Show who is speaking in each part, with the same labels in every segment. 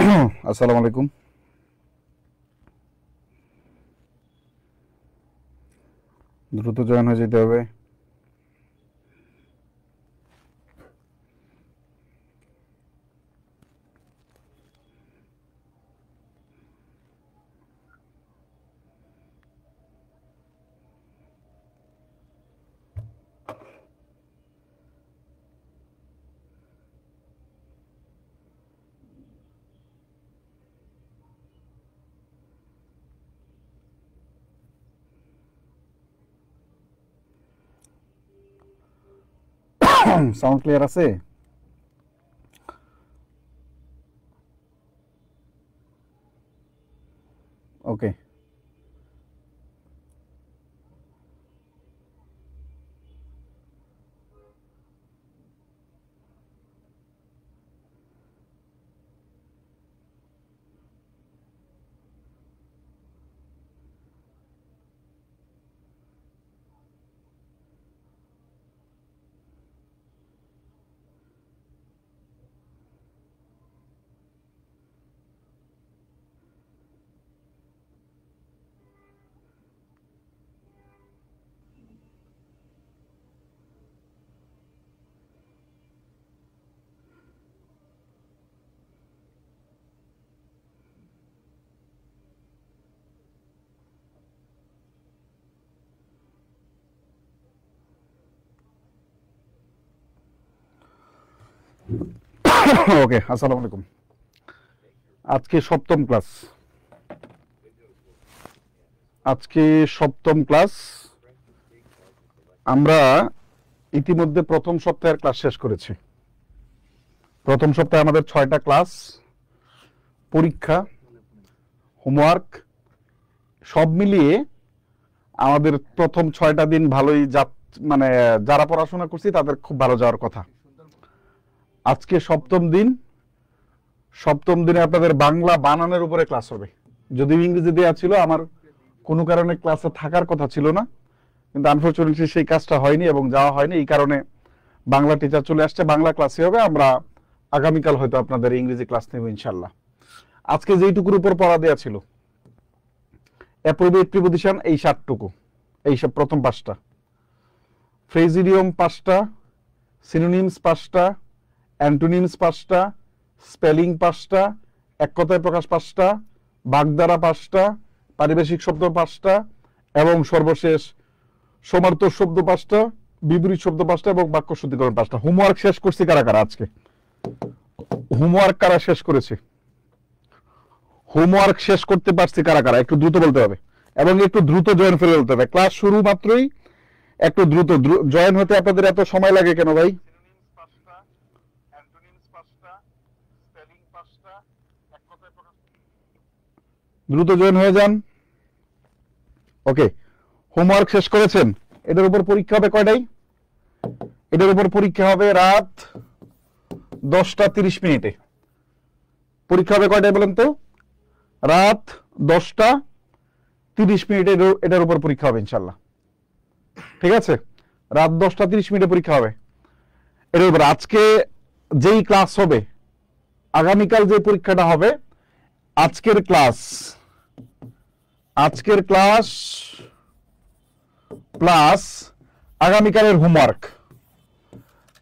Speaker 1: আসসালামু আলাইকুম। দ্রুত জয়েন হয়ে যেতে হবে। সাউন্ড ক্লিয়ার আছে? ওকে। ওকে, আসসালামু আলাইকুম। আজকে সপ্তম ক্লাস। আমরা ইতিমধ্যে প্রথম সপ্তাহের ক্লাস শেষ করেছি। প্রথম সপ্তাহে আমাদের 6টা ক্লাস, পরীক্ষা, হোমওয়ার্ক সব মিলিয়ে আমাদের প্রথম 6টা দিন ভালোই মানে যারা পড়াশোনা করছি তাদের খুব ভালো যাওয়ার কথা। আজকে সপ্তম দিনে আপনাদের বাংলা বানানের উপরে ক্লাস হবে। যদিও ইংরেজি দেওয়া ছিল, আমার কোনো কারণে ক্লাসে থাকার কথা ছিল না, কিন্তু আনফরচুনেটলি সেই কাজটা হয়নি এবং যাওয়া হয়নি। এই কারণে বাংলা টিচার চলে আসছে, বাংলা ক্লাসে হবে। আমরা আগামীকাল হয়তো আপনাদের ইংরেজি ক্লাস নেব ইনশাল্লাহ। আজকে যেইটুকুর উপর পড়া দেওয়া ছিল, অ্যাপ্রোপ্রিয়েট প্রিপজিশন এই 7টুকু, এই সব প্রথম 5টা, ফ্রেজিডিয়াম 5টা, সিনোনিমস 5টা, অ্যান্টোনিমস 5টা, স্পেলিং 5টা, এক কথায় প্রকাশ 5টা, বাগধারা 5টা, পারিভাষিক শব্দ 5টা এবং সর্বশেষ সমার্থক শব্দ 5টা, বিপরীত শব্দ 5টা এবং বাক্য শুদ্ধিকরণ 5টা। হোমওয়ার্ক শেষ করছি কারা কারা? আজকে হোমওয়ার্ক কারা শেষ করেছে? হোমওয়ার্ক শেষ করতে পারছি কারা কারা? একটু দ্রুত বলতে হবে এবং একটু দ্রুত জয়েন ফেলে বলতে হবে। ক্লাস শুরু মাত্রই একটু দ্রুত জয়েন হতে আপনাদের এত সময় লাগে কেন ভাই? দ্রুত জয়েন হয়ে যান। ওকে, হোমওয়ার্ক শেষ করেছেন? এটার উপর পরীক্ষা হবে কয়টায়? এটার উপর পরীক্ষা হবে রাত 10টা 30 মিনিটে। পরীক্ষা হবে কয়টায় বলেন তো? রাত 10টা 30 মিনিটে এটার উপর পরীক্ষা হবে ইনশাল্লাহ। ঠিক আছে, রাত 10টা 30 মিনিটে পরীক্ষা হবে এটার উপর। আজকে যেই ক্লাস হবে, আগামীকাল যে পরীক্ষাটা হবে, আজকের ক্লাস প্লাস আগামীকালের হোমওয়ার্ক,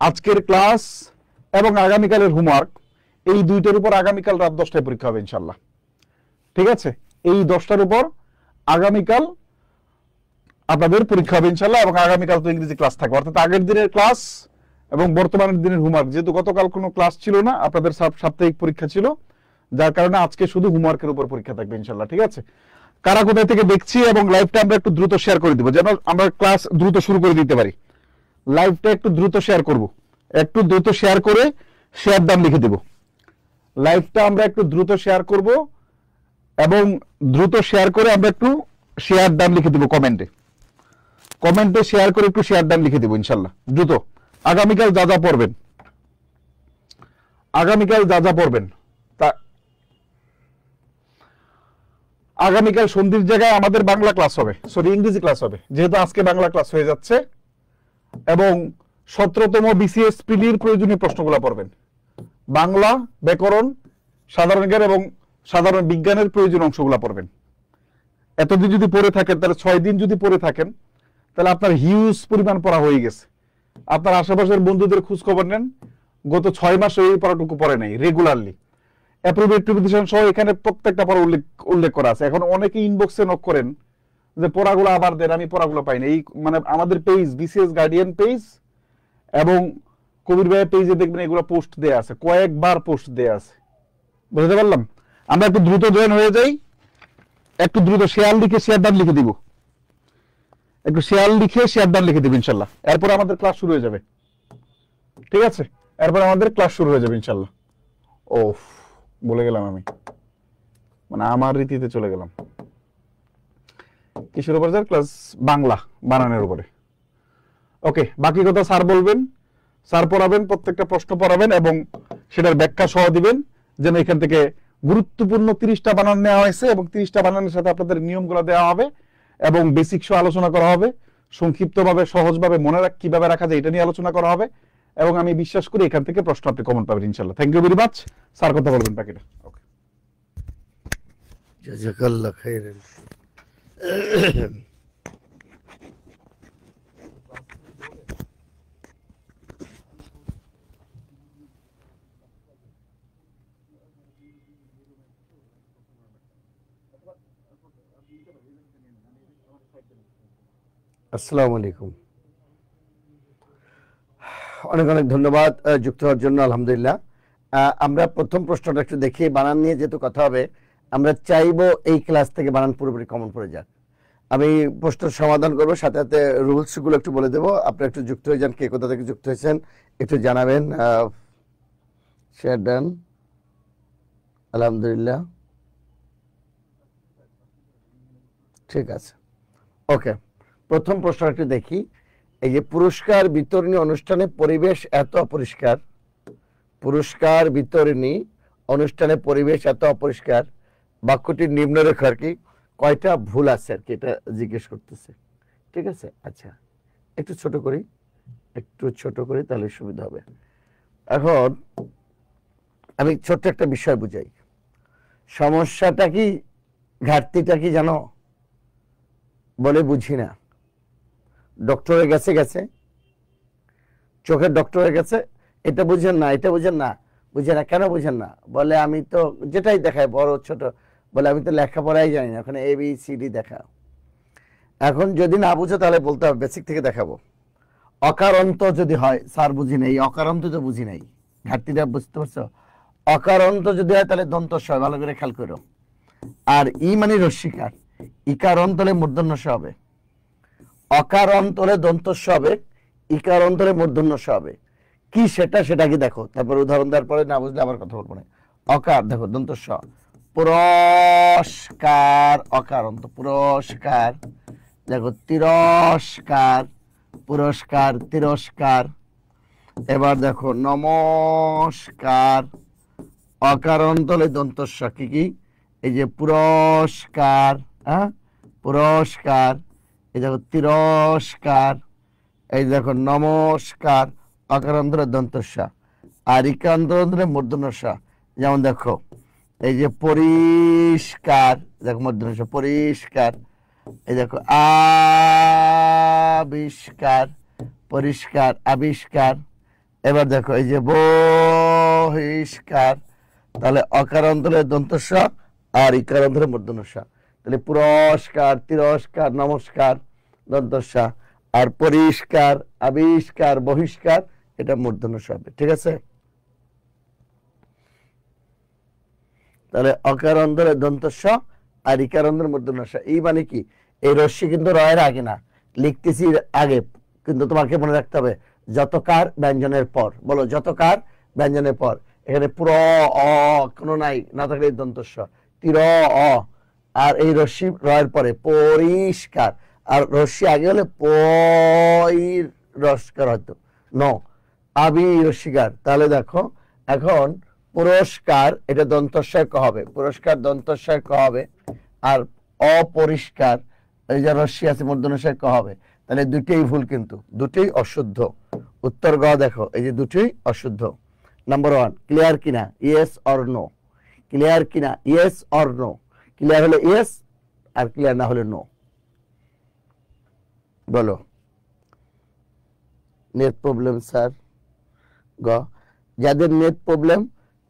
Speaker 1: আজকের ক্লাস এবং আগামীকালের হোমওয়ার্ক, এই দুইটার উপর আগামীকাল রাত 10টায় পরীক্ষা হবে ইনশাল্লাহ। ঠিক আছে, এই 10টার উপর আগামীকাল আপনাদের পরীক্ষা হবে ইনশাল্লাহ। এবং আগামীকাল তো ইংরেজি ক্লাস থাকবে, অর্থাৎ আগের দিনের ক্লাস এবং বর্তমানের দিনের হোমওয়ার্ক। যেহেতু গতকাল কোনো ক্লাস ছিল না, আপনাদের সাপ্তাহিক পরীক্ষা ছিল, যার কারণে আজকে শুধু হোমওয়ার্কের উপর পরীক্ষা থাকবে ইনশাল্লাহ। ঠিক আছে, কারা কোথায় থেকে দেখছি এবং লাইভটা আমরা একটু দ্রুত শেয়ার করে দিব, যেন আমরা ক্লাস দ্রুত শুরু করে দিতে পারি। লাইভটা একটু দ্রুত শেয়ার করব, একটু দ্রুত শেয়ার করে শেয়ার দাম লিখে দেব। লাইভটা আমরা একটু দ্রুত শেয়ার করব এবং দ্রুত শেয়ার করে আমরা একটু শেয়ার দাম লিখে দেব। কমেন্টে শেয়ার করে একটু শেয়ার দাম লিখে দেব ইনশাল্লাহ দ্রুত। আগামীকাল যা যা পড়বেন তা আগামীকাল সন্ধির জায়গায় আমাদের বাংলা ক্লাস হবে, সরি ইংরেজি ক্লাস হবে, যেহেতু আজকে বাংলা ক্লাস হয়ে যাচ্ছে। এবং 17তম বিসিএস প্রিলির প্রয়োজনীয় প্রশ্নগুলো পড়বেন। বাংলা, ব্যাকরণ, সাধারণ জ্ঞান এবং সাধারণ বিজ্ঞানের প্রয়োজনীয় অংশগুলো পড়বেন। এতদিন যদি পড়ে থাকেন, তাহলে 6 দিন যদি পড়ে থাকেন, তাহলে আপনার হিউজ পরিমাণ পড়া হয়ে গেছে। আপনার আশেপাশের বন্ধুদের খোঁজ খবর নেন, গত 6 মাস এই পড়াটুকু পড়ে নাই রেগুলারলি। অ্যাপ্রোপ্রিয়েট প্রিপারেশন সহ এখানে প্রত্যেকটা পড়া উল্লেখ করা আছে। এখন অনেকে ইনবক্সে নক করেন যে পড়াগুলো আবার দেন, আমি পড়াগুলো পাই না। এই মানে আমাদের পেজ বিসিএস গার্ডিয়ান পেজ এবং কবির ভাইয়ের পেজে দেখবেন এগুলো পোস্ট দেয়া আছে, কয়েকবার পোস্ট দেয়া আছে। বুঝতে পারলাম? আমরা একটু দ্রুত জয়েন হয়ে যাই, একটু দ্রুত শেয়ার লিখে শেয়ার ডান লিখে দিব, একটু শেয়ার লিখে শেয়ার ডান লিখে দিব ইনশাল্লাহ। এরপর আমাদের ক্লাস শুরু হয়ে যাবে, ঠিক আছে? এরপর আমাদের ক্লাস শুরু হয়ে যাবে ইনশাল্লাহ। ওফ, বলে গেলাম আমি, মানে আমার রীতিতে চলে গেলাম। কিসের উপর স্যার? ক্লাস বাংলা বানানের উপরে। ওকে, বাকি কথা স্যার বলবেন, স্যার পড়াবেন, প্রত্যেকটা প্রশ্ন পড়াবেন এবং সেটার ব্যাখ্যা সহ দিবেন, যেন এখান থেকে গুরুত্বপূর্ণ 30টা বানান নেওয়া হয়েছে এবং 30টা বানানের সাথে আপনাদের নিয়মগুলো দেওয়া হবে এবং বেসিক সহ আলোচনা করা হবে, সংক্ষিপ্তভাবে সহজভাবে মনে কিভাবে রাখা যায় এটা নিয়ে আলোচনা করা হবে এবং আমি বিশ্বাস করি এখান থেকে প্রশ্ন আপনি কমন পাবেন ইনশাআল্লাহ। Thank you very much. Sir কথা বলবেন বাকিটা। ওকে,
Speaker 2: জাযাকাল্লাহ খাইরান। আসসালামু আলাইকুম, অনেক অনেক ধন্যবাদ যুক্ত হওয়ার জন্য। আলহামদুলিল্লাহ, আমরা প্রথম প্রশ্নটা একটু দেখি। বানান নিয়ে যেহেতু কথা হবে, আমরা চাইবো এই ক্লাস থেকে বানান পুরোপুরি কমন পড়ে যাক। আমি প্রশ্নের সমাধান করবো, সাথে সাথে রুলসগুলো একটু বলে দেবো। আপনারা একটু যুক্ত হয়ে যান, কে কোথা থেকে যুক্ত হয়েছেন একটু জানাবেন। শেয়ার ডান, আলহামদুলিল্লাহ, ঠিক আছে। ওকে, প্রথম প্রশ্ন একটু দেখি। এই যে পুরস্কার বিতরণী অনুষ্ঠানে পরিবেশ এত অপরিষ্কার, পুরস্কার বিতরণী অনুষ্ঠানে পরিবেশ এত অপরিষ্কার, বাক্যটির নিম্নরেখার কি কয়টা ভুল আছে আর কি, এটা জিজ্ঞেস করতেছে। ঠিক আছে, আচ্ছা একটু ছোট করি, একটু ছোট করি, তাহলে সুবিধা হবে। এখন আমি ছোট্ট একটা বিষয় বুঝাই। সমস্যাটা কি, ঘাটতিটা কি জানো? বলে বুঝি না। ডক্টরে গেছে গেছে, চোখের ডক্টরে গেছে, এটা বুঝেন না, এটা বুঝেন না। বুঝেন না কেন বুঝেন না? বলে আমি তো যেটাই দেখায় বড় ছোট, বলে আমি তো লেখাপড়াই জানি না, ওখানে ABCD দেখা। এখন যদি না বুঝো তাহলে বলতে হবে বেসিক থেকে দেখাবো। অকারন্ত যদি হয়, স্যার বুঝি নাই, অকারন্ত তো বুঝি নাই, ঘাটতিটা বুঝতে পারছো? অকারন্ত যদি হয় তাহলে দন্ত স, ভালো করে খেয়াল করো। আর ই মানে রস্বীকার, ইকার অন্তরে মূর্ধন্য স হবে, অকার অন্তরে দন্ত স হবে, ইকার অন্তরে মূর্ধন্য স হবে। কি সেটা, সেটা কি দেখো, তারপর উদাহরণ দেওয়ার পরে না বুঝলে আবার কথা বলবো না। অকার দেখো, দন্ত স, পুরস্কার, অকার অন্ত, পুরস্কার। দেখো তিরস্কার, পুরস্কার, তিরস্কার। এবার দেখো নমস্কার, অকার অন্তরে দন্ত স, কি কি? এই যে পুরস্কার, হ্যাঁ পুরস্কার। এই দেখো তিরস্কার, এই দেখো নমস্কার, অকার অন্তরে দন্ত স, আর ইকার অন্তরে মূর্ধন্য স। যেমন দেখো এই যে পরিষ্কার, দেখো মূর্ধন্য স, পরিষ্কার। এই দেখো আবিষ্কার, পরিষ্কার, আবিষ্কার। এবার দেখো এই যে বহিষ্কার, তাহলে অকার অন্তরে দন্ত স আর ইকার অন্তরে মূর্ধন্য স। তাহলে পুরস্কার, তিরস্কার, নমস্কার দন্ত স, আর পরিষ্কার, আবিষ্কার, বহিষ্কার এটা মূর্ধন্য স হবে। ঠিক আছে, তাহলে অকার অন্তরে দন্ত স আর ইকার অন্তরে মূর্ধন্য স। এই মানে কি, এই রস্যি কিন্তু রয়ের আগে না, লিখতেছি আগে, কিন্তু তোমাকে মনে রাখতে হবে যতকার ব্যঞ্জনের পর। বলো যতকার ব্যঞ্জনের পর। এখানে পুরো অ কোনো নাই, না থাকলে দন্ত স, তির অ, আর এই রস্যি রয়ের পরে পরিষ্কার, আর রস্যি আগে হলে রস্কার হয়তো ন, আবি রস্যিকার। তাহলে দেখো এখন পুরস্কার এটা দন্তস্বয় ক হবে, পুরস্কার দন্তস্বয় ক হবে, আর অপরিষ্কার এই যে রস্যি আছে মূর্ধন্যস্বয় ক হবে। তাহলে দুটোই ভুল, কিন্তু দুটোই অশুদ্ধ। উত্তর গ দেখো, এই যে দুটোই অশুদ্ধ। নাম্বার 1 ক্লিয়ার কিনা, ইয়েস অর নো? ক্লিয়ার কিনা? Yes or no? ক্লিয়ার হলে ইয়েস, আর ক্লিয়ার না হলে নো। বলো। Net problem sir. গ, যাদের নেট প্রবলেম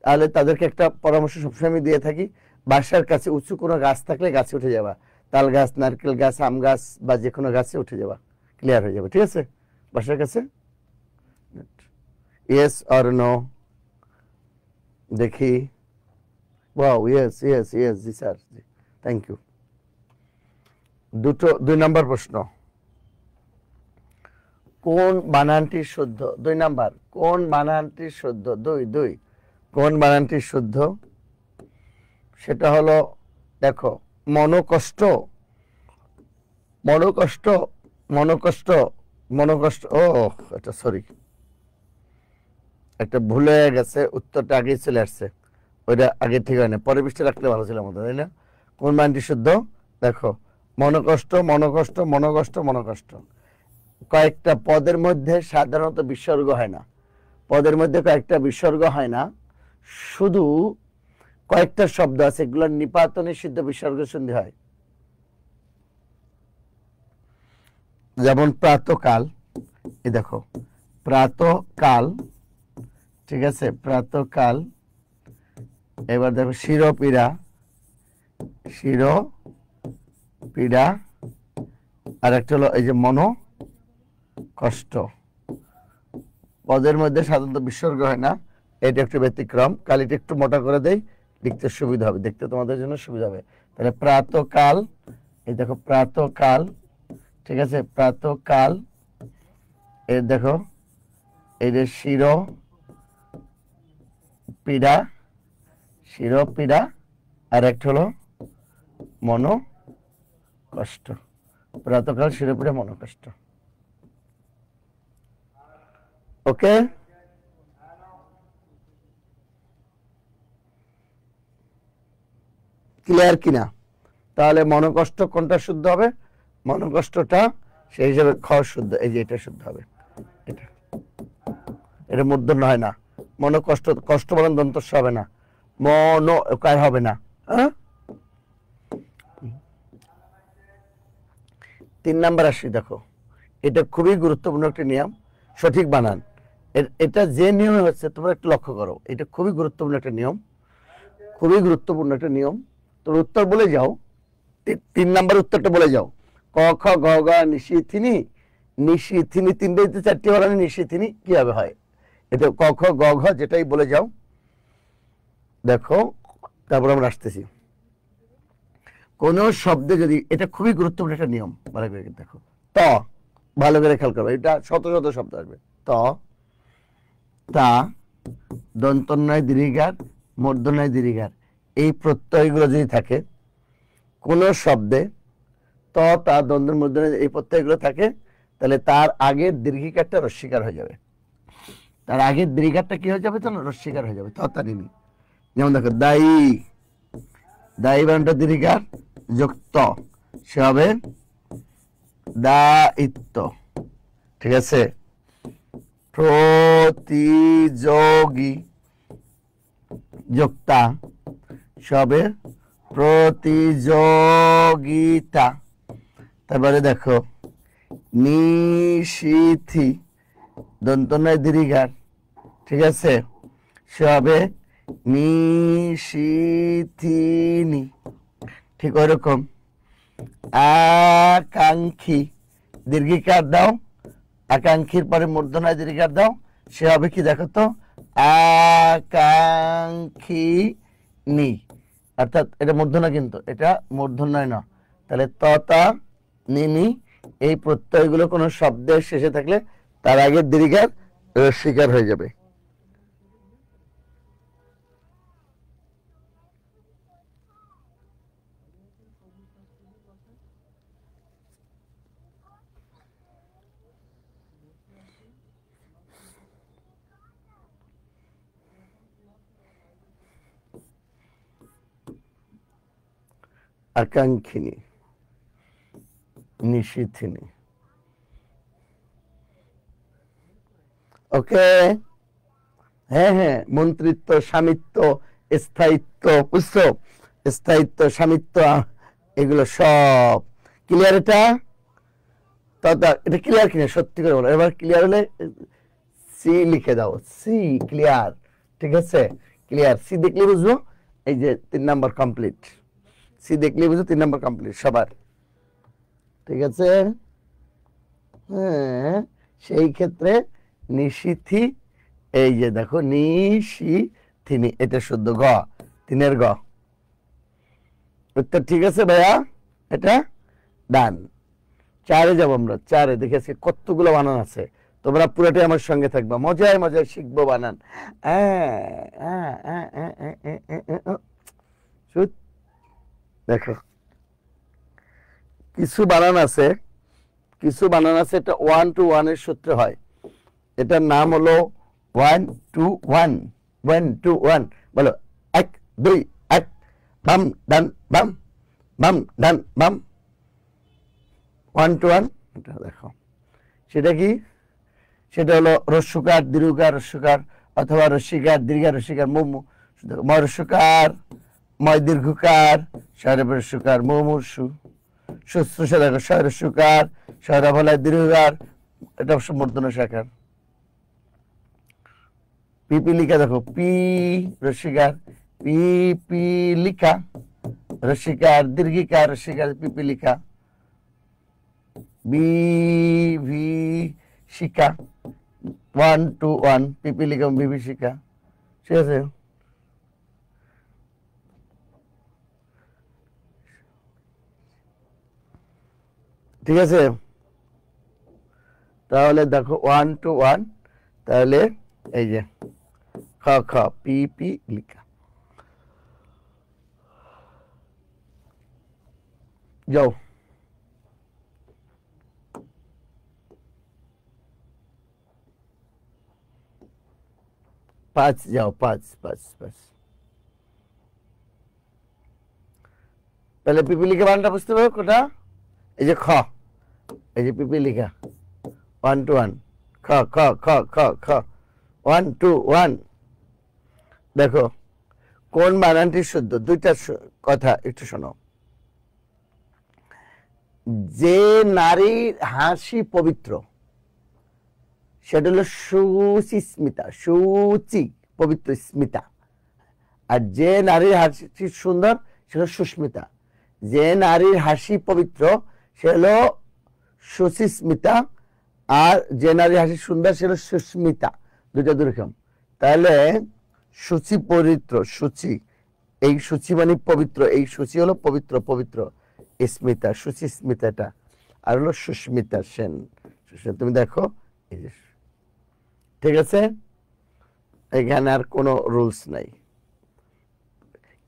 Speaker 2: তাহলে তাদেরকে একটা পরামর্শ সবসময় দিয়ে থাকি, বাসার কাছে উঁচু কোনো গাছ থাকলে গাছে উঠে যাবা, তাল গাছ, নারকেল গাছ, আম গাছ বা যে কোনো গাছে উঠে যাবা, ক্লিয়ার হয়ে যাবে। ঠিক আছে? বাসার কাছে ইয়েস অর নো? দেখি। ওয়াও, ইয়েস ইয়েস ইয়েস, জি স্যার, জি, থ্যাংক ইউ। 2 নম্বর প্রশ্ন, কোন বানানটি শুদ্ধ? 2 নাম্বার, কোন বানানটি শুদ্ধ? 2 কোন বানানটি শুদ্ধ? সেটা হলো, দেখো, মনোকষ্ট, মনোকষ্ট, মনোকষ্ট, মনোকষ্ট। ও এটা সরি, একটা ভুল হয়ে গেছে, উত্তরটা আগেই চলে আসছে, ওইটা আগে ঠিক হয় না, পরে পৃষ্ঠে রাখলে ভালো ছিল আমাদের, তাই না? কোন বানানটি শুদ্ধ? দেখো, মনোকষ্ট, মনোকষ্ট, মনোকষ্ট, মনোকষ্ট। কয়েকটা পদের মধ্যে সাধারণত বিসর্গ হয় না, পদের মধ্যে কয়েকটা বিসর্গ হয় না, শুধু কয়েকটা শব্দ আছে এগুলোর নিপাত নিষিদ্ধ বিসর্গ সন্ধি হয়। যেমন প্রাতকাল, এই দেখো প্রাতকাল, ঠিক আছে, প্রাতকাল। এবার দেখো শিরোপীড়া, শিরোপীড়া। আর একটা হলো এই যে মনো কষ্ট। পদের মধ্যে সাধারণত বিসর্গ হয় না, এটা একটু ব্যতিক্রম। কালিটা একটু মোটা করে দেই, লিখতে সুবিধা হবে, দেখতে তোমাদের জন্য সুবিধা হবে। তাহলে প্রাতকাল, এই দেখো প্রাতকাল, ঠিক আছে, প্রাতকাল। এই দেখো এই যে শিরোপীড়া, শিরোপীড়া। আর একটা হলো মনো কষ্ট। প্রাতকাল, শিরোপীড়া, মনোকষ্ট। ওকে, ক্লিয়ার কিনা? তাহলে মনোকষ্ট কোনটা শুদ্ধ হবে? মনোকষ্টটা সেই হিসাবে খ শুদ্ধ, এই যে এটা শুদ্ধ হবে, এটা, এটা মূর্ধন্য হয় না। মনোকষ্ট, কষ্ট বলেন দন্তস্ব হবে না, মনো কার হবে না। হ্যাঁ, 3 নাম্বার আসি, দেখো এটা খুবই গুরুত্বপূর্ণ একটা নিয়ম, সঠিক বানান। এটা যে নিয়মে হচ্ছে তোমরা একটু লক্ষ্য করো, এটা খুবই গুরুত্বপূর্ণ একটা নিয়ম, খুবই গুরুত্বপূর্ণ একটা নিয়ম। তোর উত্তর বলে যাও, 3 নাম্বার উত্তরটা বলে যাও। ক খ গ ঘ নিশি থিনি, নিশি থিনি, 3টা 4টি বানানে নিশি থিনি কিভাবে হয়, এটা ক খ গ ঘ যেটাই বলে যাও। দেখো, তারপর আমরা আসতেছি। কোন শব্দে যদি, এটা খুবই গুরুত্বপূর্ণ একটা নিয়ম, ভালো করে দেখো। ত, ভালো করে খেয়াল করবে, এটা শত শত শব্দ আসবে। ত, তা, দন্তন্বয় দীর্ঘিকার, মূর্ধন্যয় দীর্ঘিকার, এই প্রত্যয়গুলো যদি থাকে কোন শব্দে, ত, তা, দন্ত, মূর্ধন্য, এই প্রত্যয়গুলো থাকে, তাহলে তার আগের দীর্ঘিকারটা রস্বীকার হয়ে যাবে। তার আগের দীর্ঘিকারটা কি হয়ে যাবে? তো রস্বীকার হয়ে যাবে, ততারিনি। যেমন দেখো দায়ী, দায়ী বানানটা দীর্ঘিকার যুক্ত, সে হবে দায়িত্ব, ঠিক আছে। প্রতিযোগী যোক্তা, সে হবে প্রতিযোগিতা। তারপরে দেখো নিশীথি, দন্তন্বয় দীর্ঘিকার, ঠিক আছে, সে হবে নিশীথিনী। ঠিক ওইরকম আকাঙ্ক্ষী, দীর্ঘিকার দাও, আকাঙ্ক্ষীর পরে মূর্ধন্যয় দীর্ঘিকার দাও, সে হবে কি দেখো তো, আকাঙ্ক্ষিনী। অর্থাৎ এটা মূর্ধন্য, কিন্তু এটা মূর্ধন্যয় না। তাহলে ততা নিনি, এই প্রত্যয়গুলো কোনো শব্দের শেষে থাকলে তার আগে দীর্ঘিকার রস্বীকার হয়ে যাবে। আকাঙ্ক্ষিনী, নিশীথিনী। ওকে, হ্যাঁ হ্যাঁ, মন্ত্রিত্ব, স্বামিত্ব, স্থায়িত্ব, বুঝছো, স্থায়িত্ব, স্বামিত্ব, এগুলো সব ক্লিয়ার। এটা এটা ক্লিয়ার কিনা সত্যি করে বলো, এবার ক্লিয়ার হলে সি লিখে দাও, সি ক্লিয়ার। ঠিক আছে, ক্লিয়ার। সি দেখলে বুঝবো এই যে 3 নাম্বার কমপ্লিট, সি দেখলে বুঝো 3 নাম্বার কমপ্লিট সবার। ঠিক আছে, হ্যাঁ, সেই ক্ষেত্রে নিশিথি, এই যে দেখো নিশিথিনি, এটা শুদ্ধ গ, 3 গ উত্তর। ঠিক আছে ভাইয়া, এটা ডান। 4-এ যাবো আমরা। 4-এ দেখে আজকে কতগুলো বানান আছে, তোমরা পুরোটাই আমার সঙ্গে থাকবা, মজায় মজায় শিখবো বানান। দেখো কিছু বানান আছে, এটা 1 to 1 এর সূত্রে হয়। এটার নাম হলো 1 to 1, 1 to 1। বলো 1 2 1, বাম ডান বাম, বাম ডান বাম, 1 to 1। এটা দেখো, সেটা কি? সেটা হলো রস্যকার দীর্ঘকার রস্যকার, অথবা রস্যিকার দীর্ঘার রস্যিকার, ময় রস্যকার ময় দীর্ঘকার, শয়রের রস্যকার মুমূর্ষু, শুশ্রূষা দেখো শয় রস্যকার, শয়রা বলায় দীর্ঘকার, এটা অবশ্য মূর্ধন্য শাখার। পিপিলিকা দেখো পি রস্যিকার, পিপিলিকা রস্যিকার দীর্ঘিকার রস্যিকার পিপিলিকা, বিভীষিকা 1 to 1, পিপিলিকা বিভীষিকা। ঠিক আছে, ঠিক আছে, তাহলে দেখো 1 to 1, তাহলে এই যে খ খ পিপিলিকা। যাও, 5 যাও, 5 5 5। তাহলে পিপিলিকা বানানটা বুঝতে পারো কোটা? এই যে খ, এই যে পিপিলিকা 1 to 1, খ খ খ খ খ 1 to 1। দেখো কোন বানানটি শুদ্ধ, দুইটা কথা একটু শোনো। যে নারীর হাসি পবিত্র সেটা হলো সুচিস্মিতা, সুচি পবিত্র স্মিতা। আর যে নারীর হাসি সুন্দর সেটা সুস্মিতা। যে নারীর হাসি পবিত্র সে হলো সুচিস্মিতা, আর যে নারীর হাসি সুন্দর সে হলো সুস্মিতা, দুটা দুরকম। তাহলে সুচি পবিত্র, সুচি, এই সুচি মানে পবিত্র, এই সুচি হলো পবিত্র, পবিত্র স্মিতা, সুচি স্মিতাটা, আর হলো সুস্মিতা সেন। তুমি দেখো এই যে, ঠিক আছে, এখানে আর কোনো রুলস নাই।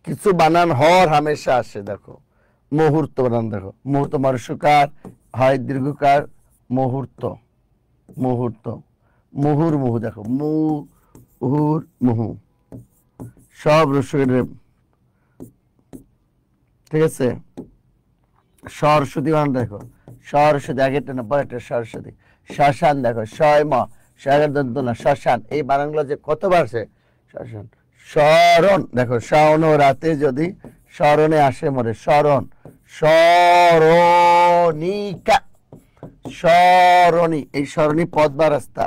Speaker 2: কিছু বানান হর হামেশা আসে। দেখো মুহূর্ত বানান, দেখো মুহূর্ত মরসুকার হয় দীর্ঘকার, মুহূর্ত, মুহূর্ত, মুহুর মুহু, দেখো মুহুর মুহু, সব রসুকের। ঠিক আছে, সরস্বতী বানান দেখো, সরস্বতী আগেরটা না পরেরটা সরস্বতী। শ্মশান দেখো শয় ম, শয়ের দন্ত না শ্মশান, এই বানানগুলো যে কতবার আছে শ্মশান। স্মরণ দেখো শাওন রাতে যদি স্মরণে আসে মরে, স্মরণ, স্মরণিকা, স্মরণী, এই স্মরণী পদ বা রাস্তা।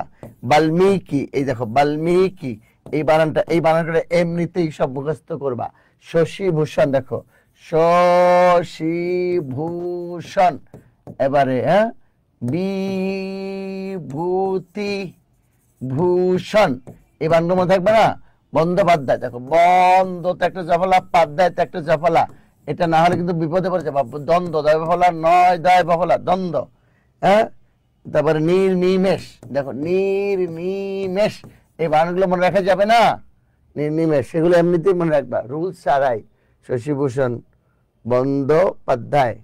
Speaker 2: বাল্মীকি, এই দেখো বাল্মীকি, এই বানানটা, এই বানানটা এমনিতেই সব মুখস্থ করবা। শশীভূষণ দেখো শশীভূষণ। এবারে হ্যাঁ, বিভূতি ভূষণ, এই বানানগুলো মনে থাকবে না। বন্দ্যোপাধ্যায় দেখো, বন্দ তো একটা জফলা, পাধ্যায় তো একটা জফলা, এটা না হলে কিন্তু বিপদে পড়ে যাবে। দ্বন্দ্ব, দয় বফলা, নয় দয় বফলা, দ্বন্দ্ব। হ্যাঁ, তারপরে নির্নিমেষ দেখো, নির্নিমেষ, এই বানানগুলো মনে রাখা যাবে না। নির্নিমেষ, সেগুলো এমনিতেই মনে রাখবা, রুলস ছাড়াই। শশীভূষণ, বন্দ্যোপাধ্যায়,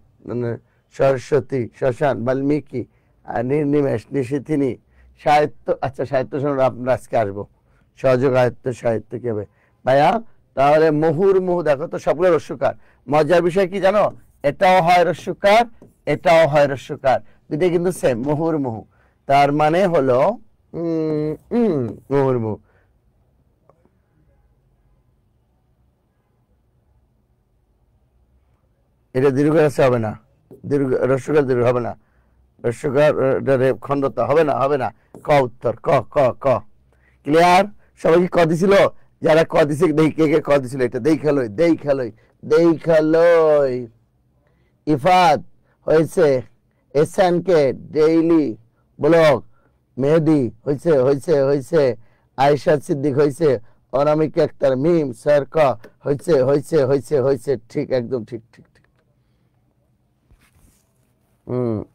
Speaker 2: সরস্বতী, শ্মশান, বাল্মীকি, আর নির্নিমেষ, নিশিথিনী। সাহিত্য, আচ্ছা সাহিত্য শোনো, আপনার আজকে আসবো, সহযোগ আয়ত্ত সাহিত্য কি হবে ভাইয়া? তাহলে মুহুর মুহু দেখো তো সবগুলো রস্যকার। মজার বিষয় কি জানো, এটাও হয় রস্যকার, এটাও হয় রস্যকার, দুটোই কিন্তু সেম, মুহুর মুহু। তার মানে হলো মুহুর মুহু। এটা দীর্ঘ আছে, হবে না। দীর্ঘ রস্যকার দীর্ঘ হবে না, রস্যকার খণ্ডতা হবে না, হবে না। ক উত্তর, ক ক ক। ক্লিয়ার? সবাই কি ক দিছিল? যারা ক দিছে দেখি কে কে ক দিছিল, এটা দেখালই দেখালই দেখালই। ইফাত হয়েছে, এসানকে ডেইলি ব্লগ, মেহেদি হয়েছে হয়েছে হয়েছে, আয়েশা সিদ্দিক হয়েছে, অনামিকা আক্তার মিম স্যার ক হয়েছে হয়েছে হয়েছে হয়েছে, ঠিক, একদম ঠিক ঠিক ঠিক।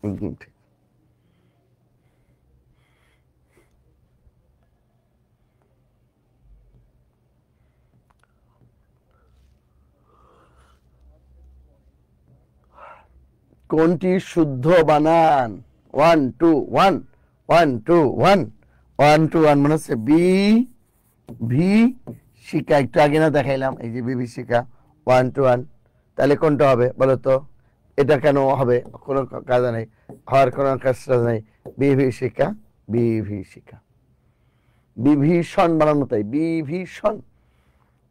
Speaker 2: একদম ঠিক। কোনটি শুদ্ধ বানান? 1 2 1 1 2 1 1 2 1 মানে হচ্ছে বি ভি শিকা। একটু আগে না দেখাইলাম, এই যে বিভি শিকা 1 2 1। তাহলে কোনটা হবে বলো তো? এটা কেন হবে? কোনো কাজ নেই, হওয়ার কোনো কাজ নেই। বিভি শিকা, বিভি শিকা, বিভীষণ বানানো, তাই বিভীষণ,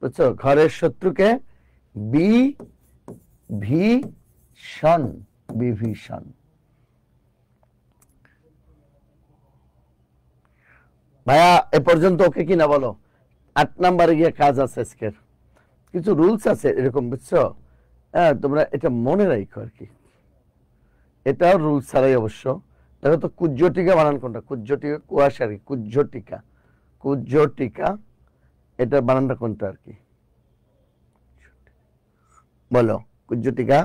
Speaker 2: বুঝছো? ঘরের শত্রুকে বিভীষণ, বিভীষণ। ভাইয়া এ পর্যন্ত ওকে কিনা বলো? 8 নম্বরে গিয়ে কাজ আছে আজকের, কিছু রুলস আছে এরকম, বুঝছো? হ্যাঁ, তোমরা এটা মনে রাখো আর কি, এটাও রুলস ছাড়াই অবশ্য। দেখো তো কুজ্জটিকা বানান কোনটা? কুজ্জটিকা কুয়াশা আর কি, কুজ্জটিকা, কুজ্জটিকা, এটা বানানটা কোনটা আর কি বলো? কুজ্জটিকা।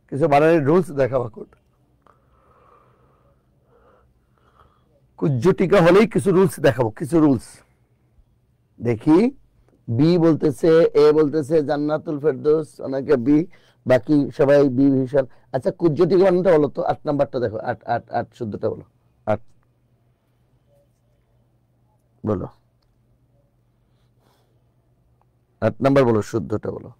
Speaker 2: কিছু বানানের রুলস দেখাবো কোনটা? কুজ্জটিকা হলেই কিছু রুলস দেখাবো, কিছু রুলস দেখি। বি বলতেছে, এ বলতেছে জান্নাতুল ফেরদৌস, অনেকে বি, বাকি সবাই বি ভীষণ। আচ্ছা কুজ্জটিকা বানানটা বলো তো, 8 নাম্বারটা দেখো, 8 8 8 শুদ্ধটা বলো, 8 বলো, 8 নাম্বার বলো, শুদ্ধটা বলো।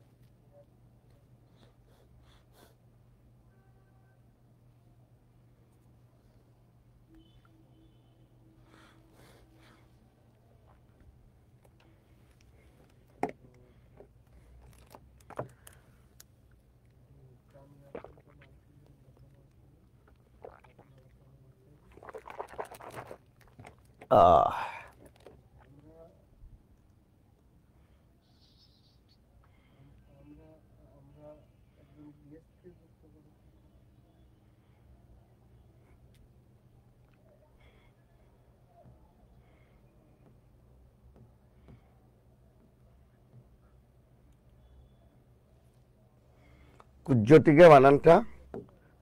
Speaker 2: কুজ্জটিকা বানানটা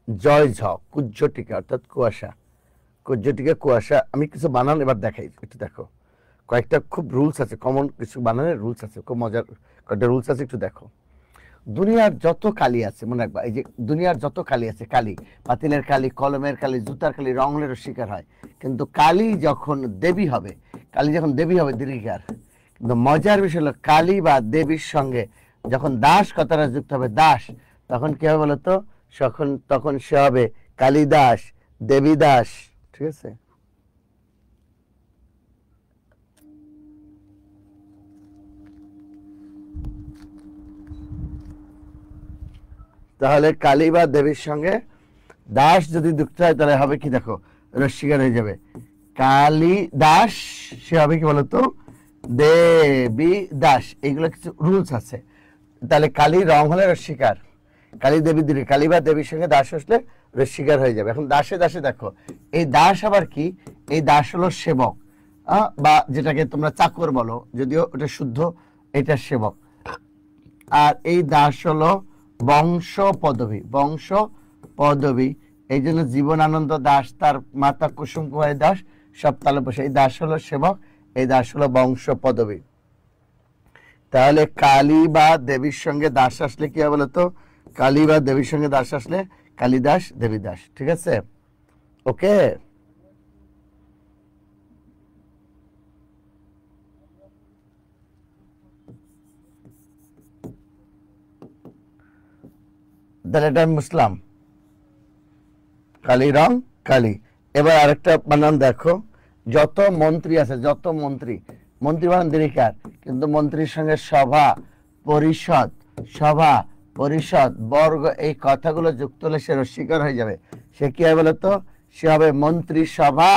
Speaker 2: জয় ঝ, কুজ্জটিকা অর্থাৎ কুয়াশা, কুজ্জটিকা কুয়াশা। আমি কিছু বানান এবার দেখাই, একটু দেখো। কয়েকটা খুব রুলস আছে, কমন কিছু বানানের রুলস আছে, খুব মজার কয়েকটা রুলস আছে, একটু দেখো। দুনিয়ার যত কালি আছে মনে রাখবা, এই যে দুনিয়ার যত কালি আছে, কালি, পাতিলের কালি, কলমের কালি, জুতার কালি, রঙেরও শিকার হয়, কিন্তু কালি যখন দেবী হবে, কালি যখন দেবী হবে দীর্ঘিকার। কিন্তু মজার বিষয় হলো কালী বা দেবীর সঙ্গে যখন দাস কথাটা যুক্ত হবে, দাস, তখন কি হবে বলতো? তখন সে হবে কালিদাস, দেবীদাস, ঠিক আছে? তাহলে কালী বা দেবীর সঙ্গে দাস যদি যুক্ত হয় তাহলে হবে কি দেখো, রস্বীকার হয়ে যাবে, কালী দাস, সে হবে কি বলতো? দেবী দাস। এইগুলো কিছু রুলস আছে। তাহলে কালী রং হলে রস্বীকার, কালী দেবী দিলে, কালী বা দেবীর সঙ্গে দাস আসলে রস্বীকার হয়ে যাবে। এখন দাসে দাসে দেখো, এই দাস আবার কি? এই দাস হলো সেবক, বা যেটাকে তোমরা চাকর বলো, যদিও ওটা শুদ্ধ, এটা সেবক। আর এই দাস হলো বংশ পদবী, বংশ পদবী। এই জন্য জীবনানন্দ দাস, তার মাতা কুসুম কুমারী দাস, সব তালে বসে। এই দাস হলো সেবক, এই দাস হলো বংশ পদবী। তাহলে কালী বা দেবীর সঙ্গে দাস আসলে কি হবে বলতো? কালী বা দেবীর সঙ্গে দাস আসলে কালিদাস, দেবীদাস, ঠিক আছে? ওকে, তাহলে এটা আমি বুঝলাম, কালী রং, কালী। এবার আরেকটা বানান দেখো, যত মন্ত্রী আছে, যত মন্ত্রী, মন্ত্রী বানান দীর্ঘিকার, কিন্তু মন্ত্রীর সঙ্গে সভা, পরিষদ, সভা, পরিষদ, বর্গ, এই কথাগুলো যুক্ত হলে সে রস্বীকার হয়ে যাবে। সে কি হবে বলতো? সে হবে মন্ত্রিসভা,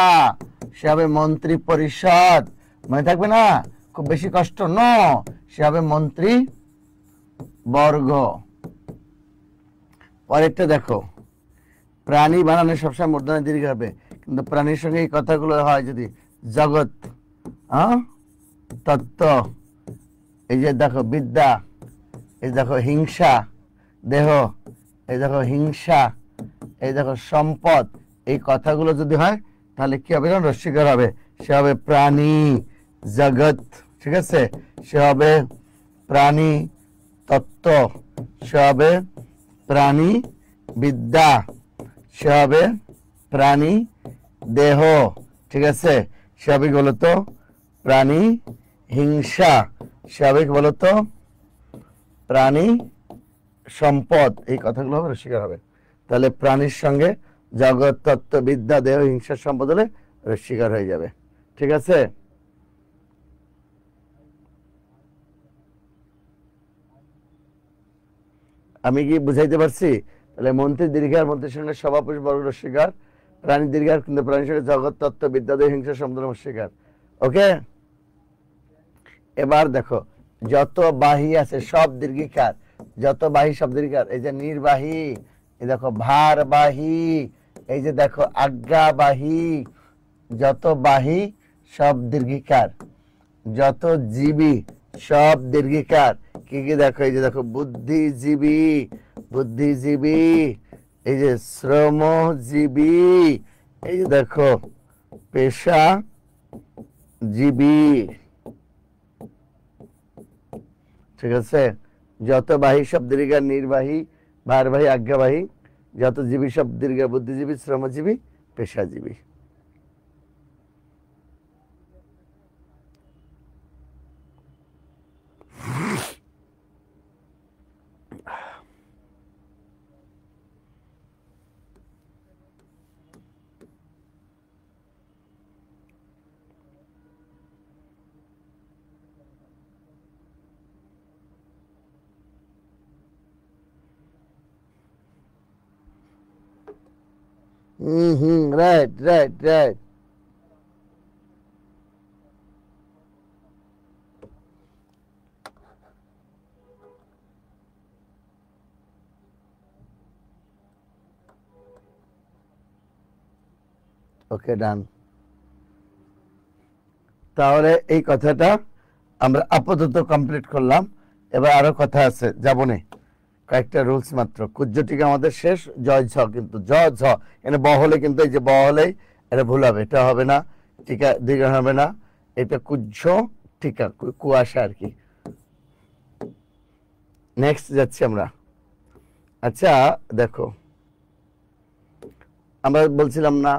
Speaker 2: সে হবে মন্ত্রী পরিষদ। মনে থাকবে না? খুব বেশি কষ্ট ন, সে হবে মন্ত্রী বর্গ। পরেরটা দেখো, প্রাণী বানানো সবসময় মূর্ধন্য দীর্ঘ হবে, কিন্তু প্রাণীর সঙ্গে এই কথাগুলো হয় যদি জগৎ, তত্ত্ব, এই যে দেখো বিদ্যা, এই দেখো হিংসা, দেহ, এই দেখো হিংসা, এই দেখো সম্পদ, এই কথাগুলো যদি হয় তাহলে কি হবে? রস্বীকার হবে। সে হবে প্রাণী জগৎ, ঠিক আছে? সে হবে প্রাণী তত্ত্ব, সে হবে প্রাণী বিদ্যা, সে হবে প্রাণী দেহ, ঠিক আছে? সে হবে কি বলতো? প্রাণী হিংসা, সে হবে কি বলতো? প্রাণী সম্পদ, এই কথাগুলো হবে রস্বীকার হবে। তাহলে প্রাণীর সঙ্গে জগৎ, তত্ত্ব, বিদ্যা, দেহ, হিংসা, সম্পদ হলে রস্বীকার হয়ে যাবে, ঠিক আছে? আমি কি বুঝাইতে পারছি? তাহলে মন্ত্রী দীর্ঘার, মন্ত্রীর সঙ্গে সভাপুরুষ বর্গ রস্বীকার, প্রাণী দীর্ঘার, কিন্তু প্রাণীর সঙ্গে জগৎ, তত্ত্ব, বিদ্যা, দেহ, হিংসা, সম্পদ রস্বীকার। ওকে, এবার দেখো যত বাহী আছে সব দীর্ঘিকার, যত বাহী সব দীর্ঘিকার। এই যে নির্বাহী, এই দেখো ভারবাহী, এই যে দেখো আজ্ঞাবাহী, যত বাহী সব দীর্ঘিকার, যত জীবী সব দীর্ঘিকার। কি কি দেখো? এই যে দেখো বুদ্ধিজীবী, বুদ্ধিজীবী, এই যে শ্রমজীবী, এই যে দেখো পেশাজীবী, ঠিক আছে? যত বাহী সব দীর্ঘিকার, নির্বাহী, ভারবাহী, আজ্ঞাবাহী, যত জীবী সব দীর্ঘ, বুদ্ধিজীবী, শ্রমজীবী, পেশাজীবী। Right right right. Okay, done. তাহলে এই কথাটা আমরা আপাতত কমপ্লিট করলাম। এবার আরো কথা আছে, যাবো না, কয়েকটা রুলস মাত্র। কুজ্জটিকা আমাদের শেষ, জয় ঝ, কিন্তু জ ঝ এখানে ব হলে কিন্তু এই যে ব হলেই এটা ভুল হবে, এটা হবে না, টিকা দীর্ঘ হবে না, এটা কুজ্জ টিকা, কুয়াশা আর কি। নেক্সট যাচ্ছি আমরা। আচ্ছা দেখো, আমরা বলছিলাম না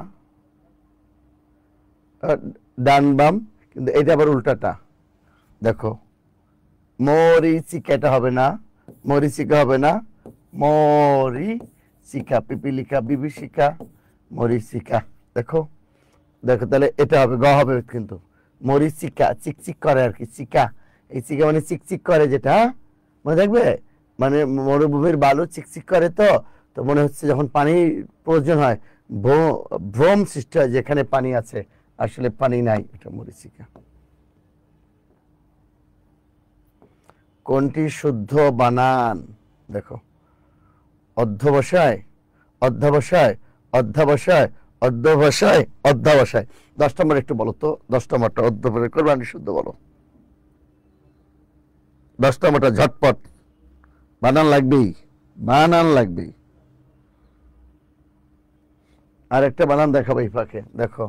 Speaker 2: ডান বাম, কিন্তু এটা আবার উল্টাটা। দেখো মরিচিকা, এটা হবে না, মরিচিকা হবে না, মরিচিকা, পিপিলিকা, বিভীষিকা, মরিচিকা। দেখো দেখো, তাহলে এটা হবে, গ হবে, কিন্তু মরিচিকা চিকচিক করে আর কি, চিকা, এই চিকা মানে চিকচিক করে, যেটা মনে থাকবে, মানে মরুভূমির বালু চিকচিক করে, তো তো মনে হচ্ছে যখন পানি প্রয়োজন হয় ভ্রম সৃষ্টি হয় যেখানে পানি আছে, আসলে পানি নাই, এটা মরিচিকা। কোনটি শুদ্ধ বানান? দেখো অধ্যবসায়, অধ্যাবসায়, অধ্যাবসায়, অধ্যবসায়, অধ্যাবসায়। 10 নম্বর একটু বলো তো, 10 নম্বরটা অধ্যবসায় করবে, আমি শুদ্ধ বলো। 10 নম্বরটা ঝটপট, বানান লাগবেই, বানান লাগবেই। আর একটা বানান দেখাবো এই ফাঁকে। দেখো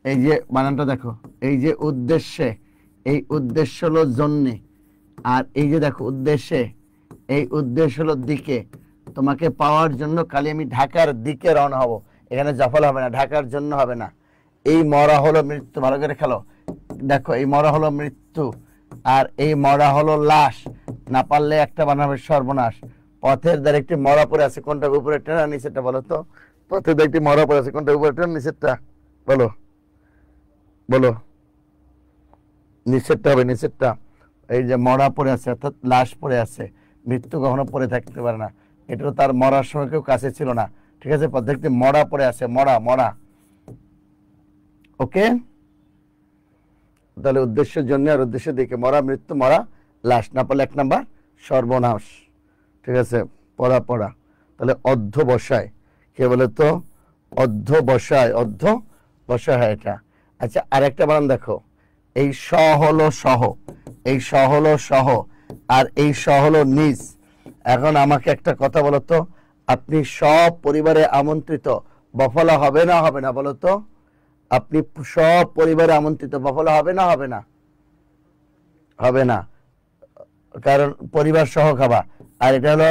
Speaker 2: এই যে বানানটা দেখো, এই যে উদ্দেশ্যে, এই উদ্দেশ্য হলো জন্যে, আর এই যে দেখো উদ্দেশ্যে, এই উদ্দেশ্য হলো দিকে। তোমাকে পাওয়ার জন্য খালি আমি ঢাকার দিকে রওনা হব, এখানে জফল হবে না, ঢাকার জন্য হবে না। এই মরা হলো মৃত্যু, ভালো করে খেলো। দেখো এই মরা হলো মৃত্যু, আর এই মরা হলো লাশ, না পারলে একটা বানাবে সর্বনাশ। পথের ধারে একটি মরা পড়ে আছে, কোনটা উপরে টেনা নিচেরটা বলো তো? পথের ধারে একটি মরা পড়ে আছে, কোনটা উপরে টেনা নিচেরটা বলো, বলো। নিচেরটা হবে, নিচেরটা। এই যে মরা পড়ে আছে অর্থাৎ লাশ পড়ে আছে, মৃত্যু কখনো পড়ে থাকতে পারে না। এটা তার মরার সময় কেউ কাছে ছিল না, ঠিক আছে? দেখতে মরা পড়ে আছে, মরা মরা। ওকে, তাহলে উদ্দেশ্যের জন্য আর উদ্দেশ্য দিকে মরা, মৃত্যু, মরা, লাশ না পড়লে 1 নাম্বার সর্বনাশ, ঠিক আছে? পড়া পড়া। তাহলে অধ্যবসায়, কে বলে তো? অধ্যবসায়, অধ্যবসায় হয় এটা। আচ্ছা, আরেকটা বানান দেখো, এই স হলো সহ, এই স হলো সহ, আর এই স হলো নিজ। এখন আমাকে একটা কথা বলো তো, আপনি সব পরিবারে আমন্ত্রিত, বফলা হবে না হবে না বলো তো? আপনি সব পরিবারে আমন্ত্রিত, বফলা হবে না হবে না? হবে না, কারণ পরিবার সহ খাবা। আর এটা হলো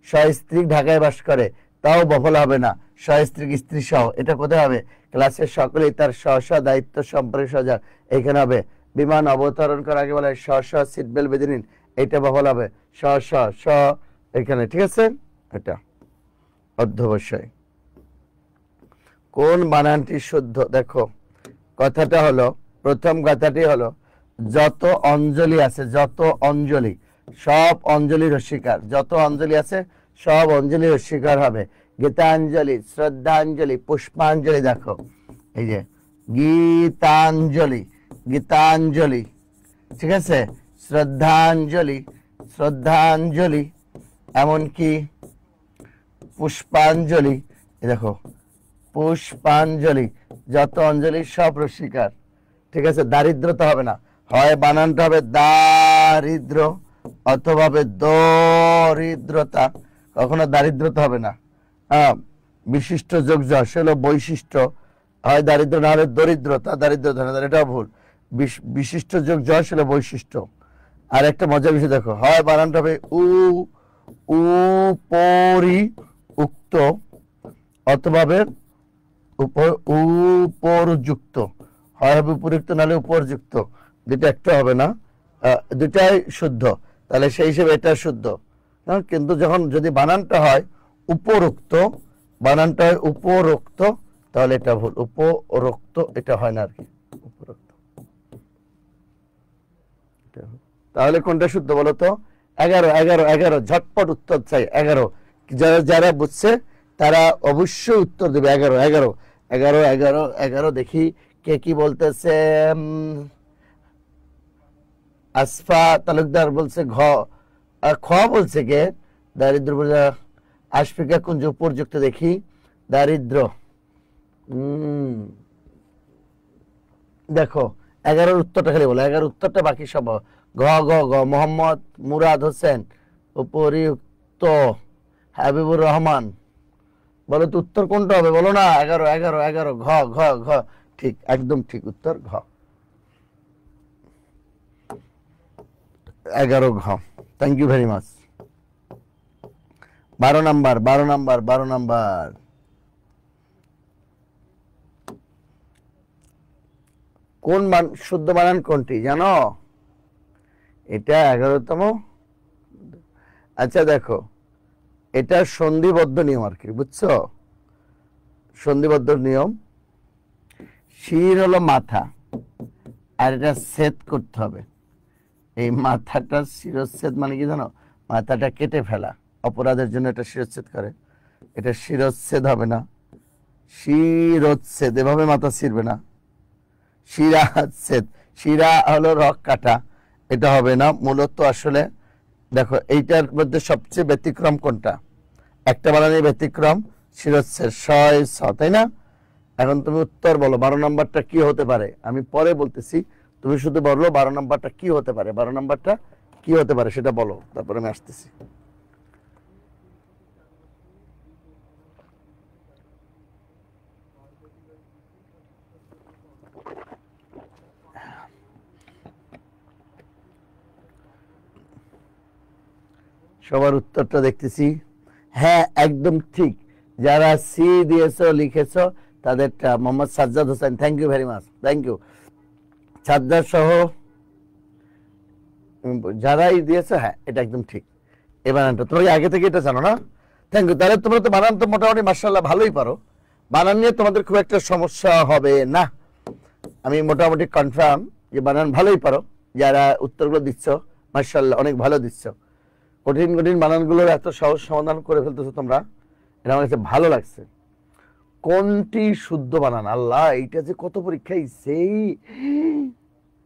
Speaker 2: সস্ত্রীক ঢাকায় বাস করে, তাও বফলা হবে না, সস্ত্রীক স্ত্রী সহ। এটা কোথায় হবে? ক্লাসের সকলেই তার স্ব স্ব দায়িত্ব সম্পর্কে সজাগ। এখানে হবে বিমান অবতরণ করার আগে বলে স্ব স্ব সিট বেল্ট বেঁধে নিন, এটা বফলা হবে স্ব স্ব স এখানে, ঠিক আছে? এটা অধ্যবসায়। কোন বানানটি শুদ্ধ? দেখো, কথাটা হলো, প্রথম কথাটি হলো যত অঞ্জলি আছে, যত অঞ্জলি, সব অঞ্জলির অস্বীকার, যত অঞ্জলি আছে সব অঞ্জলির অস্বীকার হবে। গীতাঞ্জলি, শ্রদ্ধাঞ্জলি, পুষ্পাঞ্জলি। দেখো এই যে গীতাঞ্জলি, গীতাঞ্জলি, ঠিক আছে? শ্রদ্ধাঞ্জলি, শ্রদ্ধাঞ্জলি, এমনকি পুষ্পাঞ্জলি। দেখো পুষ্পাঞ্জলি, যত অঞ্জলি সব রসিকার, ঠিক আছে? দারিদ্রতা হবে না, হয় বানানটা হবে দারিদ্র অথবা হবে দরিদ্রতা, কখনো দারিদ্রতা হবে না। বিশিষ্ট যোগ যশ হলো বৈশিষ্ট্য, হয় দারিদ্র না হলে দরিদ্রতা, দারিদ্রতা না, এটাও ভুল। বিশিষ্ট যোগ যশ হলো বৈশিষ্ট্য। আর একটা মজার বিষয় দেখো, হয় বানানটা হবে উপরি উক্ত অথবা হবে উপরযুক্ত, হয় হবে উপযুক্ত নাহলে উপরযুক্ত, দুটা একটা হবে না, দুটাই শুদ্ধ, তাহলে সেই হিসেবে এটা শুদ্ধ। কিন্তু যখন যদি বানানটা হয় উপরোক্ত, বানানটা হয় উপরোক্ত, তাহলে এটা ভুল, উপরোক্ত এটা হয় না আর কি, উপরোক্ত। তাহলে কোনটা শুদ্ধ বলো তো? 11 11 11, ঝটপট উত্তর চাই। 11, যারা যারা বুঝছে তারা অবশ্যই উত্তর দেবে। 11 11 11 11 11, দেখি কে কি বলতেছে। আসফা তালুকদার বলছে ঘ, খ বলছে কে? দারিদ্র বোঝা। আশফিকা কুঞ্জ উপযুক্ত, দেখি দারিদ্র। দেখো 11 উত্তরটা খালি বলো, 11 উত্তরটা, বাকি সব ঘ ঘ ঘ। মোহাম্মদ মুরাদ হোসেন উপরিউক্ত, হাবিবুর রহমান, বলো তো উত্তর কোনটা হবে? বলো না। 11 11 11, ঘ ঘ ঘ, ঠিক, একদম ঠিক উত্তর ঘ, 11 ঘ। Thank you very much. 12 number, 12 number, 12 number. কোন শুদ্ধ বানান কোনটি জানো? এটা 11তম। আচ্ছা দেখো, এটা সন্ধিবদ্ধ নিয়ম আর কি, বুঝছো? সন্ধিবদ্ধ নিয়ম। শির হলো মাথা, আর এটা ছেদ করতে হবে। এই মাথাটা শিরচ্ছেদ মানে কি জানো? মাথাটা কেটে ফেলা, অপরাধের জন্য এটা শিরচ্ছেদ করে। এটা শিরচ্ছেদ হবে না, শিরচ্ছেদ, এভাবে মাথা ছিড়বে না। শিরাচ্ছেদ, শিরা হলো রক কাটা, এটা হবে না। মূলত আসলে দেখো এইটার মধ্যে সবচেয়ে ব্যতিক্রম কোনটা? একটা বানানের ব্যতিক্রম শিরচ্ছেদ, ছয় ছ, তাই না? এখন তুমি উত্তর বলো 12 নম্বরটা কি হতে পারে? আমি পরে বলতেছি, তুমি শুধু বলো 12 নম্বরটা কি হতে পারে, 12 নম্বরটা কি হতে পারে সেটা বলো, তারপরে আমি আসতেছি। সবার উত্তরটা দেখতেছি। হ্যাঁ একদম ঠিক, যারা সি দিয়েছো লিখেছো তাদেরটা। Mohammad Sajjad Hossain, thank you very much, thank you. Sajjad সহ যারাই দিয়েছো, হ্যাঁ এটা একদম ঠিক। এই বানানটা তোমরা আগে থেকে এটা জানো না? Thank you. তাহলে তোমরা তো বানান তো মোটামুটি মাশাআল্লাহ ভালোই পারো, বানান নিয়ে তোমাদের খুব একটা সমস্যা হবে না, আমি মোটামুটি কনফার্ম যে বানান ভালোই পারো। যারা উত্তরগুলো দিচ্ছ মাশাআল্লাহ অনেক ভালো দিচ্ছ। কঠিন কঠিন বানানগুলোর এত সহজ সমাধান করে ফেলতেছো তোমরা, এটা আমার কাছে ভালো লাগছে। কোনটি শুদ্ধ বানান? আল্লাহ, এইটা যে কত পরীক্ষায় সেই।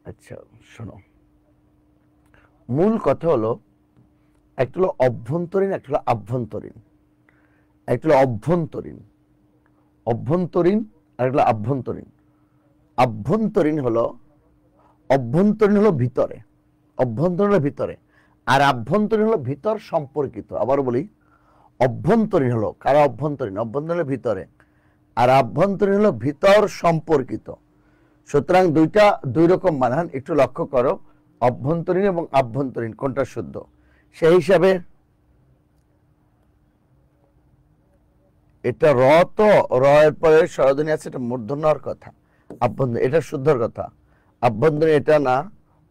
Speaker 2: আচ্ছা শোনো, মূল কথা হলো একটা হলো অভ্যন্তরীণ, একটা হলো আভ্যন্তরীণ। একটা হলো অভ্যন্তরীণ, অভ্যন্তরীণ আর একটা হলো আভ্যন্তরীণ। অভ্যন্তরীণ হলো ভিতরে, অভ্যন্তরীণ হলো ভিতরে, আর আভ্যন্তরীণ হলো ভিতর সম্পর্কিত। আবার বলি, অভ্যন্তরীণ হলো কারা? অভ্যন্তরীণ, অভ্যন্তরীণ হলো ভিতরে, আর আভ্যন্তরীণ হলো ভিতর সম্পর্কিত। সুতরাং দুই রকম বানান, একটু লক্ষ্য করো, অভ্যন্তরীণ এবং আভ্যন্তরীণ কোনটা শুদ্ধ। সেই হিসাবে এটা র, তো র এর পরে স্বরধ্বনি আছে, এটা মূর্ধন্য হওয়ার কথা, আভ্যন্তরীণ, এটা শুদ্ধর কথা। আভ্যন্তরীণ এটা না,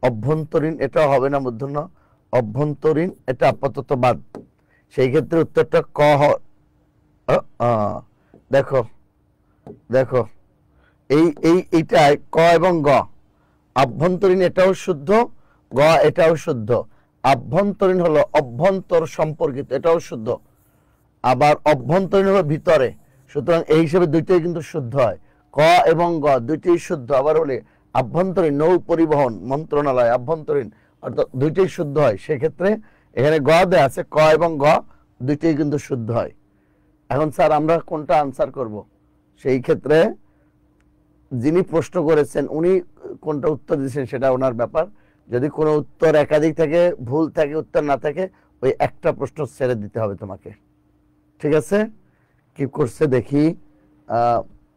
Speaker 2: অভ্যন্তরীণ এটাও হবে না মূর্ধন্য, অভ্যন্তরীণ এটা আপাতত বাদ। সেই ক্ষেত্রে উত্তরটা ক। দেখো দেখো, এইটাই ক এবং গ, আভ্যন্তরীণ এটাও শুদ্ধ, গ এটাও শুদ্ধ। আভ্যন্তরীণ হলো অভ্যন্তর সম্পর্কিত, এটাও শুদ্ধ। আবার অভ্যন্তরীণ হলো ভিতরে, সুতরাং এই হিসেবে দুইটাই কিন্তু শুদ্ধ হয়, ক এবং গ দুইটাই শুদ্ধ। আবার বলে আভ্যন্তরীণ, নৌ পরিবহন মন্ত্রণালয়, আভ্যন্তরীণ, অর্থাৎ দুইটাই শুদ্ধ হয়। সেক্ষেত্রে এখানে গ দেয়া আছে, ক এবং গ দুইটাই কিন্তু শুদ্ধ হয়। এখন স্যার আমরা কোনটা আনসার করব? সেই ক্ষেত্রে যিনি প্রশ্ন করেছেন উনি কোনটা উত্তর দিয়েছেন সেটা ওনার ব্যাপার। যদি কোনো উত্তর একাধিক থাকে, ভুল থাকে, উত্তর না থাকে, ওই একটা প্রশ্ন ছেড়ে দিতে হবে তোমাকে, ঠিক আছে? কি করছে দেখি।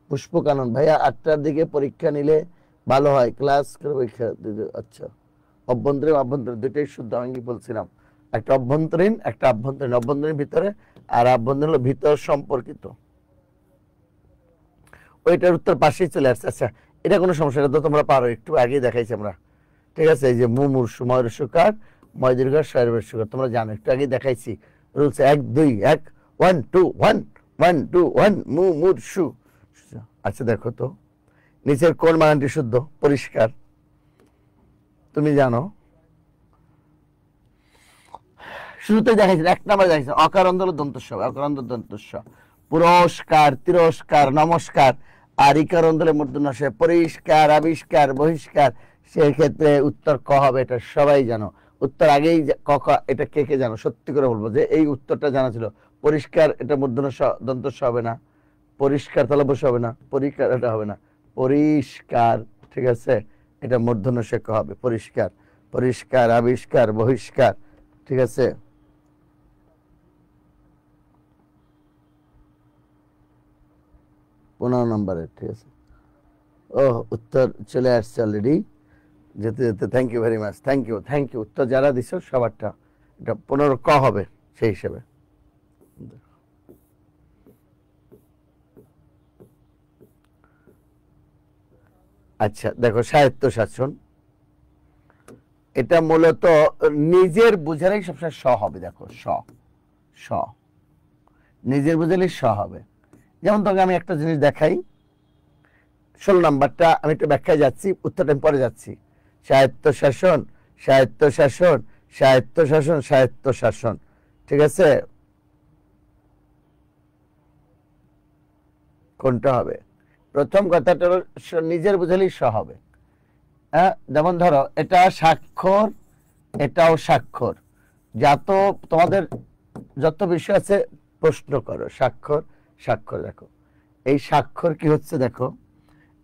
Speaker 2: পুষ্পকানন ভাইয়া, 8টার দিকে পরীক্ষা নিলে ভালো হয়, ক্লাস করে পরীক্ষা দিতে। আচ্ছা, অভ্যন্তরীণ আভ্যন্তরীণ দুইটাই শুদ্ধ, আমি কি বলছিলাম, একটা অভ্যন্তরীণ একটা আভ্যন্তরীণ, অভ্যন্তরীণ ভিতরে আর আভ্যন্তরীণ হলো ভিতর সম্পর্কিত। ওইটার উত্তর পাশেই চলে আসছে। আচ্ছা, এটা কোনো সমস্যা না, তো তোমরা পারো, একটু আগেই দেখাইছি আমরা, ঠিক আছে? এই যে মুমূর্ষু, ময়ূরসুকার, ময় দীর্ঘার, শয়রবের তোমার জানো, একটু আগেই দেখাইছি রুলস 1 2 1 1 2 1 1 2 1 মুমূর্ষু। আচ্ছা দেখো তো নিচের কোন বানানটি শুদ্ধ? পরিষ্কার, তুমি জানো। শুরুতে দেখাইছেন 1 নম্বরে দেখাইছেন অকারান্ত হলো দন্তস্ব, অকারান্ত দন্তস্ব। পুরস্কার, তিরস্কার, নমস্কার, আর ইকারান্ত হলে মূর্ধন্য ষ, পরিষ্কার, আবিষ্কার, বহিষ্কার। সেক্ষেত্রে উত্তর ক হবে, এটা সবাই জানো। উত্তর আগেই ক খ, এটা কে কে জানো? সত্যি করে বলবো যে এই উত্তরটা জানা ছিল। পরিষ্কার এটা মূর্ধন্য ষ, দন্তস্ব হবে না, পরিষ্কার তাহলে বসে হবে না, পরিষ্কার এটা হবে না, পরিষ্কার, ঠিক আছে? এটা মূর্ধন্য ষ ক হবে, পরিষ্কার, পরিষ্কার, আবিষ্কার, বহিষ্কার, ঠিক আছে? 15 নম্বরের, ঠিক আছে? ও উত্তর চলে আসছে অলরেডি, যেতে যেতে। Thank you very much, thank you, thank you. উত্তর যারা দিচ্ছ সবারটা এটা 15 ক হবে সেই হিসেবে। আচ্ছা দেখো, সাহিত্য শাসন, এটা মূলত নিজের বুঝালেই সবসময় স হবে। দেখো স, স নিজের বুঝালেই স হবে। যেমন তোকে আমি একটা জিনিস দেখাই, 16 নাম্বারটা আমি একটু ব্যাখ্যায় যাচ্ছি, উত্তরটা আমি পরে যাচ্ছি। সাহিত্য শাসন, সাহিত্য শাসন, সাহিত্য শাসন, সাহিত্য শাসন, ঠিক আছে? কোনটা হবে? প্রথম কথাটা নিজের বুঝালেই স হবে। হ্যাঁ, যেমন ধরো এটা স্বাক্ষর, এটাও স্বাক্ষর। যত তোমাদের যত বিষয় আছে প্রশ্ন করো, স্বাক্ষর, স্বাক্ষর। দেখো এই স্বাক্ষর কি হচ্ছে, দেখো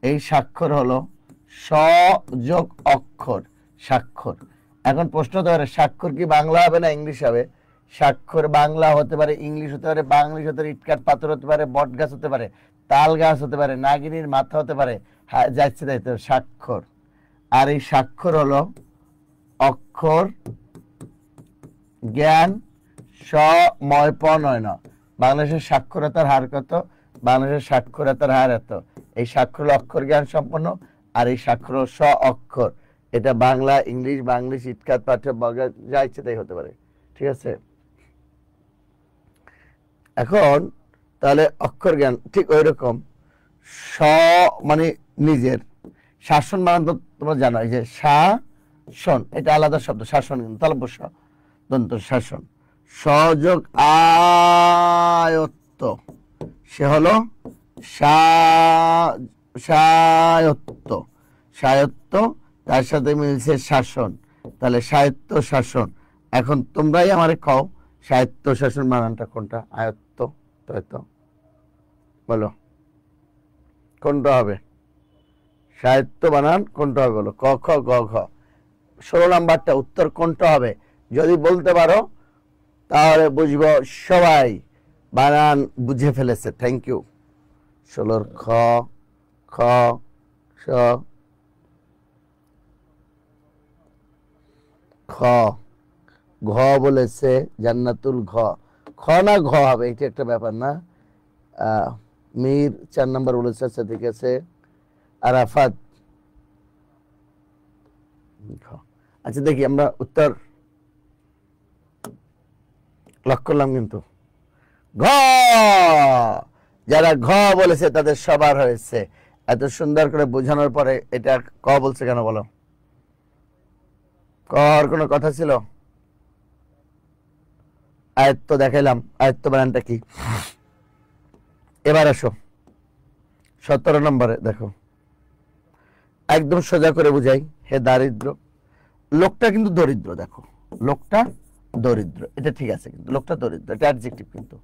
Speaker 2: এই স্বাক্ষর হলো স যোগ অক্ষর, স্বাক্ষর। এখন প্রশ্ন হতে পারে স্বাক্ষর কি বাংলা হবে না ইংলিশ হবে? স্বাক্ষর বাংলা হতে পারে, ইংলিশ হতে পারে, বাংলিশ হতে পারে, ইটকাট পাথর হতে পারে, বট গাছ হতে পারে, তাল গাছ হতে পারে, নাগিনীর মাথা হতে পারে, যাচ্ছে তাইতে স্বাক্ষর। আর এই স্বাক্ষর হলো অক্ষর, জ্ঞান, সময় নয় না। বাংলাদেশের সাক্ষরতার হার কত? বাংলাদেশের সাক্ষরতার হার এত। এই স্বাক্ষর হলো অক্ষর জ্ঞান সম্পন্ন, আর এই স্বাক্ষর হলো স অক্ষর। এটা বাংলা, ইংলিশ, বাংলিশ, ইটকাত পাঠ্য, যা ইচ্ছে তাই হতে পারে, ঠিক আছে? এখন তাহলে অক্ষর জ্ঞান ঠিক ওই রকম, স মানে নিজের, শাসন মানে তো তোমরা জানো, এই যে শাসন এটা আলাদা শব্দ, শাসন কিন্তু তালব্য স, দন্ত শাসন। সযোগ আয়ত্ত, সে হলো স্বায়ত্ত। স্বায়ত্ত তার সাথে মিলছে শাসন, তাহলে স্বায়ত্ত শাসন। এখন তোমরাই আমারে কও স্বায়ত্ত শাসন বানানটা কোনটা? আয়ত্ত, তাই তো? বলো কোনটা হবে? স্বায়ত্ত বানান কোনটা হবে বলো? ক খ গ ঘ। 16 নাম্বারটা উত্তর কোনটা হবে যদি বলতে পারো তাহলে বুঝবো সবাই বানান বুঝে ফেলেছে। Thank you. 16 খ খ স খ, ঘ বলেছে জান্নাতুল। ঘ খ না ঘ হবে, এটা একটা ব্যাপার না। মীর 4 নাম্বার বলেছে। আচ্ছা ঠিক আছে। আরাফাত। আচ্ছা দেখি আমরা উত্তর লক করলাম, কিন্তু ঘ, যারা ঘ বলেছে তাদের সবার হয়েছে। এত সুন্দর করে বোঝানোর পরে এটা ক বলছে কেন বলো? কর কোনো কথা ছিল? আয়ত্ত দেখাইলাম, আয়ত্ত বানানটা কি? এবার আসো 17 নম্বরে দেখো, একদম সোজা করে বুঝাই। হে দারিদ্র, লোকটা কিন্তু দরিদ্র। দেখো লোকটা দরিদ্র, এটা ঠিক আছে, কিন্তু লোকটা দরিদ্র এটা অ্যাডজেক্টিভ কিন্তু।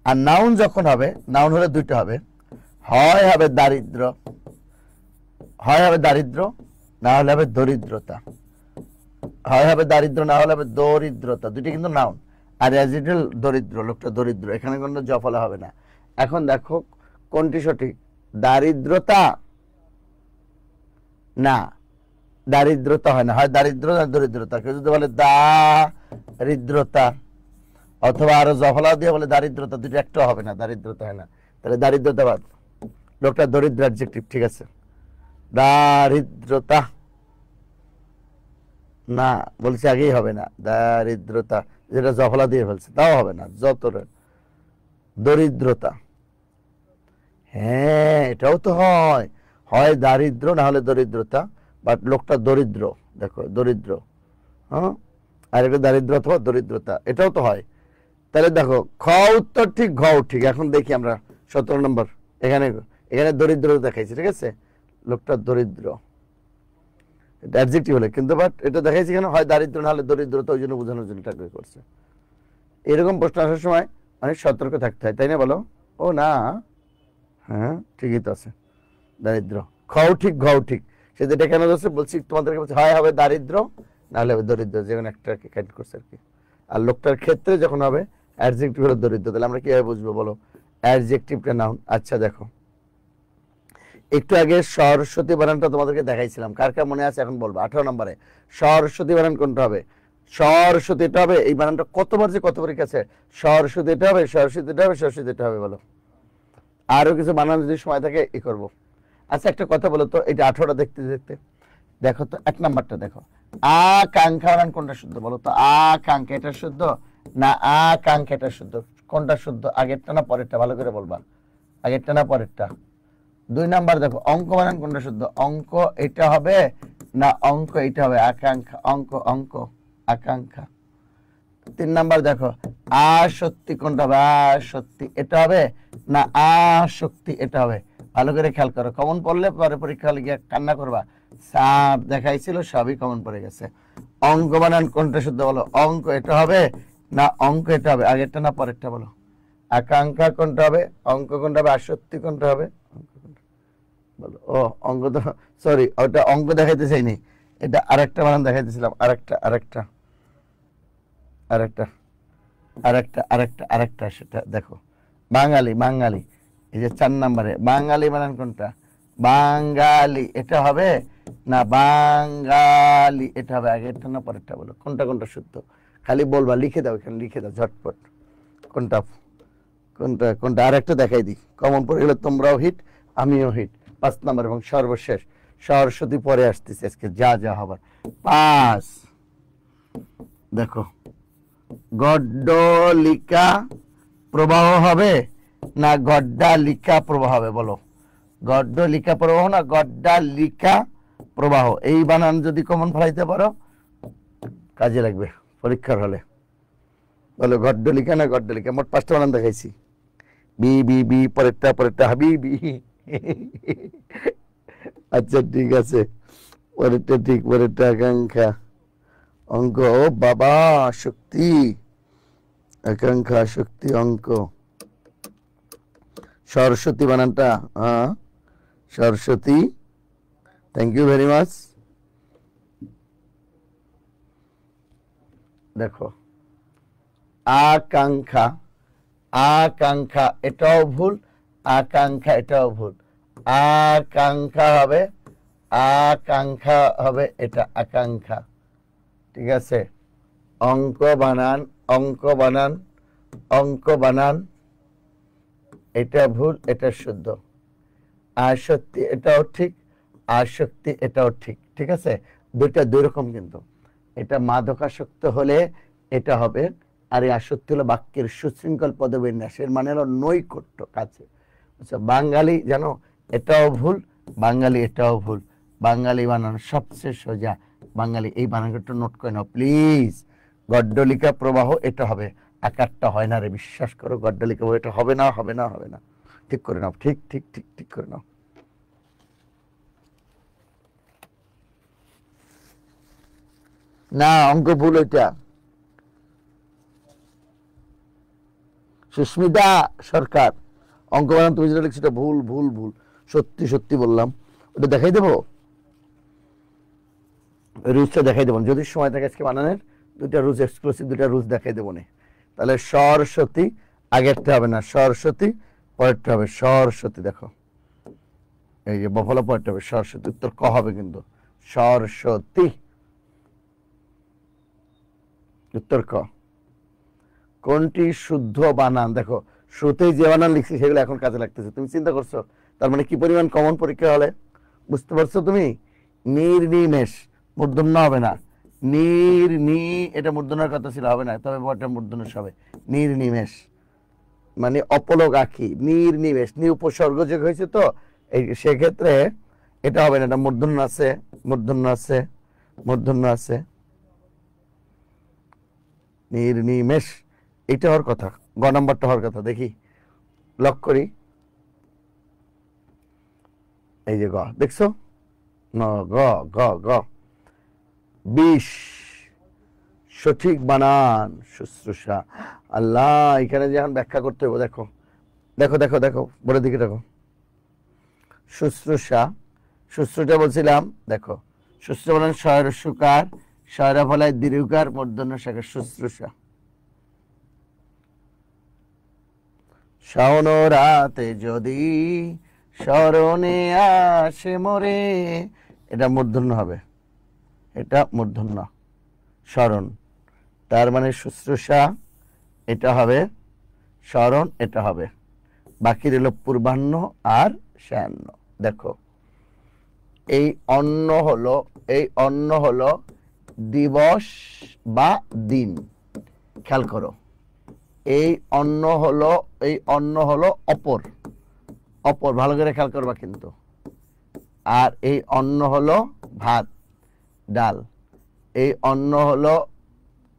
Speaker 2: আর নাউন যখন হবে, নাউন হলে দুইটা হবে, হয় হবে দারিদ্র, হয় হবে দারিদ্র, না হলে হবে দরিদ্রতা। হয় হবে দারিদ্র, না হলে হবে দরিদ্রতা, দুইটা কিন্তু নাউন। আর অ্যাডজেক্টিভ দরিদ্র, লোকটা দরিদ্র, এখানে কোনো জফলা হবে না। এখন দেখো কোনটি সঠিক? দারিদ্রতা না, দারিদ্রতা হয় না, হয় দারিদ্র না দরিদ্রতা। কেউ যদি বলে দারিদ্রতা অথবা আরো জফলা দিয়ে বলে দারিদ্রতা, দুটো একটা হবে না, দারিদ্রতা হয় না। তাহলে দারিদ্রতা বাদ, লোকটা দরিদ্র অ্যাডজেক্টিভ, ঠিক আছে। দারিদ্রতা না বলছি আগেই হবে না, দারিদ্রতা যেটা জফলা দিয়ে ফেলছে তাও হবে না। যত দরিদ্রতা, হ্যাঁ এটাও তো হয়, হয় দারিদ্র না হলে দরিদ্রতা, বাট লোকটা দরিদ্র, দেখো দরিদ্র, হ্যাঁ, আর একটা দারিদ্র অথবা দরিদ্রতা, এটাও তো হয়। তাহলে দেখো খ উত্তর ঠিক, ঘ ঠিক। এখন দেখি আমরা 17 নম্বর, এখানে এখানে দরিদ্র দেখাইছি, ঠিক আছে, লোকটা দরিদ্র, এটা অ্যাডজেক্টিভ হলে, কিন্তু বাট এটা দেখাইছি কেন? হয় দারিদ্র না হলে দরিদ্রতা, ওই জন্য বোঝানোর জন্য এটা করছে। এরকম প্রশ্ন আসার সময় অনেক সতর্ক থাকতে হয়, তাই না বলো? ও না, হ্যাঁ ঠিকই তো আছে, দারিদ্র। খও ঠিক, ঘও ঠিক। সে যেটা কেন ধরছে বলছি তোমাদেরকে, বলছি হয় হবে দারিদ্র না হলে হবে দরিদ্র, যেমন একটা কাট করছে আর কি। আর লোকটার ক্ষেত্রে যখন হবে অ্যাডজেক্টিভ হলো দরিদ্র, তাহলে আমরা কিভাবে বুঝবো বলো? অ্যাডজেক্টিভটা নাউন। আচ্ছা দেখো, একটু আগে সরস্বতী বানানটা তোমাদেরকে দেখাইছিলাম, কার কার মনে আছে এখন বলবো। 18 নম্বরে সরস্বতী বানান কোনটা হবে? সরস্বতী এটা হবে। এই বানানটা কতবার যে কত পরীক্ষা আছে, সরস্বতী এটা হবে, সরস্বতী এটা হবে, সরস্বতী এটা হবে, বলো। আরো কিছু বানান যদি সময় থাকে ই করবো। আচ্ছা একটা কথা বলো তো, এটা 18টা দেখতে দেখতে দেখো তো 1 নাম্বারটা দেখো, আকাঙ্ক্ষা বানান কোনটা শুদ্ধ বলো তো? আকাঙ্ক্ষা এটা শুদ্ধ না আকাঙ্ক্ষা এটা শুদ্ধ? কোনটা শুদ্ধ, আগেরটা না পরেরটা? ভালো করে বলবা, আগেরটা না পরেরটা? 2 নাম্বার দেখো, অঙ্ক বানান কোনটা শুদ্ধ? অঙ্ক এটা হবে না অঙ্ক এটা হবে? আকাঙ্ক্ষা, অঙ্ক, অঙ্ক, আকাঙ্ক্ষা। 3 নাম্বার দেখো, আসক্তি কোনটা হবে? আসক্তি এটা হবে না আসক্তি এটা হবে? ভালো করে খেয়াল করো, কমন পড়লে পরে পরীক্ষা হলে গিয়ে কান্না করবা, স্যার দেখাইছিল সবই কমন পড়ে গেছে। অঙ্ক বানান কোনটা শুদ্ধ বলো? অঙ্ক এটা হবে না অঙ্ক এটা হবে? আগেরটা না পরেরটা বলো? আকাঙ্ক্ষা কোনটা হবে, অঙ্ক কোনটা হবে, আসক্তি কোনটা হবে? বলো। ও অঙ্ক তো সরি, ওটা অঙ্ক দেখাইতে চাইনি, এটা আরেকটা বানান দেখাইতেছিলাম, আরেকটা আরেকটা আরেকটা আরেকটা আরেকটা আরেকটা সেটা দেখো, বাঙালি, বাঙালি। এই যে 4 নম্বরে বাঙালি বানান কোনটা? বাঙালি এটা হবে না বাঙালি এটা হবে? আগেরটা না পরেরটা বলো? কোনটা কোনটা শুদ্ধ? খালি বলবা, লিখে দাও, এখানে লিখে দাও ঝটপট, কোনটা কোনটা কোনটা। আরেকটা দেখাই দিই, কমন পড়ে গেলে তোমরাও হিট আমিও হিট। 5 নম্বর এবং সর্বশেষ, সরস্বতী পরে আসতেছে আজকে, যা যা হবার। 5 দেখো, গড্ডলিকা প্রবাহ হবে না গড্ডালিকা প্রবাহ হবে বলো? গড্ডলিকা প্রবাহ না গড্ডালিকা প্রবাহ? এই বানান যদি কমন ফলাইতে পারো কাজে লাগবে পরীক্ষার হলে। বলো গড্ডলিকা না গড্ডলিকা? মোট 5টা বানান দেখাইছি। বি বি বি, পরেরটা হাবিবি। আচ্ছা ঠিক আছে, পরেরটা ঠিক, পরেরটা আকাঙ্ক্ষা। অঙ্ক, ও বাবা, শক্তি, আকাঙ্ক্ষা, শক্তি, অঙ্ক। সরস্বতী বানানটা, হ্যাঁ Saraswati, thank you very much. দেখো আকাঙ্ক্ষা, আকাঙ্ক্ষা এটাও ভুল, আকাঙ্ক্ষা এটাও ভুল। আকাঙ্ক্ষা হবে, আকাঙ্ক্ষা হবে, এটা আকাঙ্ক্ষা। ঠিক আছে, অঙ্ক বানান, অঙ্ক বানান, অঙ্ক বানান, এটা ভুল, এটা শুদ্ধ। আসক্তি এটাও ঠিক, আসক্তি এটাও ঠিক। ঠিক আছে, দুইটা দুই রকম কিন্তু। এটা মাদকাসক্ত হলে এটা হবে, আর এই আসক্তি হলো বাক্যের সুশৃঙ্খল পদবিন্যাসের, মানে হলো নৈকট্য কাছে। আচ্ছা বাঙালি জানো, এটাও ভুল, বাঙালি এটাও ভুল। বাঙালি বানানো সবচেয়ে সোজা, বাঙালি। এই বানানটা নোট করে নাও প্লিজ। গড্ডলিকা প্রবাহ এটা হবে, আকারটা হয় না রে, বিশ্বাস করো। গড্ডলিকা প্রবাহ এটা হবে না, হবে না, হবে না। ঠিক করে নাও, ঠিক ঠিক ঠিক ঠিক করে নাও। না অঙ্ক ভুল ওইটা। সুস্মিতা সরকার, অঙ্ক বানান তুমি যেটা লিখছো ভুল ভুল ভুল। সত্যি সত্যি বললাম। ওটা দেখাই দেবো, রুজটা দেখাই দেবো যদি সময় থাকে আজকে বানানের। দুইটা রুজ এক্সক্লুসিভ, দুইটা রুজ দেখাই দেবো না। তাহলে সরস্বতী, আগেরটা হবে না সরস্বতী, পরেরটা হবে সরস্বতী। দেখো এই যে বফলা, পরেরটা হবে সরস্বতী। উত্তর ক হবে কিন্তু, সরস্বতী। উত্তর ক। কোনটি শুদ্ধ বানান? দেখো শুরুতেই যে বানান লিখছি সেগুলো এখন কাজে লাগতেছে। তুমি চিন্তা করছো তার মানে কি পরিমাণ কমন পরীক্ষা হলে? বুঝতে পারছো তুমি? নির্নিমেষ, মূর্ধন্য হবে না। নির্নি, এটা মূর্ধন্যের কথা ছিল, হবে না, তবে বটা মূর্ধন্য হবে। নির্নিমেষ মানে অপলক আঁখি, নির্নিমেষ, নি উপসর্গ যোগ হয়েছে তো, এই সেক্ষেত্রে এটা হবে না। এটা মূর্ধন্য আছে, মূর্ধন্য আছে, মূর্ধন্য আছে। নির্নিমেষ এটা হওয়ার কথা, গ নাম্বারটা হওয়ার কথা। দেখি লক করি, এই যে গ, দেখছো? ন গ গ গ 20 সঠিক বানান শুশ্রূষা। আল্লাহ, এখানে যখন ব্যাখ্যা করতে হবে, দেখো দেখো দেখো দেখো, বলে দিকে দেখো। শুশ্রূষা, শুশ্রূষা বলছিলাম, দেখো শুশ্রূষা বলেন শয়ের সুকার, শয়রা ফলায় দীর্ঘকার, মূর্ধন্য শাখা, শুশ্রূষা। শাওন রাতে যদি স্মরণে আসে মরে, এটা মূর্ধন্য হবে, এটা মূর্ধন্য, স্মরণ। তার মানে শুশ্রূষা এটা হবে, স্মরণ এটা হবে, বাকি রইল পূর্বাহ্ন আর সায়াহ্ন। দেখো এই অন্ন হলো, এই অন্ন হলো দিবস বা দিন। খেয়াল করো, এই অন্ন হলো, এই অন্ন হলো অপর, অপর, ভালো করে খেয়াল করবা কিন্তু। আর এই অন্ন হলো ভাত ডাল, এই অন্ন হলো,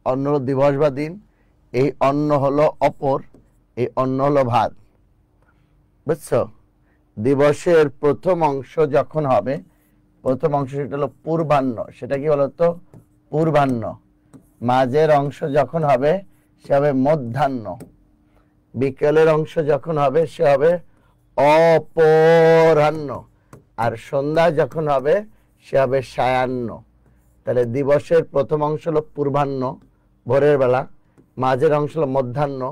Speaker 2: অন্ন হলো দিবস বা দিন, এই অন্ন হলো অপর, এই অন্ন হলো ভাত। বুঝছো? দিবসের প্রথম অংশ যখন হবে, প্রথম অংশ সেটা হলো পূর্বাহ্ন, সেটা কি বলতো? পূর্বাহ্ন। মাঝের অংশ যখন হবে সে হবে মধ্যাহ্ন, বিকেলের অংশ যখন হবে সে হবে অপরাহ্ন, আর সন্ধ্যা যখন হবে সে হবে সায়াহ্ন। তাহলে দিবসের প্রথম অংশ হলো পূর্বাহ্ন, ভোরের বেলা, মাঝের অংশ হলো মধ্যাহ্ন,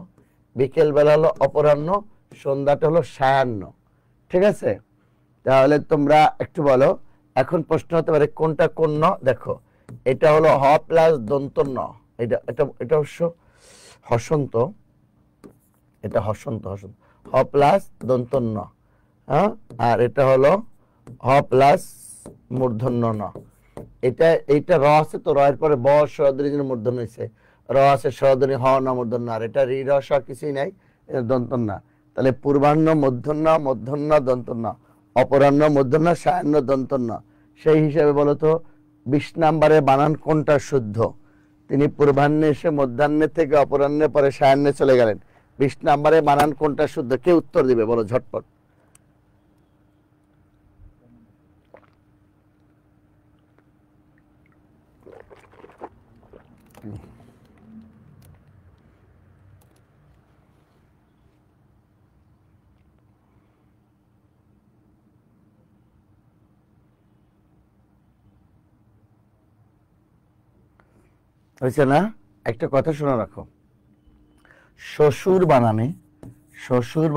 Speaker 2: বিকেল বেলা হলো অপরাহ্ন, সন্ধ্যাটা হলো সায়াহ্ন। ঠিক আছে? তাহলে তোমরা একটু বলো, এখন প্রশ্ন হতে পারে কোনটা কোন ন? দেখো এটা হলো হ প্লাস দন্ত ন, এটা এটা এটা অবশ্য হসন্ত, এটা হসন্ত, হসন্ত, হ প্লাস দন্ত ন, হ্যাঁ, আর এটা হলো হ প্লাস মূর্ধন্য ন। এটা এইটা র আছে তো, র এর পরে ব সদরি মূর্ধন্য হয়েছে, র আছে সদরি, হ না মূর্ধন্য, আর এটা রি র স কিছুই নাই, এটা দন্ত না। তাহলে পূর্বাহ্ন মধ্যাহ্ন, মধ্যাহ্ন দন্তন্য, অপরাহ্ন মধ্যাহ্ন, সায়াহ্ন দন্তন্য। সেই হিসাবে বলো তো 20 নম্বরে বানান কোনটা শুদ্ধ? তিনি পূর্বাহ্নে এসে মধ্যাহ্নে থেকে অপরাহ্নে পরে সায়াহ্নে চলে গেলেন। 20 নম্বরে বানান কোনটা শুদ্ধ? কে উত্তর দিবে বলো ঝটপট। হয়েছে না? একটা কথা শুনে রাখো, শ্বশুর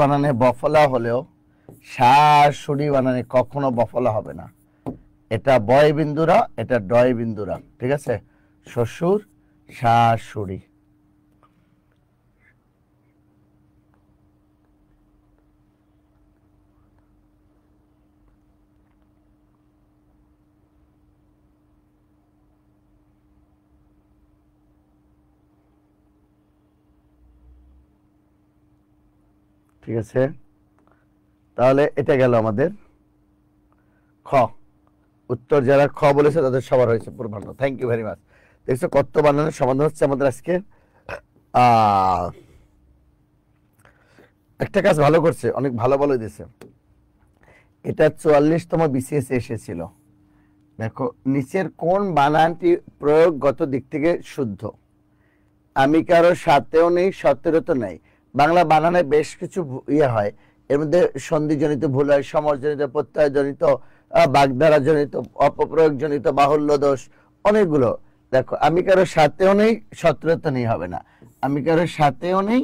Speaker 2: বানানে বফলা হলেও শাশুড়ি বানানে কখনো বফলা হবে না। এটা বয় বিন্দুরা, এটা ডয় বিন্দুরা, ঠিক আছে? শ্বশুর শাশুড়ি। ঠিক আছে, তাহলে এটা গেল আমাদের খ। উত্তর যারা খ বলেছে তাদের সবার হয়েছে পূর্বাহ্ন। Thank you very much. দেখছো কত বানানের সমাধান হচ্ছে আমাদের আজকে। একটা কাজ ভালো করছে, অনেক ভালো ভালো দিয়েছে। এটা 44তম বিসিএস এসেছিল। দেখো নিচের কোন বানানটি প্রয়োগগত দিক থেকে শুদ্ধ? আমি কারো সাথেও নেই, সতেরো নেই। বাংলা বানানে বেশ কিছু ইয়ে হয়, এর মধ্যে সন্ধিজনিত ভুল হয়, সমরজনিত, প্রত্যয়জনিত, বাগধারা জনিত, অপপ্রয়োগ জনিত, বাহুল্য দোষ, অনেকগুলো। দেখো আমি কারো সাথেও নেই, সতেরো নেই হবে না। আমি কারো সাথেও নেই,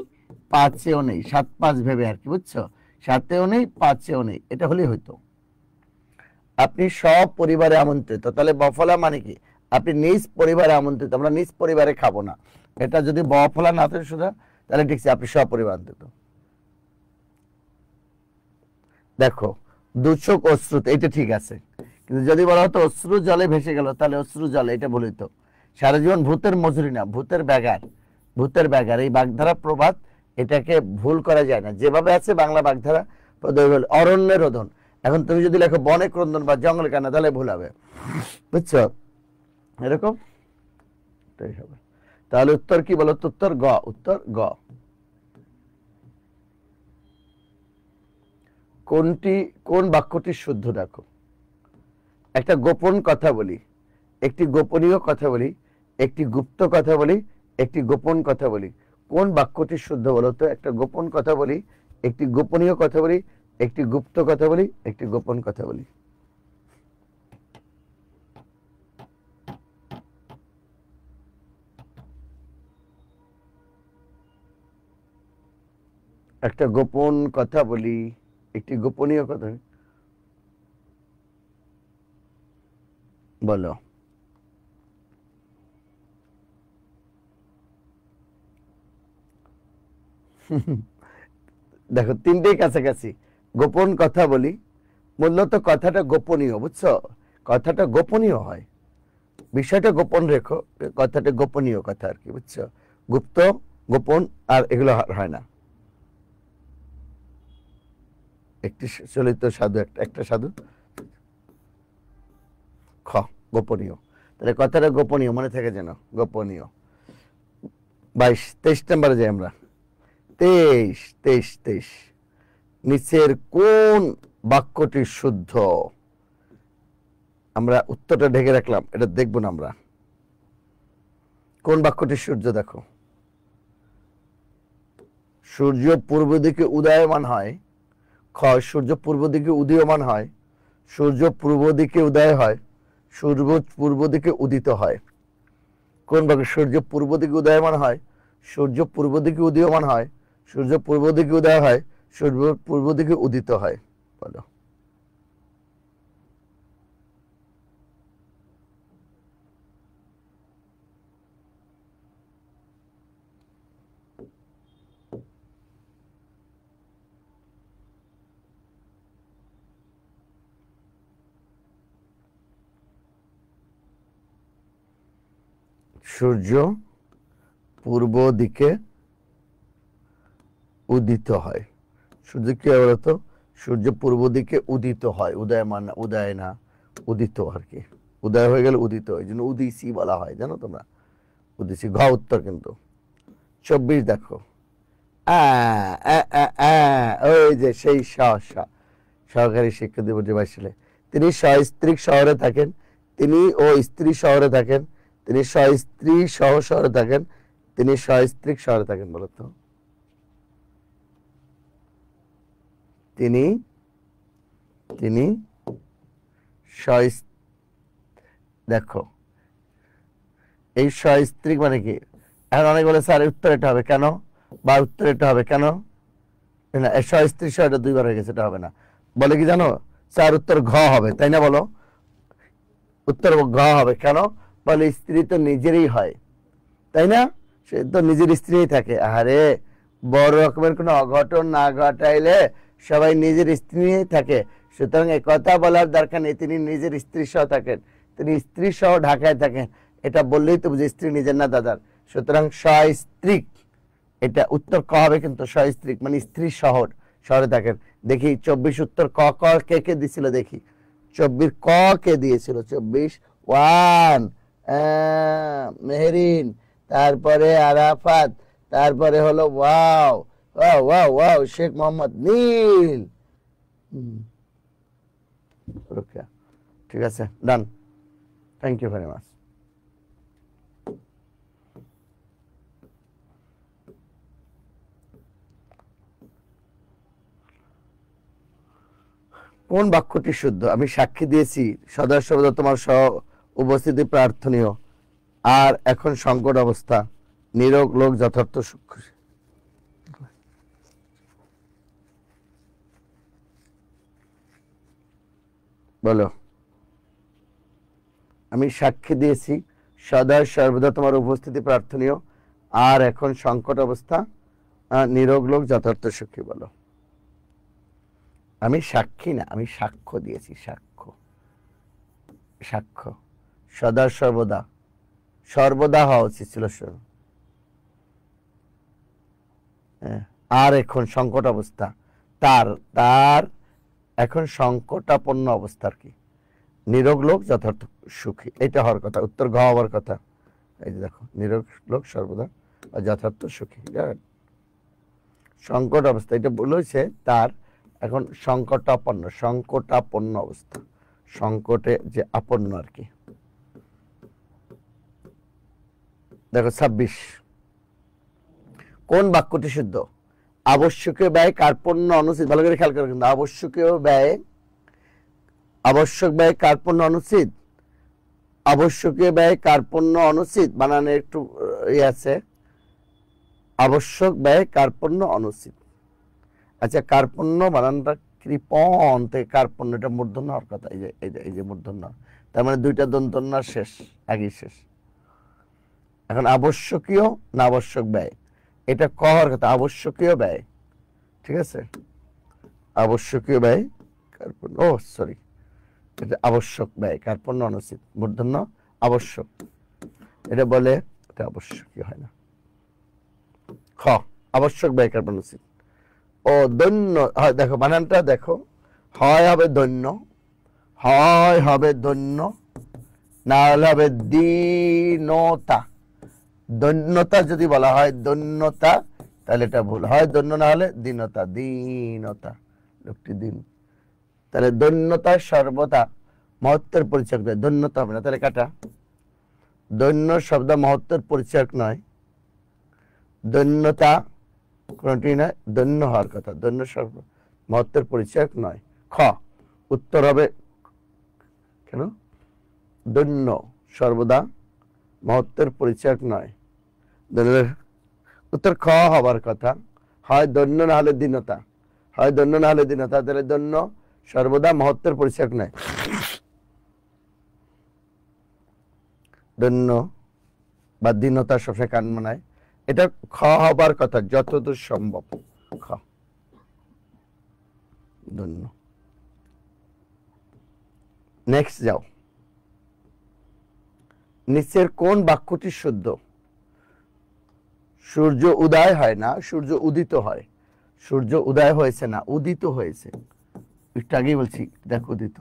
Speaker 2: পাঁচেও নেই, 7-5 ভেবে আর কি, বুঝছো? সাথেও নেই, পাঁচেও নেই, এটা হলেই হইতো। আপনি সব পরিবারে আমন্ত্রিত, তাহলে বফলা মানে কি? আপনি নিজ পরিবারে আমন্ত্রিত, আমরা নিজ পরিবারে খাবো না। এটা যদি বফলা না থাকে শুধু, তাহলে ঠিক আছে আপনি সব পরিবার আমন্ত্রিত। দেখো দুচোখ অশ্রুত, এটা ঠিক আছে, কিন্তু যদি বলা হতো অশ্রু জলে ভেসে গেল, তাহলে অশ্রু জলে এটা বলিত। সারা জীবন ভূতের মজুরি না, ভূতের ব্যাগার, ভূতের ব্যাগার। এই বাগধারা প্রবাদ, এটাকে ভুল করা যায় না। যেভাবে আছে বাংলা বাগধারা অরণ্যের রোদন, এখন তুমি যদি লেখো বনে ক্রন্দন বা জঙ্গলে কান্না, তাহলে ভুল হবে, বুঝছো? এরকম হবে। তাহলে উত্তর কি বলো? উত্তর গ, উত্তর গ। কোনটি, কোন বাক্যটি শুদ্ধ? দেখো একটা গোপন কথা বলি, একটি গোপনীয় কথা বলি, একটি গুপ্ত কথা বলি, একটি গোপন কথা বলি। কোন বাক্যটি শুদ্ধ বলো তো? একটা গোপন কথা বলি, একটি গোপনীয় কথা বলি, একটি গুপ্ত কথা বলি, একটি গোপন কথা বলি। একটা গোপন কথা বলি, একটি গোপনীয় কথা বলো। দেখো তিনটেই কাছাকাছি। গোপন কথা বলি, মূলত কথাটা গোপনীয়, বুঝছো? কথাটা গোপনীয় হয়, বিষয়টা গোপন রেখো, কথাটা গোপনীয় কথা আর কি, বুঝছো? গুপ্ত, গোপন আর এগুলো হয় না। একটি চলিত সাধু, একটা সাধু, খ গোপনীয়। তাহলে কথাটা গোপনীয় মনে থাকে যেন, গোপনীয়। 23 নম্বরে যাই আমরা। 23 নিচের কোন বাক্যটি শুদ্ধ? আমরা উত্তরটা ঢেকে রাখলাম, এটা দেখবো না আমরা। কোন বাক্যটি সূর্য? দেখো সূর্য পূর্ব দিকে উদয়মান হয়। খ সূর্য পূর্ব দিকে উদীয়মান হয়, সূর্য পূর্ব দিকে উদয় হয়, সূর্য পূর্ব দিকে উদিত হয়। কোন বাক্য? সূর্য পূর্ব দিকে উদয়মান হয়, সূর্য পূর্ব দিকে উদীয়মান হয়, সূর্য পূর্ব দিকে উদয় হয়, সূর্য পূর্ব দিকে উদিত হয়, বলো। সূর্য পূর্ব দিকে উদিত হয়। সূর্য কি হয় বলতো? সূর্য পূর্ব দিকে উদিত হয়, উদয়মান, উদয় না, উদিত আর কি। উদয় হয়ে গেলে উদিত, এই জন্য উদিসি বলা হয়, জানো তোমরা? উদিছি, ঘ উত্তর। কিন্তু 24 দেখো, ওই যে সেই সহকারী শিক্ষক দিবস 22 সালে তিনি সস্ত্রীক শহরে থাকেন, তিনি ও স্ত্রী শহরে থাকেন, তিনি সস্ত্রী সহ শহরে থাকেন, তিনি সস্ত্রীক শহরে থাকেন। বলতো তিনি তিনি দেখো এই সস্ত্রীক মানে কি? এখন অনেক বলে স্যার উত্তর এটা হবে কেন, বা উত্তর এটা হবে কেন? না, সস্ত্রীক শহরটা দুইবার হয়ে গেছে, এটা হবে না। বলে কি জানো, স্যার উত্তর ঘ হবে, তাই না? বলো উত্তর ঘ হবে কেন? বলে স্ত্রী তো নিজেরই হয়, তাই না? সে তো নিজের স্ত্রীই থাকে। আরে বড় রকমের কোনো অঘটন না ঘটাইলে সবাই নিজের স্ত্রী নিয়েই থাকে, সুতরাং এই কথা বলার দরকার নেই তিনি নিজের স্ত্রী সহ থাকেন, তিনি স্ত্রী সহ ঢাকায় থাকেন, এটা বললেই তো বুঝি স্ত্রী নিজের না দাদার। সুতরাং সস্ত্রীক, এটা উত্তর ক হবে। কিন্তু সস্ত্রীক মানে স্ত্রী শহরে থাকেন। দেখি 24 উত্তর ক ক কে কে দিছিল দেখি। 24 ক কে দিয়েছিল? 24 ওয়ান মেহেরিন, তারপরে আরাফাত, তারপরে হলো wow wow wow wow Sheikh Mohammad Neel. ঠিক আছে, done, thank you very much. কোন বাক্যটি শুদ্ধ? আমি সাক্ষী দিয়েছি সদা সর্বদা তোমার সহ উপস্থিতি প্রার্থনীয়, আর এখন সংকট অবস্থা, নীরব লোক যথার্থ সুখ। বলো, আমি সাক্ষী দিয়েছি সদা সর্বদা তোমার উপস্থিতি প্রার্থনীয়, আর এখন সংকট অবস্থা, নীরব লোক যথার্থ সুখী। বলো, আমি সাক্ষী না, আমি সাক্ষ্য দিয়েছি। সাক্ষ্য সদা সর্বদা, সর্বদা হওয়া উচিত ছিল। আর এখন সংকট অবস্থা, তার এখন সংকটাপন্ন অবস্থার কি? নীরব লোক যথার্থ সুখী, এটা হওয়ার কথা, উত্তর ঘ হওয়ার কথা। এই যে দেখো, নীরব লোক সর্বদা যথার্থ সুখী, সংকট অবস্থা, এটা বলেছে তার এখন সংকটাপন্ন অবস্থা, সংকটে যে আপন্ন আর কি। দেখো 26, কোন বাক্যটি শুদ্ধ? আবশ্যকীয় ব্যয় কার্পণ্য অনুচিত। ভালো করে খেয়াল করে, কিন্তু আবশ্যক ব্যয় কার্পণ্য অনুচিত, আবশ্যকীয় ব্যয় কার্পণ্য অনুচিত বানানে একটু আছে। আবশ্যক ব্যয় কার্পণ্য অনুচিত। আচ্ছা, কার্পণ্য বানানটা কৃপণ থেকে কার্পণ্য, এটা মূর্ধন্য হওয়ার কথা। এই যে মূর্ধন্য, তার মানে দুইটা দন্তন্য শেষ, আগেই শেষ। এখন আবশ্যকীয় না আবশ্যক ব্যয়, এটা ক হওয়ার কথা, আবশ্যকীয় ব্যয়। ঠিক আছে, আবশ্যকীয় ব্যয় কার্পণ্য, ও সরি, এটা আবশ্যক ব্যয় কার্পণ্য অনুচিত, মূর্ধন্য আবশ্যক, এটা বলে এটা আবশ্যকীয় হয় না। খ, আবশ্যক ব্যয় কার্পণ্য অনুচিত। ও দৈন্য হয়, দেখো বানানটা দেখো, হয় হবে দৈন্য, হয় হবে দৈন্য, না হলে হবে দীনতা। দৈন্যতা যদি বলা হয় দৈন্যতা, তাহলে এটা ভুল হয়, দৈন্য না হলে দীনতা, দীনতা, লোকটি দিন। তাহলে দৈন্যতা সর্বদা মহত্বের পরিচয় দেয়, দৈন্যতা হবে না, তাহলে কাটা। দৈন্য শব্দ মহত্বের পরিচয় নয়, দৈন্যতা কোনটি নয়, দৈন্য হওয়ার কথা, দৈন্য শব্দ মহত্বের পরিচয় নয়। খ, উত্তর হবে কেন? দৈন্য সর্বদা মহত্বের পরিচয় নয়, উত্তর খ হবার কথা। হয় দৈন্য না হলে দীনতা, হয় দৈন্য না হলে দীনতা, তাহলে দৈন্য সর্বদা মহত্বের পরিচয় নয়, দৈন্য বা দীনতা সবসময় কান মানায়, এটা খ হবার কথা যতদূর সম্ভব। খ, দৈন্য। নেক্সট যাও, নিচের কোন বাক্যটি শুদ্ধ? সূর্য উদয় হয় না, সূর্য উদিত হয়। সূর্য উদয় হয়েছে না, উদিত হয়েছে। একটু আগেই বলছি, দেখ উদিত।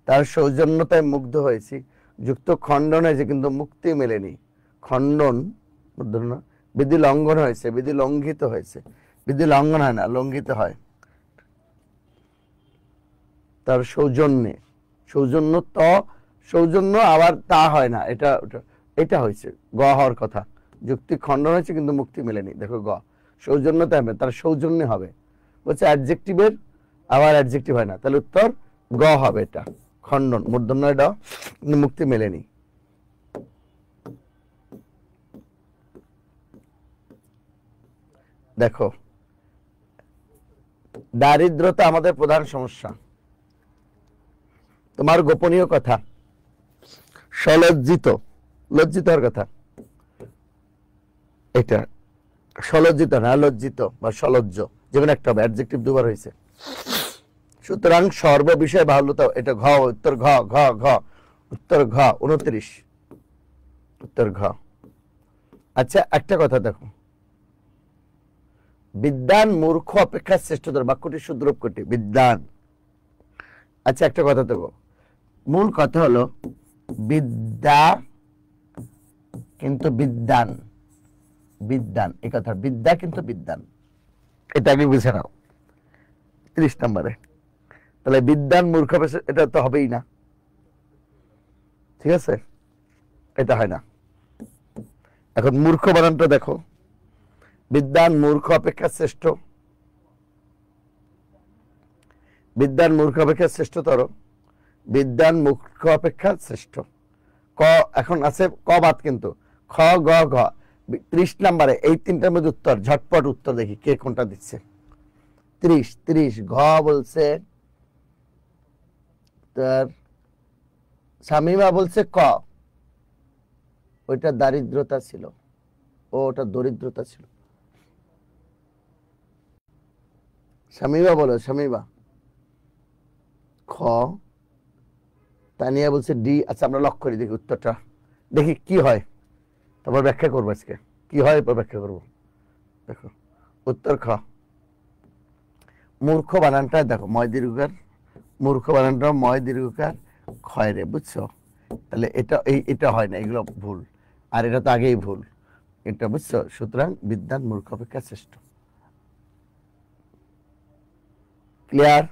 Speaker 2: তার সৌজন্যতায় মুগ্ধ হয়েছি, যুক্ত খণ্ডন হয়েছে কিন্তু মুক্তি মেলেনি। খণ্ডন মূর্ধন্য বিধি লঙ্ঘন হয়েছে, বিধি লঙ্ঘিত হয়েছে, বিধি লঙ্ঘন হয় না, লঙ্ঘিত হয়। তার সৌজন্যে, সৌজন্য সৌজন্য আবার তা হয় না, এটা হয়েছে গ হওয়ার কথা, যুক্তি খণ্ডন হয়েছে কিন্তু মুক্তি মেলেনি। দেখো গ সৌজন্যতা হবে, তার সৌজন্যে হবে, বলছে অ্যাডজেক্টিভের আবার অ্যাডজেক্টিভ হয় না, তাহলে উত্তর গ হবে। এটা খণ্ডন মূর্ধন্য ড কিন্তু মুক্তি মেলেনি। দেখো দারিদ্রতা আমাদের প্রধান সমস্যা। তোমার গোপনীয় কথা, সলজ্জিত, লজ্জিত হওয়ার কথা, এটা সলজ্জিত না, লজ্জিত বা সলজ্জ, যেমন একটা হবে, অ্যাডজেক্টিভ দুবার হয়েছে। সুতরাং সর্ব বিষয়ে বাহুল্যতা, এটা ঘ, উত্তর ঘ, ঘ ঘ উত্তর ঘ 29, উত্তর ঘ। আচ্ছা একটা কথা দেখো, বিদ্বান মূর্খ অপেক্ষা শ্রেষ্ঠতর, বাক্যটি শুদ্ধরূপ কোটি বিদ্বান। আচ্ছা একটা কথা দেখো, মূল কথা হলো বিদ্যা কিন্তু বিদ্বান, বিদ্বান এই কথা, বিদ্যা কিন্তু বিদ্বান, এটা আগে বুঝে নাও 30 নম্বরে। তাহলে বিদ্বান মূর্খ, এটা তো হবেই না, ঠিক আছে, এটা হয় না। এখন মূর্খ বানানটা দেখো, বিদ্বান মূর্খ অপেক্ষা শ্রেষ্ঠ, বিদ্বান মূর্খ অপেক্ষা শ্রেষ্ঠতর, বিদ্বান মূর্খ অপেক্ষা শ্রেষ্ঠ। ক এখন আছে ক বাদ, কিন্তু খ গ ঘ 30 নম্বরে এই তিনটার মধ্যে উত্তর, ঝটপট উত্তর দেখি কে কোনটা দিচ্ছে। 30 ঘ বলছে তার শামিমা বলছে ক, ওইটা দারিদ্রতা ছিল, ওটা দরিদ্রতা ছিল। শামিমা বলো, শামিমা খ, তানিয়া বলছে ডি। আচ্ছা আমরা লক্ষ্য করি, দেখি উত্তরটা, দেখি কি হয়, তারপর ব্যাখ্যা করবো আজকে কি হয়, এরপর ব্যাখ্যা করবো। দেখো উত্তর খ, মূর্খ বানানটা দেখো ময় দীর্ঘকার, মূর্খ বানানটা ময় দীর্ঘকার ক্ষয় রে, বুঝছো? তাহলে এটা হয় না, এগুলো ভুল, আর এটা তো আগেই ভুল, এটা বুঝছো? সুতরাং বিদ্বান মূর্খ অপেক্ষা শ্রেষ্ঠ। ক্লিয়ার?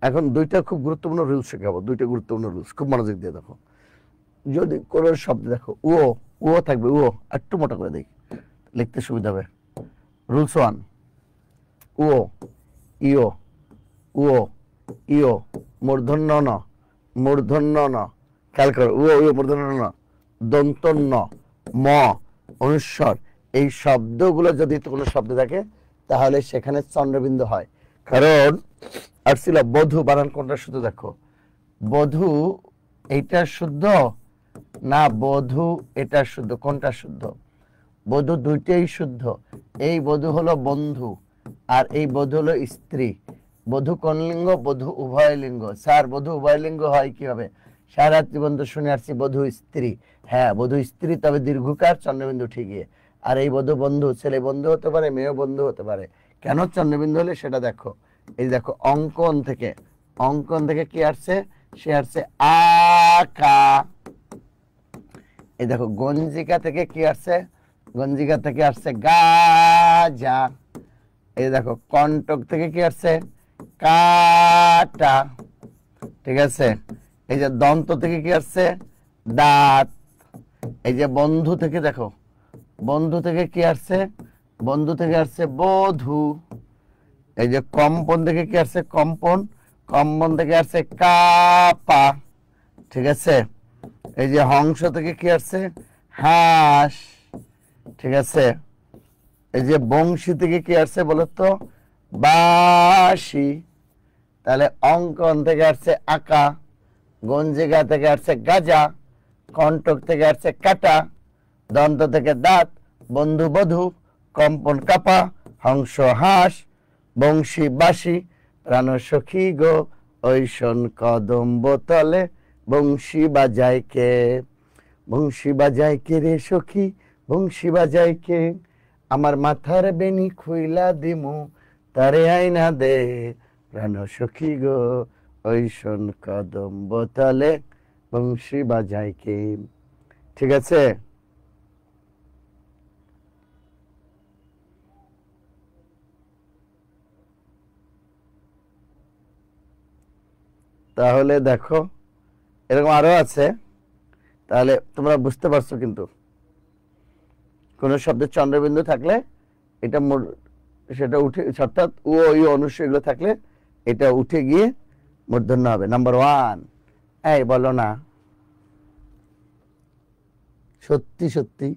Speaker 2: এখন দুইটা খুব গুরুত্বপূর্ণ রুলস শেখাবো, দুইটা গুরুত্বপূর্ণ রুলস, খুব মনোযোগ দিয়ে দেখো। যদি কোন শব্দ দেখো ও থাকবে, একটু মোটা করে দেখি, লিখতে সুবিধা হবে। রুলস 1, ও ইও মূর্ধন্য ন, মূর্ধন্য ন, খেয়াল করো, মূর্ধন্য ন, দন্ত ন, ম অনুস্বর, এই শব্দগুলো যদি কোনো শব্দ থাকে তাহলে সেখানে চন্দ্রবিন্দু হয়। কারণ আর ছিল বধূ, বানান কোনটা শুদ্ধ দেখো, বধূ এইটা শুদ্ধ না, বধূ এটা শুদ্ধ, কোনটা শুদ্ধ? বধূ দুইটাই শুদ্ধ। এই বধূ হলো বন্ধু, আর এই বধূ হলো স্ত্রী। বধূ কোন লিঙ্গ? বধূ উভয় লিঙ্গ। স্যার বধূ উভয় লিঙ্গ হয় কিভাবে? সারাত্রি বন্ধু শুনে আসছি বধূ স্ত্রী, হ্যাঁ বধূ স্ত্রী, তবে দীর্ঘকার চন্দ্রবিন্দু ঠিকই। আর এই বধূ বন্ধু, ছেলে বন্ধু হতে পারে, মেয়ে বন্ধু হতে পারে। কেন চন্দ্রবিন্দু হলে সেটা দেখো, এই দেখো অঙ্কন থেকে কি আসছে? সে আসছে আকা। এই দেখো গঞ্জিকা থেকে কি আসছে? গঞ্জিকা থেকে আসছে গাজা। এই দেখো কণ্টক থেকে কি আসছে? কাটা। ঠিক আছে, এই যে দন্ত থেকে কি আসছে? দাঁত। এই যে বন্ধু থেকে দেখো, বন্ধু থেকে কি আসছে? বন্ধু থেকে আসছে বধূ। এই যে কম্পন থেকে কি আসছে? কম্পন। কম্পন থেকে আসছে কাপা। ঠিক আছে, এই যে হংস থেকে কি আসছে? হাঁস। ঠিক আছে, এই যে বংশী থেকে কি আসছে বলতো? বাঁশি। তাহলে অঙ্কন থেকে আসছে আকা, গঞ্জিকা থেকে আসছে গাজা, কণ্টক থেকে আসছে কাটা, দন্ত থেকে দাঁত, বন্ধু বধূ, কম্পন কাপা, হংস হাঁস, বংশী বাঁশি, প্রাণ সখী গো ঐশন কদম্ব তলে বংশী বাজায় কে? বংশী বাজায় কে রে সখী, বংশী বাজায় কে? আমার মাথার বেনি খুইলা দিমু, তারে আইনা দে, প্রাণ সখী গো ওই শোন কদম বোতলে বংশী বাজায় কে। ঠিক আছে, তাহলে দেখো এরকম আরো আছে, তাহলে তোমরা বুঝতে পারছো। কিন্তু কোন শব্দের চন্দ্রবিন্দু থাকলে এটা সেটা উঠে, অর্থাৎ ও ওই অনুষ্ঠ এগুলো থাকলে এটা উঠে গিয়ে মূর্ধন্য হবে। নাম্বার 1, এই বলো না সত্যি সত্যি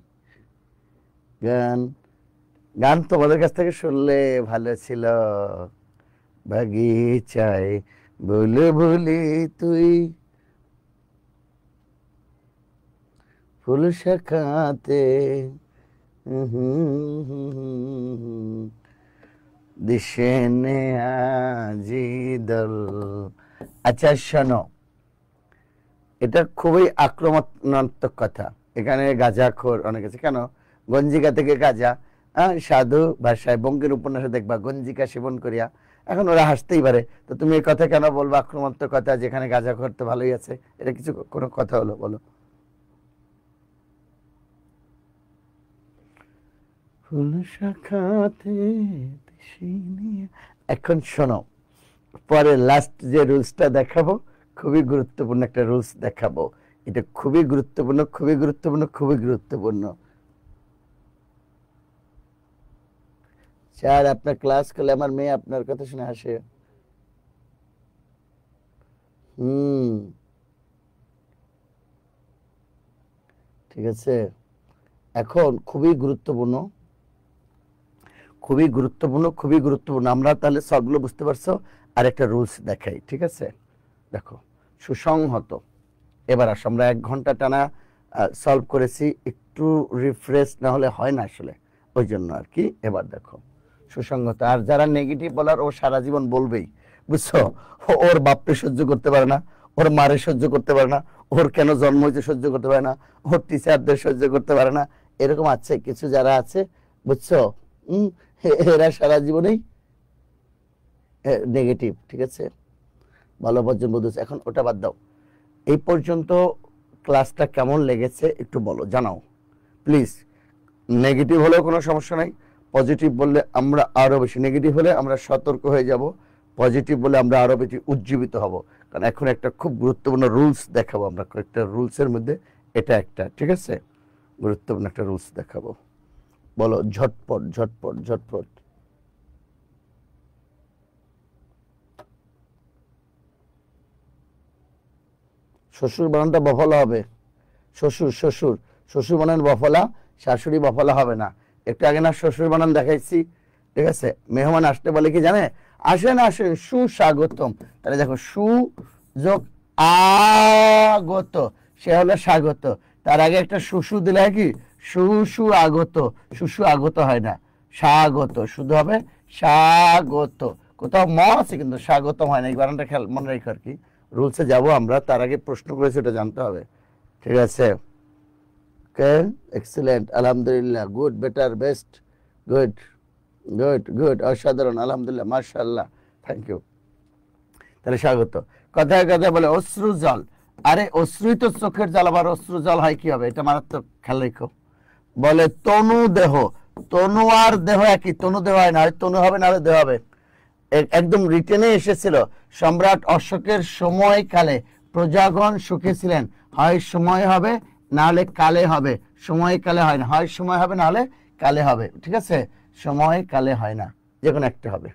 Speaker 2: গান, গান তোমাদের কাছ থেকে শুনলে ভালো ছিল। বাগিচায় বলে বলি তুই ফুল শাখাতে দিশে নে আজি দল। আচ্ছা শোনো, এটা খুবই আক্রমণাত্মক কথা। এখানে গাঁজাখোর অনেক আছে। কেন? গঞ্জিকা থেকে গাঁজা, সাধু ভাষায় বঙ্গের উপন্যাসে দেখবা গঞ্জিকা সেবন করিয়া। এখন ওরা হাসতেই পারে, তো তুমি এই কথা কেন বলবো আক্রমণাত্মক কথা, যেখানে গাঁজাখোর তো ভালোই আছে? এটা কিছু কোনো কথা হলো? বলো। ফুল শাখাতে। এখন শোনো, পরে লাস্ট যে রুলসটা দেখাবো, খুবই গুরুত্বপূর্ণ একটা রুলস দেখাবো। এটা খুবই গুরুত্বপূর্ণ, খুবই গুরুত্বপূর্ণ, খুবই গুরুত্বপূর্ণ। স্যার আপনার ক্লাস করলে আমার মেয়ে আপনার কথা শুনে হাসে। ঠিক আছে, এখন খুবই গুরুত্বপূর্ণ, খুবই গুরুত্বপূর্ণ, খুবই গুরুত্বপূর্ণ। আমরা তাহলে সবগুলো বুঝতে পারছো। আর একটা রুলস দেখাই, ঠিক আছে? দেখো, সুসংহত। এবার আসো, আমরা 1 ঘন্টা টানা সলভ করেছি, একটু রিফ্রেশ না হলে হয় না আসলে, ওই জন্য আর কি। এবার দেখো সুসংহত। আর যারা নেগেটিভ বলার, ও সারা জীবন বলবেই, বুঝছো? ওর বাপকে সহ্য করতে পারে না, ওর মারে সহ্য করতে পারে না, ওর কেন জন্ম হয়েছে সহ্য করতে পারে না, ওর টিচারদের সহ্য করতে পারে না। এরকম আছে কিছু যারা আছে, বুঝছো? এরা সারা জীবনেই নেগেটিভ। ঠিক আছে, ভালো বর্জন বুঝেছে। এখন ওটা বাদ দাও। এই পর্যন্ত ক্লাসটা কেমন লেগেছে একটু বলো, জানাও প্লিজ। নেগেটিভ হলেও কোনো সমস্যা নাই, পজিটিভ বললে আমরা আরো বেশি, নেগেটিভ হলে আমরা সতর্ক হয়ে যাব, পজিটিভ বলে আমরা আরো বেশি উজ্জীবিত হব। কারণ এখন একটা খুব গুরুত্বপূর্ণ রুলস দেখাবো আমরা, কয়েকটা রুলসের মধ্যে এটা একটা, ঠিক আছে, গুরুত্বপূর্ণ একটা রুলস দেখাবো। বলো ঝটপট ঝটপট ঝটপট। শ্বশুর বানানটা বফলা হবে। শ্বশুর শ্বশুর শ্বশুর বানান বফলা, শাশুড়ি বফলা হবে না। একটু আগে না শ্বশুর বানান দেখাইছি, ঠিক আছে? মেহমান আসতে বলে কি জানে? আসেন আসেন, সুস্বাগতম। তাহলে দেখো, সু যোগ আগত, সে হলো স্বাগত। তার আগে একটা শুশু দিলে কি সুসু আগত, সুসু আগত হয় না, স্বাগত শুধু হবে স্বাগত। কোথাও ম আছে কিন্তু স্বাগতম হয় না। এই বানানটা খেয়াল মনে রেখো আর কি। রুলসে যাব আমরা, তার আগে প্রশ্ন করেছি ওটা জানতে হবে, ঠিক আছে? ওকে, এক্সিলেন্ট, আলহামদুলিল্লাহ, good, better, best, good good good, অসাধারণ, আলহামদুলিল্লাহ, মাশাআল্লাহ, থ্যাংক ইউ। তাহলে স্বাগত। কথায় কথায় বলে অশ্রু জল। আরে অশ্রুই তো চোখের জল, আবার অশ্রু জল হয় কি হবে? এটা মারাত্মক, খেয়াল রেখো। বলে তনু দেহ, তনু আর দেহ একই, তনু দেহ হয় না, হয় তনু হবে না হলে দেহ হবে। একদম রিটেনে এসেছিল, সম্রাট অশোকের সময়কালে প্রজাগণ সুখে ছিলেন। হয় সময় হবে না হলে কালে হবে, সময় কালে হয় না, হয় সময় হবে না হলে কালে হবে, ঠিক আছে? সময় কালে হয় না, যে কোনো একটা হবে,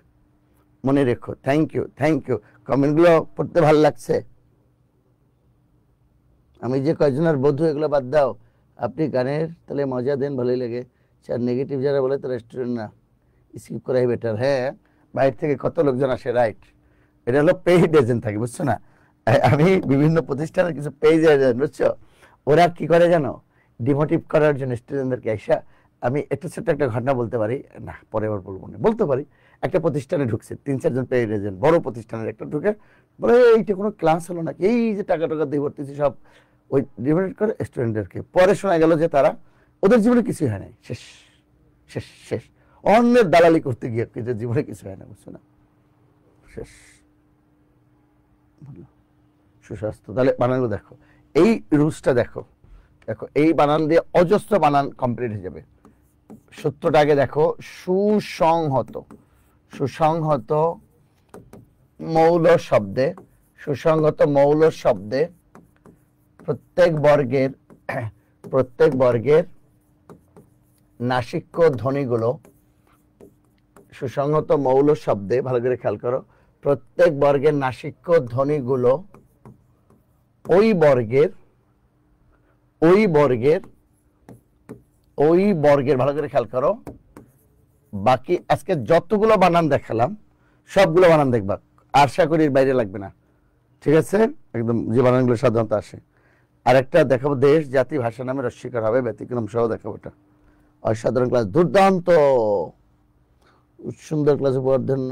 Speaker 2: মনে রেখো। Thank you, thank you. কমেন্টগুলো পড়তে ভালো লাগছে। আমি যে কয়জনের বধূ, এগুলো বাদ দাও। আপনি গানের তাহলে মজা দেন, ভালোই লাগে। স্যার নেগেটিভ যারা বলে তো রেস্টুরেন্ট না, স্কিপ করাই বেটার। হ্যাঁ, বাইরে থেকে কত লোকজন আসে, রাইট? এটা হলো পেইড এজেন্ট থাকে, বুঝছো না? আমি বিভিন্ন প্রতিষ্ঠানের কিছু পেইড এজেন্ট, বুঝছো? ওরা কি করে জানো? ডিমোটিভ করার জন্য স্টুডেন্টদেরকে এসে, আমি একটু ছোট্ট একটা ঘটনা বলতে পারি না, পরে আবার বলবো না, বলতে পারি। একটা প্রতিষ্ঠানে ঢুকছে 3-4 জন পেইড এজেন্ট, বড় প্রতিষ্ঠানের একটা ঢুকে বলে এইটা কোনো ক্লাস হলো নাকি, এই যে টাকা টাকা দিয়ে ভর্তিছি সব, ওই ডিমোটিভ করে স্টুডেন্টদেরকে। পরে শোনা গেল যে তারা, ওদের জীবনে কিছুই হয় নাই, শেষ শেষ শেষ। অন্যের দালালি করতে গিয়ে জীবনে কিছু হয় না, বুঝছো না? শেষ। সুস্বাস্থ্য। তাহলে বানানগুলো দেখো, এই রুলসটা দেখো, দেখো এই বানান দিয়ে অজস্র বানান কমপ্লিট হয়ে যাবে। সূত্রটা আগে দেখো, সুসংহত, সুসংহত মৌল শব্দে, সুসংহত মৌল শব্দে প্রত্যেক বর্গের নাসিক্য ধ্বনিগুলো, সুসংহত মৌল শব্দে ভালো করে খেয়াল করো, প্রত্যেক বর্গের নাসিক্য ধ্বনিগুলো ওই বর্গের ভালো করে খেয়াল করো, বাকি আজকে যতগুলো বানান দেখালাম সবগুলো বানান দেখবা, আশা করি এর বাইরে লাগবে না, ঠিক আছে? একদম যে বানানগুলো সাধারণত আসে। আরেকটা দেখাবো, দেশ জাতি ভাষা নামে রস্বীকার হবে, ব্যতিক্রম সহ দেখাবো। এটা অসাধারণ ক্লাস, দুর্দান্ত, সুন্দর ক্লাস, উপহার জন্য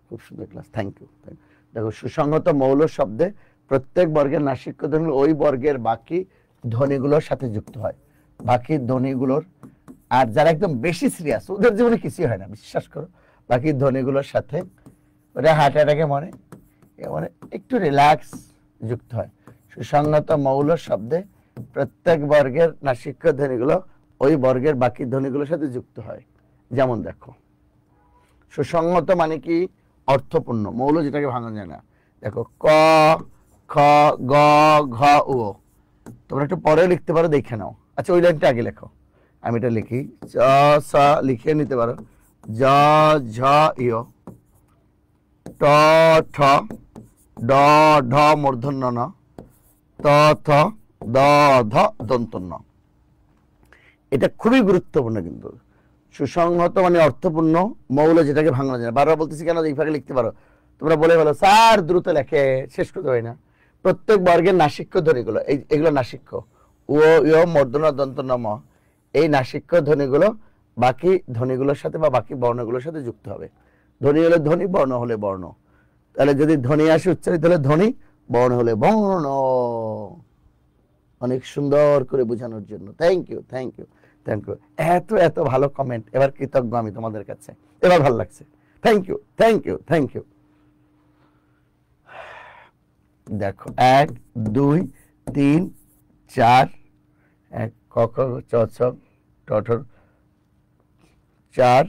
Speaker 2: খুব সুন্দর ক্লাস, থ্যাংক ইউ। দেখো, সুসংহত মৌল শব্দে প্রত্যেক বর্গের নাসিক্য ধ্বনি ওই বর্গের বাকি ধ্বনিগুলোর সাথে যুক্ত হয়, বাকি ধ্বনিগুলোর। আর যারা একদম বেশি সিরিয়াস, ওদের জীবনে কিছুই হয় না, বিশ্বাস করো, বাকি ধ্বনিগুলোর সাথে ওরা হার্ট অ্যাটাকে মনে একটু রিল্যাক্স যুক্ত হয়। সুসংহত মৌল শব্দে প্রত্যেক বর্গের নাসিক্য ধ্বনিগুলো ওই বর্গের বাকি ধ্বনিগুলোর সাথে যুক্ত হয়। যেমন দেখো, সুসংহত মানে কি? অর্থপূর্ণ মৌল, যেটাকে ভাঙা যায় না। দেখো, ক, খ, গ, ঘ, ও, তোমরা একটু পরে লিখতে পারো, দেখে নাও। আচ্ছা, ওই লাইনটা আগে লেখো, আমি এটা লিখি। চ, স লিখে নিতে পারো, জ, ঝ, ইয়, ট, ঠ, ড, ঢ মূর্ধন্য ন, ত, থ, দ, ধ দন্ত ন। এটা খুবই গুরুত্বপূর্ণ কিন্তু। সুসংহত মানে অর্থপূর্ণ মৌল, যেটাকে ভাঙানো যায় না। বারবার বলতেছি কেন, এইভাবে লিখতে পারো। তোমরা বলে বলো, স্যার দ্রুত লেখে, শেষ করতে হয় না। প্রত্যেক বর্গের নাসিক্য ধ্বনিগুলো, এগুলো নাসিক্য, ও, ইয়, মূর্ধন্য দন্ত ন, ম, এই নাসিক্য ধ্বনিগুলো বাকি ধ্বনিগুলোর সাথে বা বাকি বর্ণগুলোর সাথে যুক্ত হবে। ধ্বনি হলে ধ্বনি, বর্ণ হলে বর্ণ। তাহলে যদি ধ্বনি আসে উচ্চারিত হলে ধ্বনি, বর্ণ হলে বর্ণ। অনেক সুন্দর করে বোঝানোর জন্য thank you, thank you, thank you. এত এত ভালো কমেন্ট, এবার কৃতজ্ঞ আমি তোমাদের কাছে, এবার ভালো লাগছে। Thank you, thank you, thank you. দেখো, 1 2 3 4, এক ক খ চ ছ ট ঠ 4,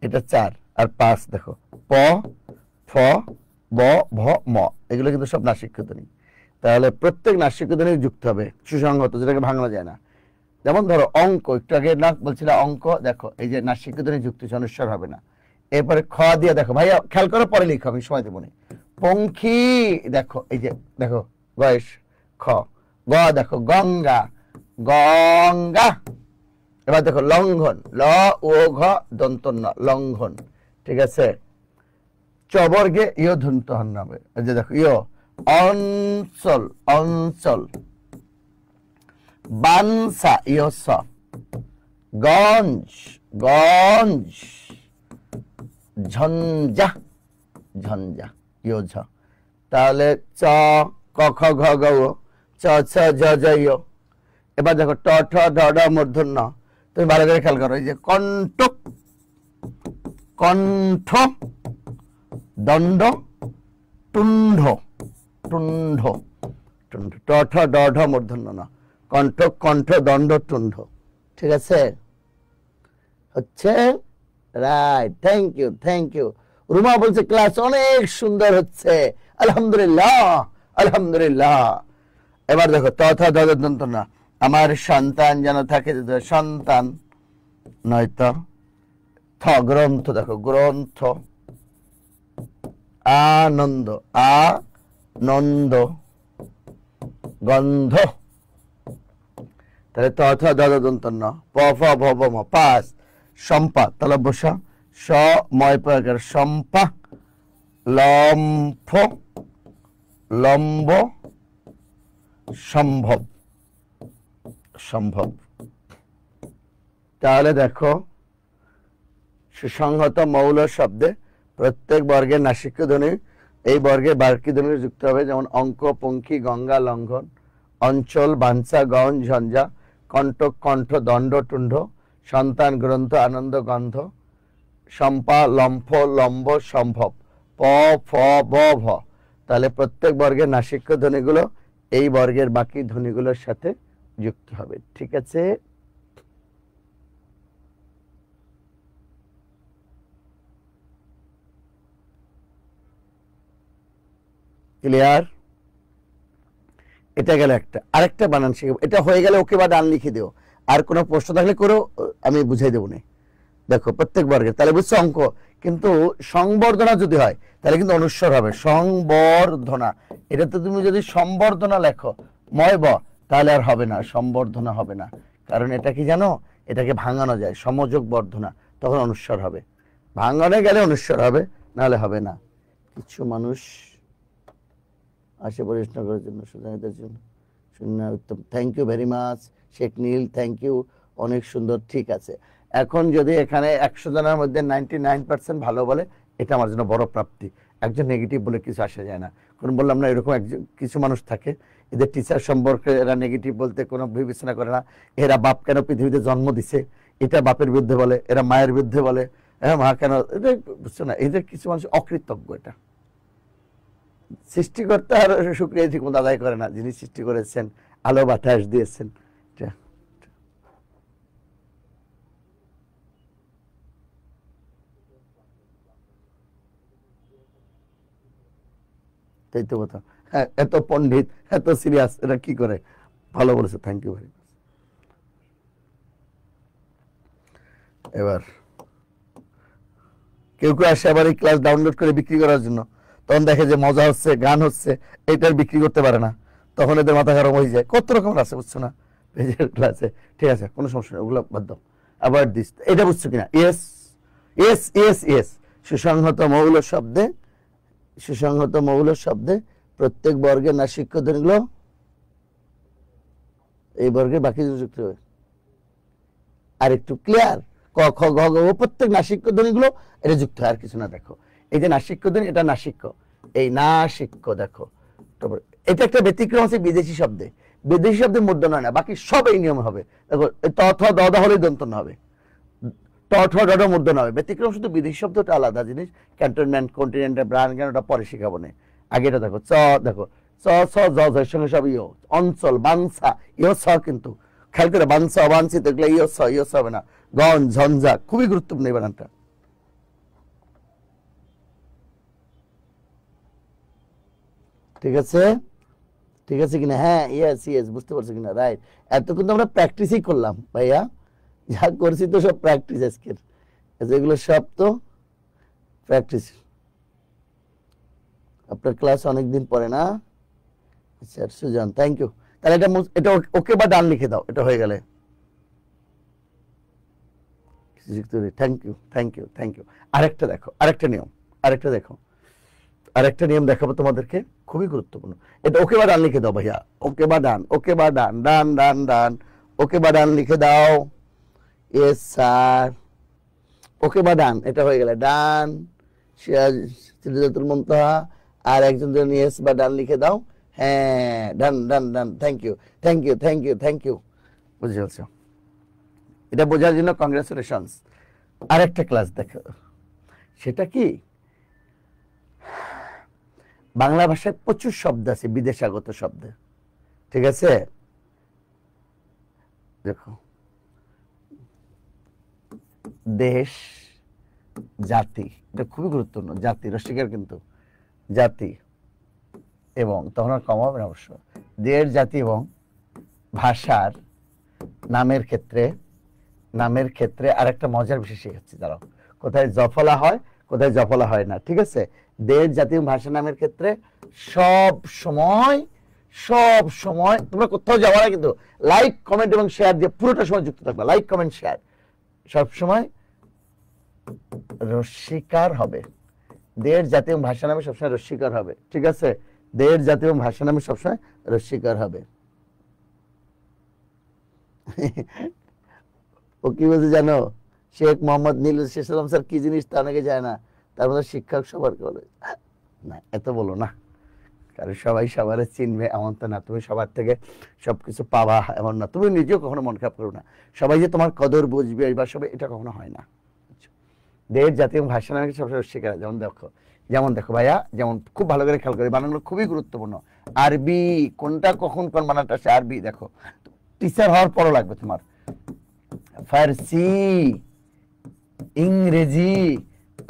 Speaker 2: এটা 4 আর 5। দেখো, প, ফ, ব, ভ, ম, এগুলো কিন্তু সব নাসিক্য ধ্বনি। তাহলে প্রত্যেক নাসিক্য ধ্বনি যুক্ত হবে, সুসংহত, যেটাকে ভাঙানো যায় না। যেমন ধরো অঙ্ক, একটু আগে না বলছিল অঙ্ক, দেখো এই যে নাসিক্য ধ্বনি যুক্ত, অনুস্বার হবে না। এরপরে খ দিয়ে দেখো, ভাইয়া খেয়াল করে পরে লিখো, আমি সময় দেবো না। পঙ্খী, দেখো এই যে দেখো গয়েশ, খ, গ দেখো গঙ্গা, গঙ্গা। এবার দেখো লঙ্ঘন, ল, ও, ঘ দন্ত ন, লঙ্ঘন, ঠিক আছে? চবর্গে ইয় ধন্ত হন হবে, এই যে দেখো ইয়, অঞ্চল, অঞ্চল। বানসা, ইয় স, গঞ্জ, গঞ্জ। ঝঞ্ঝা, ঝঞ্ঝা, ইয় ঝ। তাহলে চ, ক, খ, ঘ, গ, ও, চ, ছ, জ, জ, ইয়। এবার দেখো ট, ঠ, ড, ঢ মূর্ধন্য। তুমি ভালো করে খেয়াল করো, এই যে কণ্ঠ, কণ্ঠ, দণ্ড, টুণ্ড, টুণ্ড, টুণ্ড, ট, ঠ, ড, ঢ মূর্ধন্য ন, কণ্ঠ, কণ্ঠ, দণ্ড, টুণ্ড, ঠিক আছে? হচ্ছে right, thank you, thank you. Ruma বলছে ক্লাস অনেক সুন্দর হচ্ছে, আলহামদুলিল্লাহ, আলহামদুলিল্লাহ। এবার দেখো, ত, থ, দ, দন্ত ন, আমার সন্তান যেন থাকে, সন্তান নয়তো। থ, গ্রন্থ, দেখো গ্রন্থ। আনন্দ, আনন্দ, গন্ধ। তাহলে ত, থ, দ, দন্ত ন, প, ফ, ভ, ব, ম, পাস। সম্পা, তাহলে বসা, স, ময় প্রকার, সম্পা। লম্ফ, লম্ব, সম্ভব, সম্ভব। তাহলে দেখো, সুসংহত মৌল শব্দে প্রত্যেক বর্গের নাসিক্য ধ্বনি এই বর্গের বাকি ধ্বনি যুক্ত হবে। যেমন অঙ্ক, পঙ্খী, গঙ্গা, লঙ্ঘন। অঞ্চল, বাঞ্ছা, গঞ্জ, ঝঞ্ঝা। কণ্ঠ, কণ্ঠ, দণ্ড, টুণ্ড। সন্তান, গ্রন্থ, আনন্দ, গন্ধ। সম্পা, লম্ফ, লম্ব, সম্ভব, প, ফ, ব, ভ। তাহলে প্রত্যেক বর্গের নাসিক্য ধ্বনিগুলো এই বর্গের বাকি ধ্বনিগুলোর সাথে যুক্ত হবে। ঠিক আছে? ক্লিয়ার? এটা গেল একটা। আরেকটা বানান শিখব, এটা হয়ে গেলে ওকে বা ডান লিখে দিও। আর কোনো প্রশ্ন থাকলে করো, আমি বুঝাই দেবো না। দেখো প্রত্যেক বর্গের, তাহলে বুঝছো অঙ্ক। কিন্তু সংবর্ধনা যদি হয় তাহলে কিন্তু অনুস্বর হবে, সংবর্ধনা। এটাতে তুমি যদি সম্বর্ধনা লেখো ময় ব, তাহলে আর হবে না, সম্বর্ধনা হবে না। কারণ এটা কি জানো, এটাকে ভাঙানো যায়, সমযোগ বর্ধনা, তখন অনুস্বর হবে। ভাঙানো গেলে অনুস্বর হবে, নাহলে হবে না। কিছু মানুষ আসে প্রশ্ন করার জন্য, সুজানিতার জন্য শূন্য উত্তম। Thank you very much Sheikh Neel, thank you, অনেক সুন্দর। ঠিক আছে, এখন যদি এখানে 100 জনের মধ্যে 99% ভালো বলে, এটা আমার জন্য বড় প্রাপ্তি। একজন নেগেটিভ বলে কিছু আসা যায় না। কারণ বললাম না, এরকম একজন কিছু মানুষ থাকে, এদের টিচার সম্পর্কে এরা নেগেটিভ বলতে কোনো বিবেচনা করে না। এরা বাপ কেন পৃথিবীতে জন্ম দিছে, এটা বাপের বিরুদ্ধে বলে, এরা মায়ের বিরুদ্ধে বলে, হ্যাঁ মা কেন, এটা বুঝছো না। এদের কিছু মানুষ অকৃতজ্ঞ। এটা সৃষ্টিকর্তার শুকরিয়া ঠিক মতো আদায় করে না, যিনি সৃষ্টি করেছেন, আলো বাতাস দিয়েছেন। তাই তো কথা। হ্যাঁ, এত পণ্ডিত, এত সিরিয়াস, এটা কি করে? ভালো বলেছে, থ্যাংক ইউ ভেরি মাচ। এবার কেউ কেউ আসে আবার এই ক্লাস ডাউনলোড করে বিক্রি করার জন্য, তখন দেখে যে মজা হচ্ছে, গান হচ্ছে, এইটার বিক্রি করতে পারে না, তখন এদের মাথা খারাপ হয়ে যায়। কত রকমের আছে, বুঝছো না পেজের ক্লাসে। ঠিক আছে, কোনো সমস্যা নেই, ওগুলো বাদ দাও। আবার দিস, এটা বুঝছো কিনা? Yes yes yes yes. সুসংহত মৌল শব্দে, সুসংহত মৌল শব্দে প্রত্যেক বর্গের নাসিক্য ধ্বনিগুলো এই বর্গের বাকি যুক্ত হবে। আর একটু ক্লিয়ার, ক খ গ ঘ, প্রত্যেক নাসিক্য ধ্বনিগুলো এটা যুক্ত হয়, আর কিছু না। দেখো এই যে নাসিক্য ধ্বনি, এটা নাসিক্য, এই নাসিক্য। দেখো তারপর এটা একটা ব্যতিক্রম আছে বিদেশি শব্দে। বিদেশি শব্দে মূর্ধন্য হয় না, বাকি সব এই নিয়মে হবে। দেখো ত থ দ দ হলেই দন্তন্য হবে, ট ঠ ড ড মূর্ধন্য হবে। ব্যতিক্রম শুধু বিদেশি শব্দটা আলাদা জিনিস। ক্যান্টনমেন্ট, কন্টিনেন্টাল, ব্রান, ওটা পরে শিখাবো না। আগে এটা দেখো, চ দেখো, চ ছ জ এর সঙ্গে সব ইয়, অঞ্চল, বাংসা, ইয় ছ, কিন্তু খেয়াল করে বাংসা অবাঞ্ছিত এগুলো ইয় ছ, ইয় ছ হবে না। গন, ঝঞ্ঝা, খুবই গুরুত্বপূর্ণ এই বানানটা। ঠিক আছে, ঠিক আছে কিনা? হ্যাঁ, ইয়েস ইয়েস, বুঝতে পারছো কিনা? রাইট। এত কিন্তু আমরা প্র্যাকটিসই করলাম ভাইয়া, যা করছি তো সব প্র্যাকটিস আজকের, এগুলো সব তো প্র্যাকটিস। আপনার ক্লাস অনেকদিন পরে না? আচ্ছা সুজান, থ্যাংক ইউ। তাহলে এটা এটা ওকে বা ডান লিখে দাও, এটা হয়ে গেলে। Thank you thank you thank you. আরেকটা দেখো, আরেকটা নিয়ম, আরেকটা দেখো, আরেকটা নিয়ম দেখাবো তোমাদেরকে, খুবই গুরুত্বপূর্ণ। এটা ওকে বা ডান লিখে দাও ভাইয়া, ওকে বা ডান, ওকে বা ডান, ডান ডান ডান, ওকে বা ডান লিখে দাও। ইয়েস স্যার, ওকে বা ডান, এটা হয়ে গেলে ডান। সিরাজুল মুনতাহা, আর একজন জন ইয়েস বা ডান লিখে দাও। হ্যাঁ, done done done, thank you thank you thank you thank you. বুঝে গেছো? এটা বোঝার জন্য কংগ্রেচুলেশনস। আরেকটা ক্লাস দেখো, সেটা কি, বাংলা ভাষায় প্রচুর শব্দ আছে বিদেশাগত শব্দ। ঠিক আছে, দেখো দেশ, জাতি, এটা খুবই গুরুত্বপূর্ণ। জাতি রসিকের, কিন্তু জাতি এবং তখন আর কম হবে না অবশ্য। দেশ, জাতি এবং ভাষার নামের ক্ষেত্রে, নামের ক্ষেত্রে আরেকটা মজার বিষয় শিখাচ্ছি, দাঁড়াও। কোথায় জফলা হয়, কোথায় জফলা হয় না। ঠিক আছে, দেশ, জাতি এবং ভাষা নামের ক্ষেত্রে সব সময়, সব সময় তোমরা কোথাও যাওয়া না, কিন্তু লাইক কমেন্ট এবং শেয়ার দিয়ে পুরোটা সময় যুক্ত থাকবে। লাইক কমেন্ট শেয়ার সব সময় রস্বীকার হবে। দেশ, জাতি এবং ভাষা নামে সবসময় রস্বীকার হবে। ঠিক আছে, দেশ, জাতি এবং ভাষা নামে সবসময় রস্বীকার হবে। ও কি বলছে জানো? শেখ মোহাম্মদ নীল ইসলাম স্যার কি জিনিস তা অনেকে যায় না, তার মধ্যে শিক্ষক সবার বলে না, এত বলো না, কারণ সবাই সবার চিনবে এমন তো না। তুমি সবার থেকে সবকিছু পাবা এমন না। তুমি নিজেও কখনো মন খারাপ করো না। সবাই যে তোমার কদর বুঝবে বা সবাই, এটা কখনো হয় না। দেশ জাতীয় ভাষা নামে সবসময় রস্যিকার হয়। যেমন দেখো ভাইয়া, যেমন খুব ভালো করে খেয়াল করে, বানানগুলো খুবই গুরুত্বপূর্ণ। আরবি কোনটা কখন কোন বানানটা আসে, আরবি দেখো টিচার হওয়ার পরও লাগবে তোমার। ফার্সি, ইংরেজি,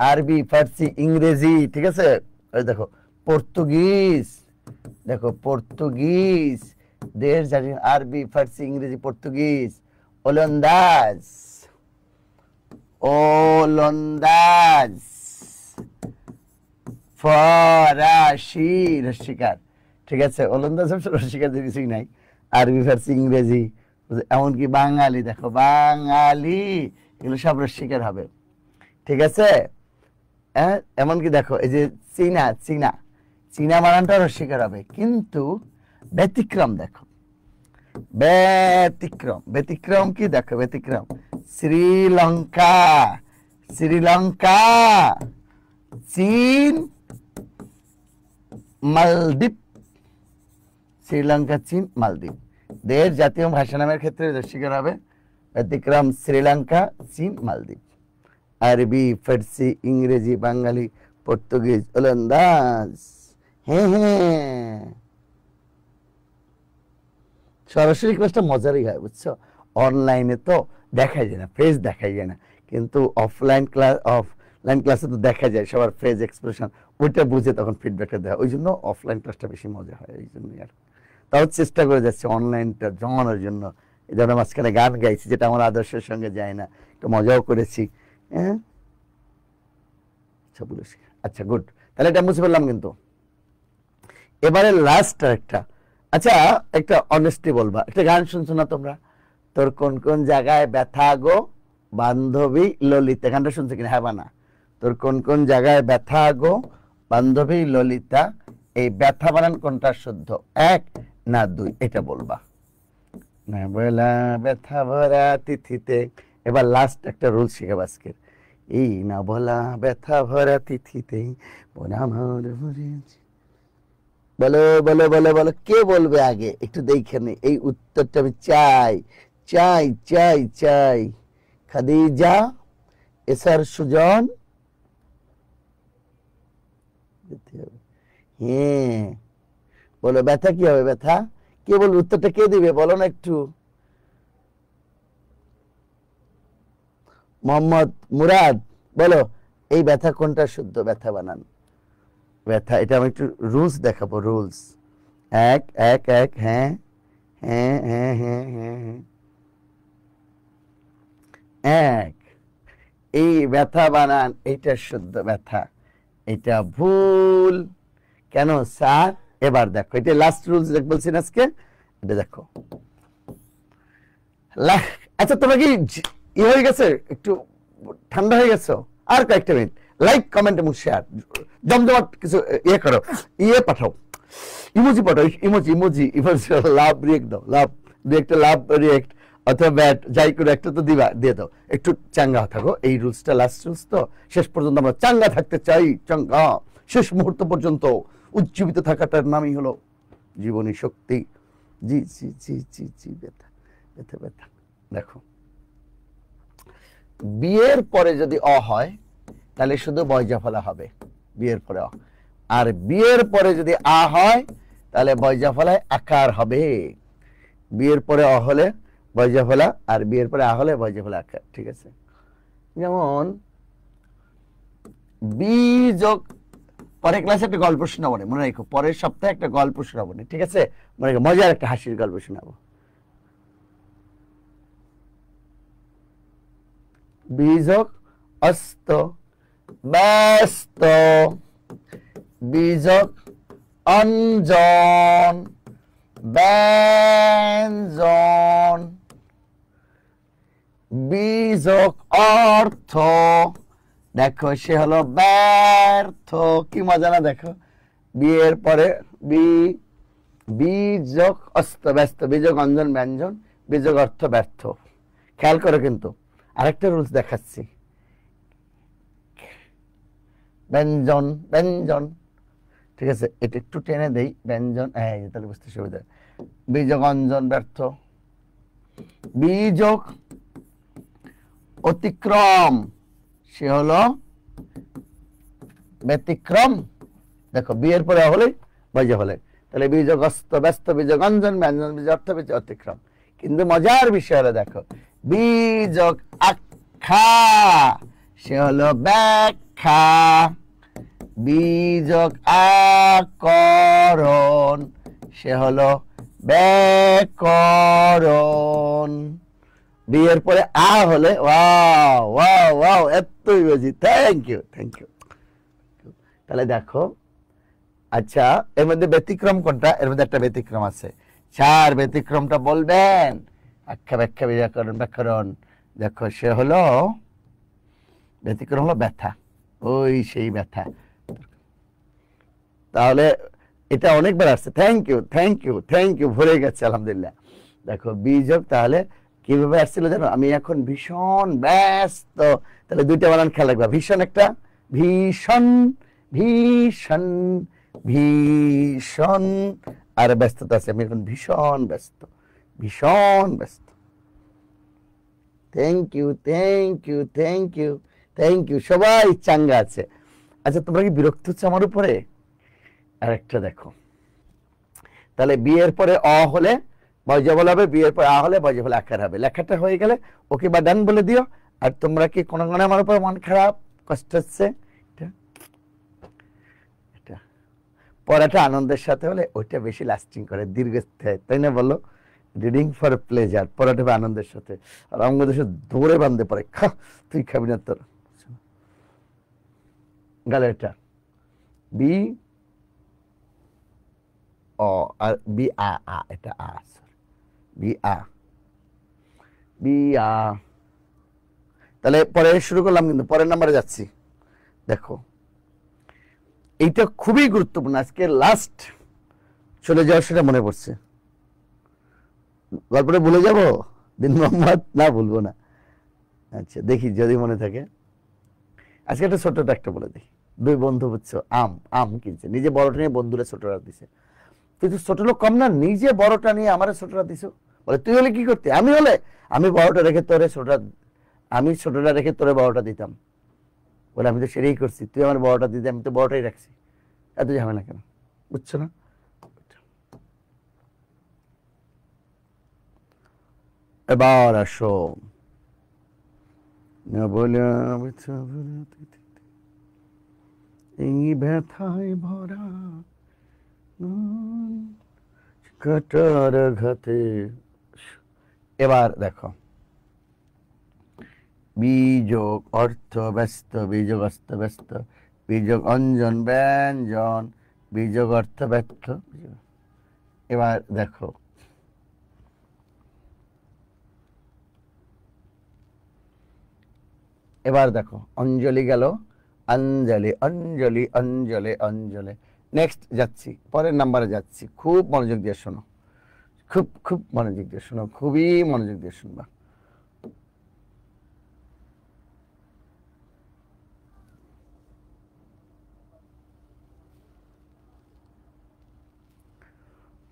Speaker 2: আরবি, ফার্সি, ইংরেজি, ঠিক আছে। ওই দেখো পর্তুগিজ, দেখো পর্তুগিজ, দেশ জাতীয় আরবি, ফার্সি, ইংরেজি, পর্তুগিজ। ওলন্দাজ, ওলন্দাজ, ফরাসি, রসিকার, ঠিক আছে। ওলন্দাজ রসিকার কিছুই নাই। আরবি, ফার্সি, ইংরেজি, এমনকি বাঙালি, দেখো বাঙালি, এগুলো সব রসিকার হবে, ঠিক আছে। হ্যাঁ, এমনকি দেখো এই যে চীনা, চীনা, চীনা বানানটা রসিকার হবে, কিন্তু ব্যতিক্রম দেখো, ব্যতিক্রম, ব্যতিক্রম কি দেখো, ব্যতিক্রম শ্রীলঙ্কা, শ্রীলঙ্কা, চীন, মালদ্বীপ, শ্রীলঙ্কা, চীন, মালদ্বীপ। দেশ জাতীয় ভাষা নামের ক্ষেত্রে রসিকার হবে ব্যতিক্রম শ্রীলঙ্কা, চীন, মালদ্বীপ। আরবি, ফার্সি, ইংরেজি, বাঙালি, পর্তুগিজ, ওলন্দাজ। হ্যাঁ হ্যাঁ, সরাসরি ক্লাসটা মজারই হয়, বুঝছো। অনলাইনে তো দেখা যায় না, ফেস দেখা যায় না, কিন্তু অফলাইন ক্লাসে তো দেখা যায় সবার ফেস এক্সপ্রেশন, ওইটা বুঝে তখন ফিডব্যাকটা দেওয়া, ওই জন্য অফলাইন ক্লাসটা বেশি মজা হয়, এই জন্যই। আর তাও চেষ্টা করে যাচ্ছে অনলাইনটা জমানোর জন্য। এই জন্য মাঝখানে গান গাইছি, যেটা আমার আদর্শের সঙ্গে যায় না, একটু মজাও করেছি। হ্যাঁ, আচ্ছা গুড, তাহলে এটা বুঝে ফেললাম। কিন্তু এবারে লাস্ট একটা, আচ্ছা একটা অনেস্টি বলবা, একটা গান শুনছো না তোমরা, তোর কোন কোন জায়গায় ব্যথা গো বান্ধবী ললিতা, গানটা শুনছো কিনা? হ্যাঁ বা না? তোর কোন কোন জায়গায় ব্যথা গো বান্ধবী ললিতা, এই ব্যথা বানান কোনটা শুদ্ধ, এক না দুই, এটা বলবা। না বলা ব্যথা ভরা তিথিতে। এবার লাস্ট একটা রুল শিখাবো আজকের, এই না বলা ব্যথা ভরা তিথিতে বলো বলো বলো বলো, কে বলবে আগে একটু দেখে নে, এই উত্তরটা আমি চাই চাই চাই চাই। খাদিজা, এসার, সুজন, হ্যাঁ বলো ব্যথা কি হবে, ব্যথা কে বলবে, উত্তরটা কে দিবে বলো না একটু। মোহাম্মদ মুরাদ, বলো এই ব্যথা কোনটা শুদ্ধ ব্যথা বানান, ব্যথা। এটা আমি একটু রুলস দেখাবো, রুলস। এক এক এক, হ্যাঁ হ্যাঁ হ্যাঁ হ্যাঁ হ্যাঁ হ্যাঁ, এক, এই ব্যথা বানান, এইটা শুদ্ধ ব্যথা, এটা ভুল কেন স্যার? এবার দেখো, এটা লাস্ট রুলস বলছি না আজকে, এটা দেখো। আচ্ছা তোমরা কি হয়ে গেছে, একটু ঠান্ডা হয়ে গেছো? আর কয়েকটা মিনিট, লাইক, কমেন্ট এবং শেয়ার, জমজমাট কিছু ইয়ে করো, ইয়ে পাঠাও, ইমোজি পাঠাও, emoji emoji emoji, love react দাও, লাভ রিয়েক্ট, লাভ রিয়েক্ট অথবা ব্যাট, যাই করে একটা তো দিবা, দিয়ে দাও। একটু চাঙ্গা থাকো, এই রুলসটা লাস্ট রুলস, তো শেষ পর্যন্ত আমরা চাঙ্গা থাকতে চাই, চাঙ্গা শেষ মুহূর্ত পর্যন্ত উজ্জীবিত থাকাটার নামই হলো জীবনী শক্তি। জি জি জি জি জি, ব্যথা ব্যথা ব্যথা। দেখো, বিয়ের পরে যদি অ হয় তাহলে শুধু বয়জাফলা হবে, বিয়ের পরে অ। আর বিয়ের পরে যদি আ হয় তাহলে বয়জাফলায় আকার হবে। বিয়ের পরে অ হলে বয়জাফলা, আর বিয়ের পরে আ হলে বয়জাফলা আকার, ঠিক আছে। যেমন বীজক, পরের ক্লাসে একটা গল্প শোনাবো, মনে রাখো, পরের সপ্তাহে একটা গল্প শোনাবো, ঠিক আছে, মনে রাখো, মজার একটা হাসির গল্প শোনাবো। বীজক অস্ত, ব্যস্ত, বীজক অঞ্জন, ব্যঞ্জন, বীজক অর্থ, দেখো সে হলো ব্যর্থ। কি মজা না? দেখো, বিয়ের পরে বীজক অস্ত ব্যস্ত, বীজক অঞ্জন ব্যঞ্জন, বীজক অর্থ ব্যর্থ। খেয়াল করো, কিন্তু আরেকটা রুলস দেখাচ্ছি, ব্যঞ্জন ব্যঞ্জন, ঠিক আছে, এটা একটু টেনে দেই, ব্যঞ্জন, তাহলে বুঝতে সুবিধা। বীজক অঞ্জন ব্যর্থ, বীজক অতিক্রম সে হলো ব্যতিক্রম। দেখো বি এর পরে হলে বৈজ হলে, তাহলে বীজক অস্ত ব্যস্ত বীজক অঞ্জন ব্যঞ্জন বীজ অর্থ বীজ অতিক্রম। কিন্তু মজার বিষয় হলো দেখো বীজক আখ্যা সে হলো ব্যাখ্যা, বীজক আকরণ সে হলো ব্যাকরণ। বি এর পরে আ হলে ওয়াও ওয়াও ওয়াও, এতই বুঝি, থ্যাংক ইউ থ্যাংক ইউ। তাহলে দেখো আচ্ছা এর মধ্যে ব্যতিক্রম কোনটা? এর মধ্যে একটা ব্যতিক্রম আছে। চার ব্যতিক্রমটা বলবেন। আখ্যা ব্যাখ্যা ব্যাকরণ ব্যাকরণ। দেখো সে হলো ব্যতিক্রম হলো ব্যথা, ওই সেই ব্যথা। তাহলে এটা অনেকবার আসছে, thank you thank you thank you, ভরে গেছে আলহামদুলিল্লাহ। দেখো বীজক তাহলে কিভাবে আসছিল জানো? আমি এখন ভীষণ ব্যস্ত, তাহলে দুইটা বানান খেয়াল রাখবা। ভীষণ একটা, ভীষণ ভীষণ ভীষণ, আর ব্যস্ততা আছে, আমি এখন ভীষণ ব্যস্ত ভীষণ ব্যস্ত। Thank you thank you thank you thank you, সবাই চাঙ্গা আছে। আচ্ছা তোমরা কি বিরক্ত হচ্ছে আমার উপরে? আরেকটা দেখো, তাহলে বি এর পরে অ হলে বজ্র বল হবে, বি এর পরে আ হলে বজ্র বলে আকার হবে। লেখাটা হয়ে গেলে ওকে বা ডান বলে দিও। আর তোমরা কি কোনো কোনো আমার উপর মন খারাপ কষ্ট হচ্ছে? এটা পড়াটা আনন্দের সাথে হলে ওইটা বেশি লাস্টিং করে, দীর্ঘস্থায়ী, তাই না বলো? রিডিং ফর প্লেজার, পড়াটা আনন্দের সাথে। আর আমাদের দেশে দৌড়ে বাঁধতে পারে, খা তুই খাবি না তোর গালে। এটা B O R be a আ, এটা আ, বি আ বি আ। তাহলে পরে শুরু করলাম, কিন্তু পরের নাম্বারে যাচ্ছি। দেখো এইটা খুবই গুরুত্বপূর্ণ, আজকে লাস্ট চলে যাওয়ার সেটা মনে পড়ছে। গল্পটা ভুলে যাব দিন মোহাম্মদ? না ভুলবো না। আচ্ছা দেখি যদি মনে থাকে। আজকে একটা ছোটটা একটা বলে দিই। দুই বন্ধু বুঝছো আম আম কিনছে, নিজে বড়টা নিয়ে বন্ধুরা ছোটরা দিছে। কিন্তু ছোট লোক কম না, নিজে বড়টা নিয়ে আমার ছোটরা দিছো। বলে তুই হলে কি করতে? আমি হলে আমি বড়টা রেখে তোরে ছোটটা, আমি ছোটটা রেখে তোরে বড়টা দিতাম। বলে আমি তো সেটাই করছি, তুই আমার বড়টা দিতে, আমি তো বড়টাই রাখছি। এত ঝামেলা কেন? বুঝছো না? এবার আসো না বলে এই ব্যথায় ভরা কাটার ঘাতে। এবার দেখো বীজক অর্থ ব্যস্ত বীজক অস্ত ব্যস্ত বীজক অঞ্জন ব্যঞ্জন বীজক অর্থ ব্যর্থ। এবার দেখো এবার দেখো অঞ্জলি গেল, অঞ্জলি অঞ্জলি অঞ্জলি অঞ্জলি। নেক্সট যাচ্ছি, পরের নাম্বারে যাচ্ছি। খুব মনোযোগ দিয়ে শোনো, খুব খুব মনোযোগ দিয়ে শোনো, খুবই মনোযোগ দিয়ে শুনবা।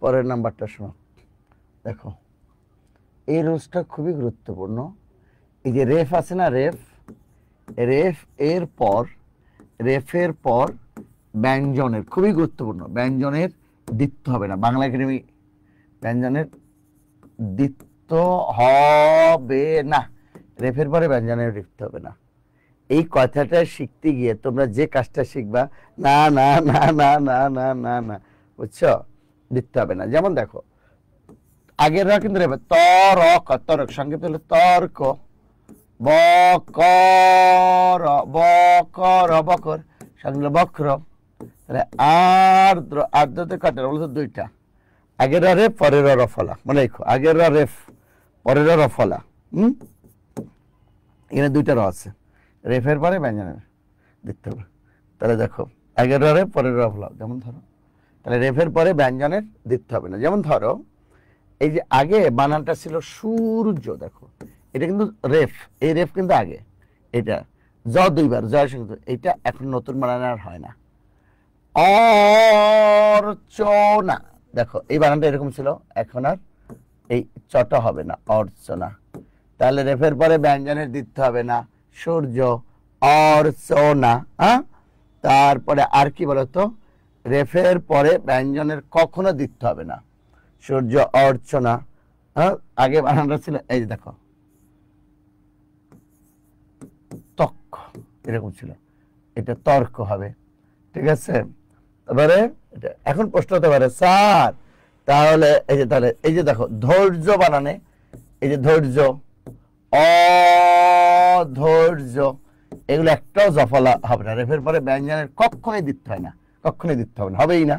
Speaker 2: পরের নাম্বারটা শোনো। দেখো এই রোজটা খুবই গুরুত্বপূর্ণ। এই যে রেফ আছে না, রেফ, রেফ এর পর, রেফের পর ব্যঞ্জনের, খুবই গুরুত্বপূর্ণ, ব্যঞ্জনের দ্বিত্ব হবে না। বাংলা একাডেমি ব্যঞ্জনের দ্বিত্ব হবে না, রেফের পরে ব্যঞ্জনের দ্বিত্ব হবে না। এই কথাটা শিখতে গিয়ে তোমরা যে কাজটা শিখবা, না না না না না না না না, বুঝছো? দ্বিত্ব হবে না। যেমন দেখো আগের রা কিন্তু রেফে তরক, তরক সংক্ষিপ্ত হলো তর্ক, বকর বকর বকর সংক্ষিপ্ত বক্র। তাহলে আর্দ্র, আর্দ্রতে কয়টা বলতো? দুইটা। আগের রেফ পরের রফলা, মনে রেখো, আগের রেফ পরের রফলা। এখানে দুইটা র আছে, রেফের পরে ব্যঞ্জনের দিতে হবে। তাহলে দেখো আগের রেফ পরের রফলা, যেমন ধরো, তাহলে রেফের পরে ব্যঞ্জনের দিতে হবে না। যেমন ধরো এই যে আগে বানানটা ছিল সূর্য, দেখো এটা কিন্তু রেফ, এই রেফ কিন্তু আগে, এটা জ দুইবার, জয় সঙ্গে, এটা এখন নতুন বানান আর হয় না। অর্চনা, দেখো এই বানানটা এরকম ছিল, এখন আর এই চটা হবে না, অর্চনা। তাহলে রেফের পরে ব্যঞ্জনের দিতে হবে না, সূর্য অর্চনা, হ্যাঁ, তারপরে আর কি বলতো, রেফের পরে ব্যঞ্জনের কখনো দিতে হবে না, সূর্য অর্চনা, হ্যাঁ, আগে বানানটা ছিল এই যে দেখো তক্ষ, এরকম ছিল, এটা তর্ক হবে, ঠিক আছে। তারপরে এখন প্রশ্ন হতে পারে স্যার তাহলে এই যে, তাহলে এই যে দেখো ধৈর্য বানানে, এই যে ধৈর্য, অধৈর্য, এগুলো একটাও জফলা হবে না, রেফের পরে ব্যঞ্জনের কখনোই দিতে হয় না, কখনোই দিতে হবে না, হবেই না।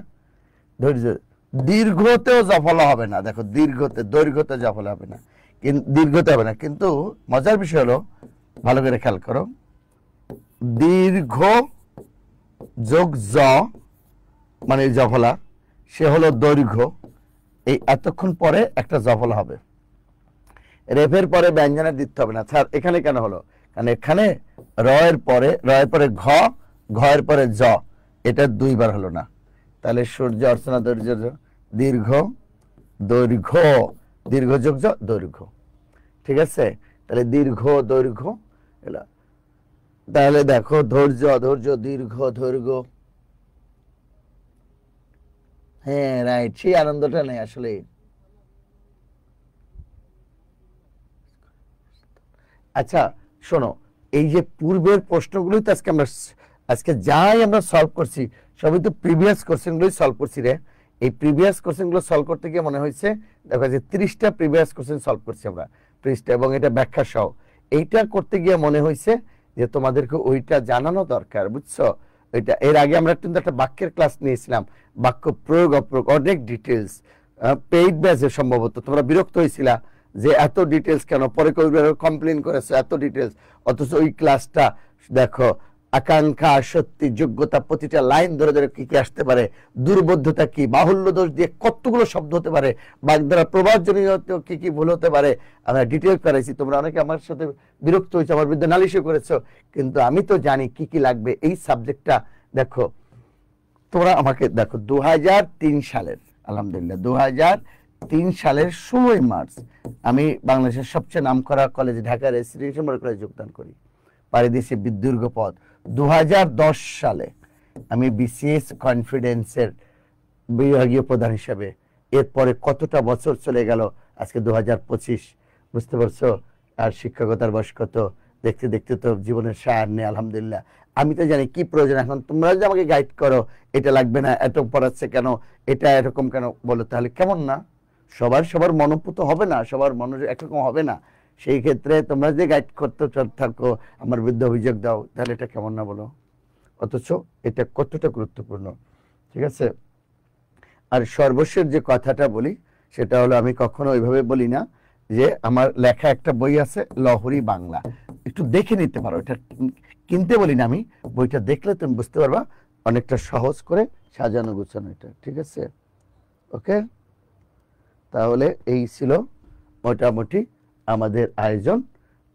Speaker 2: ধৈর্য, দীর্ঘতেও জফলা হবে না, দেখো দীর্ঘতে, দৈর্ঘ্যতে জফলা হবে না, কিন্তু দীর্ঘতে হবে না। কিন্তু মজার বিষয় হলো, ভালো করে খেয়াল করো, দীর্ঘ যোগ জ মানে জফলা, সে হলো দৈর্ঘ্য, এই এতক্ষণ পরে একটা জফলা হবে, রেফের পরে ব্যঞ্জনে দিতে হবে না। স্যার এখানে কেন হলো, কারণ এখানে রয়ের পরে ঘ, ঘয়ের পরে জ, এটা দুইবার হলো না, তাহলে সূর্য অর্চনা দৈর্ঘ্য দীর্ঘ, দৈর্ঘ্য, দীর্ঘ যোগ জ দৈর্ঘ্য, ঠিক আছে। তাহলে দীর্ঘ দৈর্ঘ্য এলা, তাহলে দেখো ধৈর্য অধৈর্য দীর্ঘ দৈর্ঘ্য, হ্যাঁ রাইট, সেই আনন্দটা নেই আসলে। আচ্ছা শোনো, এই যে পূর্বের প্রশ্নগুলোই তো আজকে যাই আমরা সলভ করছি সবই তো প্রিভিয়াস কোশ্চেনগুলোই সলভ করছি রে। এই প্রিভিয়াস কোশ্চেনগুলো সলভ করতে গিয়ে মনে হয়েছে দেখো যে 30টা প্রিভিয়াস কোশ্চেন সলভ করছি আমরা, 30টা, এবং এটা ব্যাখ্যা সহ। এইটা করতে গিয়ে মনে হয়েছে যে তোমাদেরকে ওইটা জানানো দরকার, বুঝছো। ওইটা এর আগে আমরা কিন্তু একটা বাক্যের ক্লাস নিয়েছিলাম, বাক্য প্রয়োগ অপ্রয়োগ অনেক ডিটেলস, পেইড ব্যাচে সম্ভবত তোমরা বিরক্ত হয়েছিলা যে এত ডিটেলস কেন, পরে কমপ্লেন করেছে এত ডিটেলস, অথচ ওই ক্লাসটা দেখো আকাঙ্ক্ষা, সত্যি, যোগ্যতা, প্রতিটা লাইন ধরে ধরে কি কি আসতে পারে, দুর্বোধ্যতা কি, বাহুল্য দোষ দিয়ে কতগুলো শব্দ হতে পারে, বাগধারা প্রবাদজনিত কি কি ভুল হতে পারে, আমরা ডিটেল করাইছি। তোমরা অনেকে আমার সাথে বিরক্ত হয়েছে, আমার বিরুদ্ধে নালিশও করেছো, কিন্তু আমি তো জানি কি কি লাগবে এই সাবজেক্টটা। দেখো তোমরা আমাকে দেখো 2003 সালের, আলহামদুলিল্লাহ 2003 সালের 16ই মার্চ আমি বাংলাদেশের সবচেয়ে নামকরা কলেজ ঢাকা রেসিডেন্সিয়াল মডেল কলেজে যোগদান করি, পারিদেশে বিদীর্ঘ পথ। 2010 সালে আমি বিসিএস কনফিডেন্সের বিভাগীয় প্রধান হিসেবে, এরপরে কতটা বছর চলে গেল, আজকে 2025, বুঝতে পারছো। আর শিক্ষকতার বয়স কত, দেখতে দেখতে তো জীবনের সার নেই, আলহামদুলিল্লাহ। আমি তো জানি কি প্রয়োজন, এখন তোমরা যদি আমাকে গাইড করো এটা লাগবে না, এত পড়াচ্ছে কেন, এটা এরকম কেন বলো, তাহলে কেমন না? সবার মনোপুত হবে না, সবার মনোযোগ একরকম হবে না। সেই ক্ষেত্রে তোমরা যে গাইড করতে থাকো, আমার বিরুদ্ধে অভিযোগ দাও, তাহলে এটা কেমন না বলো। অথচ এটা কতটা গুরুত্বপূর্ণ, ঠিক আছে। আর সর্বশেষ যে কথাটা বলি সেটা হলো, আমি কখনো ওইভাবে বলি না যে আমার লেখা একটা বই আছে লহরী বাংলা, একটু দেখে নিতে পারো, এটা কিনতে বলি না আমি, বইটা দেখলে তুমি বুঝতে পারবা অনেকটা সহজ করে সাজানো গুছানো এটা, ঠিক আছে। ওকে, তাহলে এই ছিল মোটামুটি আমাদের আয়োজন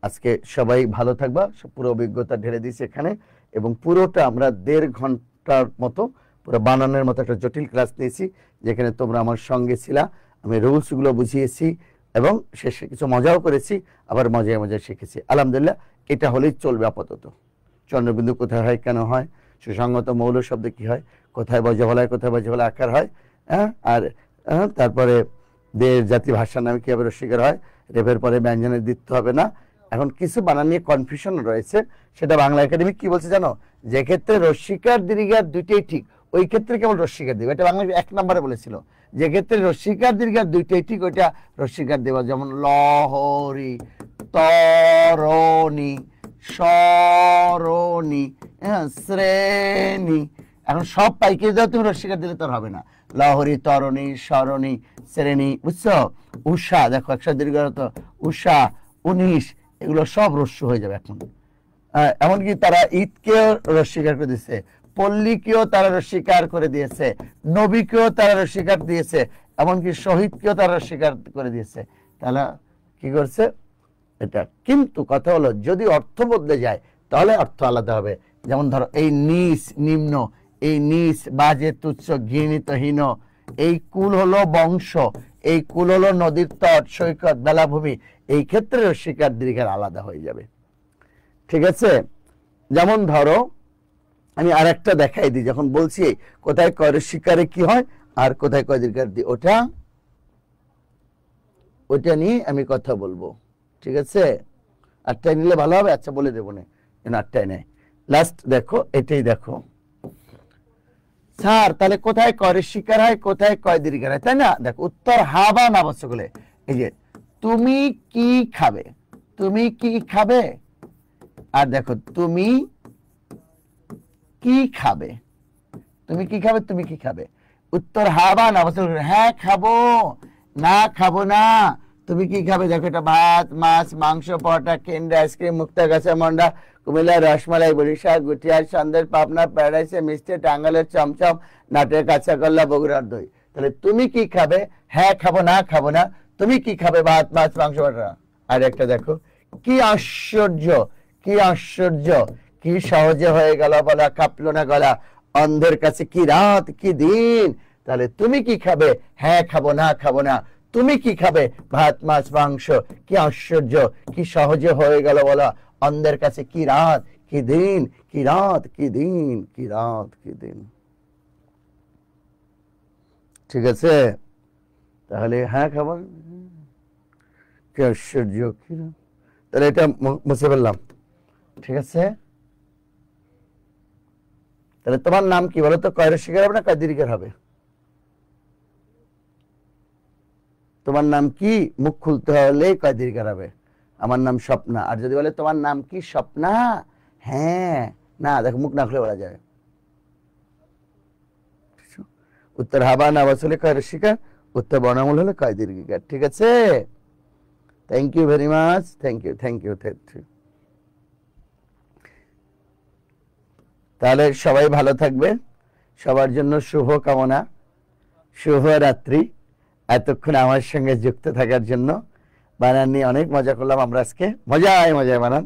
Speaker 2: আজকে। সবাই ভালো থাকবা, পুরো অভিজ্ঞতা ঢেলে দিয়েছি এখানে, এবং পুরোটা আমরা 1.5 ঘন্টার মতো পুরো বানানোর মতো একটা জটিল ক্লাস নিয়েছি, যেখানে তোমরা আমার সঙ্গে ছিলা, আমি রুলসগুলো বুঝিয়েছি এবং শেষে কিছু মজাও করেছি, আবার মজায় মজায় শিখেছি, আলহামদুলিল্লাহ। এটা হলেই চলবে আপাতত। চন্দ্রবিন্দু কোথায় হয়, কেন হয়, সুসংগত মৌল শব্দ কি হয়, কোথায় বজ্রফলায় কোথায় বজ্রফলা আকার হয়, হ্যাঁ, আর তারপরে দেশ জাতি ভাষার নামে কিভাবে রস্বীকার হয়, রেফের পরে ব্যঞ্জনের দিতে হবে না। এখন কিছু বানান নিয়ে কনফিউশন রয়েছে, সেটা বাংলা একাডেমি কি বলছে জানো, যে ক্ষেত্রে রস্বীকার দীর্ঘার দুইটাই ঠিক, ওই ক্ষেত্রে কেবল রস্বীকার দেবে, এটা বাংলা 1 নম্বরে বলেছিল। যে ক্ষেত্রে রস্বীকার দীর্ঘার দুইটাই ঠিক, ওইটা রস্বীকার দেওয়া, যেমন লহরী, তরণী, সরণী, হ্যাঁ, শ্রেণী। এখন সব পাইকে যাও তুমি রস্বীকার দিলে তার হবে না, লহরী, তরণী, সরণী, শ্রেণী, বুঝছো। উষা, দেখো একসাথে দীর্ঘ উষা, 19, এগুলো সব রস্য হয়ে যাবে এখন। এমনকি তারা ঈদকেও রস্বীকার করে দিয়েছে, পল্লীকেও তারা রস্বীকার করে দিয়েছে, নবীকেও তারা রস্বীকার দিয়েছে, এমনকি শহীদকেও তারা রস্বীকার করে দিয়েছে। তাহলে কি করছে এটা। কিন্তু কথা হলো, যদি অর্থ বদলে যায় তাহলে অর্থ আলাদা হবে। যেমন ধরো এই নিচ, নিম্ন, এই নিচ, বাজে, তুচ্ছ, ঘৃণিত, হীন, এই কুল হলো বংশ, এই কুল হলো নদীর তট, সৈকত, বেলাভূমি, এই ক্ষেত্রে রস্বীকার দীর্ঘার আলাদা হয়ে যাবে, ঠিক আছে। যেমন ধরো আমি আরেকটা দেখাই দিই, যখন বলছি কোথায় কয়ের শিকারে কি হয় আর কোথায় কয় দীর্ঘার দি, ওটা নিয়ে আমি কথা বলবো, ঠিক আছে? আটটায় নিলে ভালো হবে, আচ্ছা বলে দেবো না, আটটায় নেয়। লাস্ট দেখো, এটাই দেখো স্যার, তাহলে কোথায় কয়ের শিকার হয়, কোথায় কয় দীর্ঘার হয়, তাই না? দেখো উত্তর হা বা না বলছে বলে, এই যে তুমি কি খাবে, তুমি কি খাবে, আর দেখো তুমি কি খাবে, তুমি কি খাবে, তুমি কি খাবে, উত্তর হা বা না বলছে, হ্যাঁ খাবো, না খাবো না, তুমি কি খাবে, দেখো এটা ভাত, মাছ, মাংস, পরোটা, কেন্দ্র, আইসক্রিম, মুক্তা গাছা, মন্ডা, কুমিল্লা, রসমালাই, বরিশাল, গুটিয়ার, সন্দেশ, পাবনা, প্যারাডাইসে মিষ্টি, টাঙ্গালের চমচম, নাটের কাঁচা কল্লা, বগুড়ার দই। তাহলে তুমি কি খাবে, হ্যাঁ খাবো, না খাবো না, তুমি কি খাবে, ভাত, মাছ, মাংস, পরোটা। আর একটা দেখো, কি আশ্চর্য, কি আশ্চর্য, কি সহজে হয়ে গেল বলা, কাঁপলো না গলা, অন্ধের কাছে কি রাত কি দিন। তাহলে তুমি কি খাবে, হ্যাঁ খাবো, না খাবো না, তুমি কি খাবে, ভাত, মাছ, মাংস, কি আশ্চর্য, কি সহজে হয়ে গেল বলা, অন্ধের কাছে কি রাত কি দিন, কি রাত কি দিন, কি রাত কি দিন। ঠিক আছে? তাহলে হ্যাঁ খাবো, কি আশ্চর্য, কি রাত, তাহলে এটা মুছে ফেললাম, ঠিক আছে? তাহলে তোমার নাম কি বলো তো, কয়ের শিকার হবে না কয় দীর্ঘের হবে? তোমার নাম কি, মুখ খুলতে হলে কয় দীর্ঘের হবে? আমার নাম স্বপ্না। আর যদি বলে তোমার নাম কি, স্বপ্না, হ্যাঁ না, দেখো মুখ না খুলে বলা যায়। উত্তর হাবা না বসলে কয়ের শিকার, উত্তর বর্ণমূল হলে কয় দীর্ঘিকার। ঠিক আছে? Thank you very much, thank you, thank you, thank you. তাহলে সবাই ভালো থাকবে, সবার জন্য শুভ কামনা, শুভ রাত্রি। এতক্ষণ আমার সঙ্গে যুক্ত থাকার জন্য। বানান নিয়ে অনেক মজা করলাম আমরা আজকে, মজায় মজায় বানান।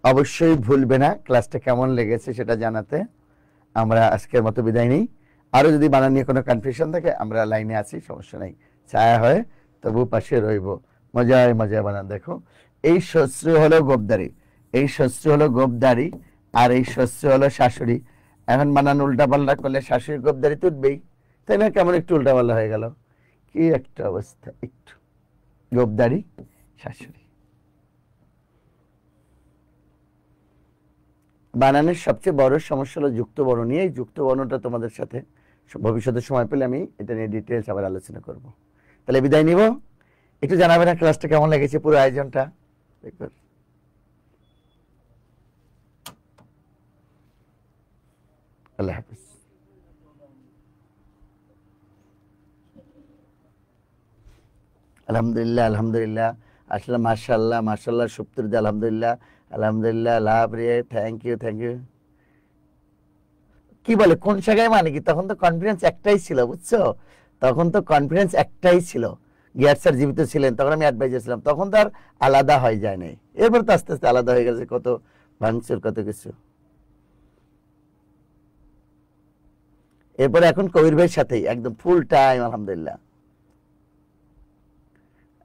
Speaker 2: অবশ্যই ভুলবে না ক্লাসটা কেমন লেগেছে সেটা জানাতে। আমরা আজকের মতো বিদায় নিই। আরো যদি বানান নিয়ে কোনো কনফিউশন থাকে, আমরা লাইনে আছি, সমস্যা নেই, ছায়া হয়ে তবু পাশে রইব। মজায় মজায় বানান। দেখো, এই শস্য হলো গোপদারি, এই শস্য হলো গোপদারি, আর এই শস্য হলো শাশুড়ি। এখন বানান উল্টা পাল্টা করলে শাশুড়ি গোপদারি তো উঠবেই, তাই না? কেমন একটু উল্টা পাল্টা হয়ে গেল, কি একটা অবস্থা, একটু গোপদারি, শাশুড়ি। বানানের সবচেয়ে বড় সমস্যা হলো যুক্ত বর্ণ নিয়ে। এই যুক্ত বর্ণটা তোমাদের সাথে ভবিষ্যতে সময় পেলে আমি এটা নিয়ে ডিটেলস আবার আলোচনা করব। তাহলে বিদায় নিব। একটু জানাবে না ক্লাসটা কেমন লেগেছে, পুরো আয়োজনটা? আল্লাহ হাফিজ। আলহামদুলিল্লাহ, আলহামদুলিল্লাহ, আসলে মাশাআল্লাহ, মাশাআল্লাহ, সুপ্তির আলহামদুলিল্লাহ, আলহামদুলিল্লাহ, লাভ রে, থ্যাংক ইউ, থ্যাংক ইউ। কি বলে কোন জায়গায়, মানে কি তখন তো কনফিডেন্স একটাই ছিল, বুঝছো? তখন তো কনফিডেন্স একটাই ছিল। গিয়ার স্যার জীবিত ছিলেন, তখন আমি অ্যাডভাইজার ছিলাম, তখন তো আর আলাদা হয়ে যায় নাই। এরপর তো আস্তে আস্তে আলাদা হয়ে গেছে, কত ভাঙচুর, কত কিছু। এরপরে এখন কবির ভাইয়ের সাথেই একদম ফুল টাইম, আলহামদুলিল্লাহ।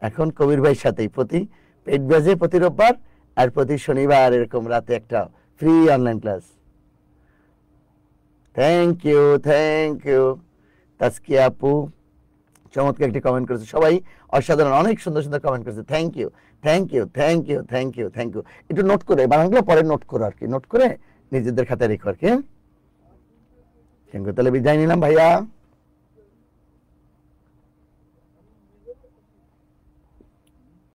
Speaker 2: এখন কবির ভাইয়ের সাথেই প্রতি পেট বাজে, প্রতি রোববার আর প্রতি শনিবার এরকম রাতে একটা free online class. Thank you, thank you. Taskia আপু চমৎকার একটি কমেন্ট করেছে, সবাই অসাধারণ, অনেক সুন্দর সুন্দর কমেন্ট করেছে। Thank you, thank you, thank you, thank you, thank you. একটু নোট করে, বানানগুলো পরে নোট করো আর কি, নোট করে নিজেদের খাতায় রেখো আর কি। Thank you. তাহলে বিদায় নিলাম ভাইয়া।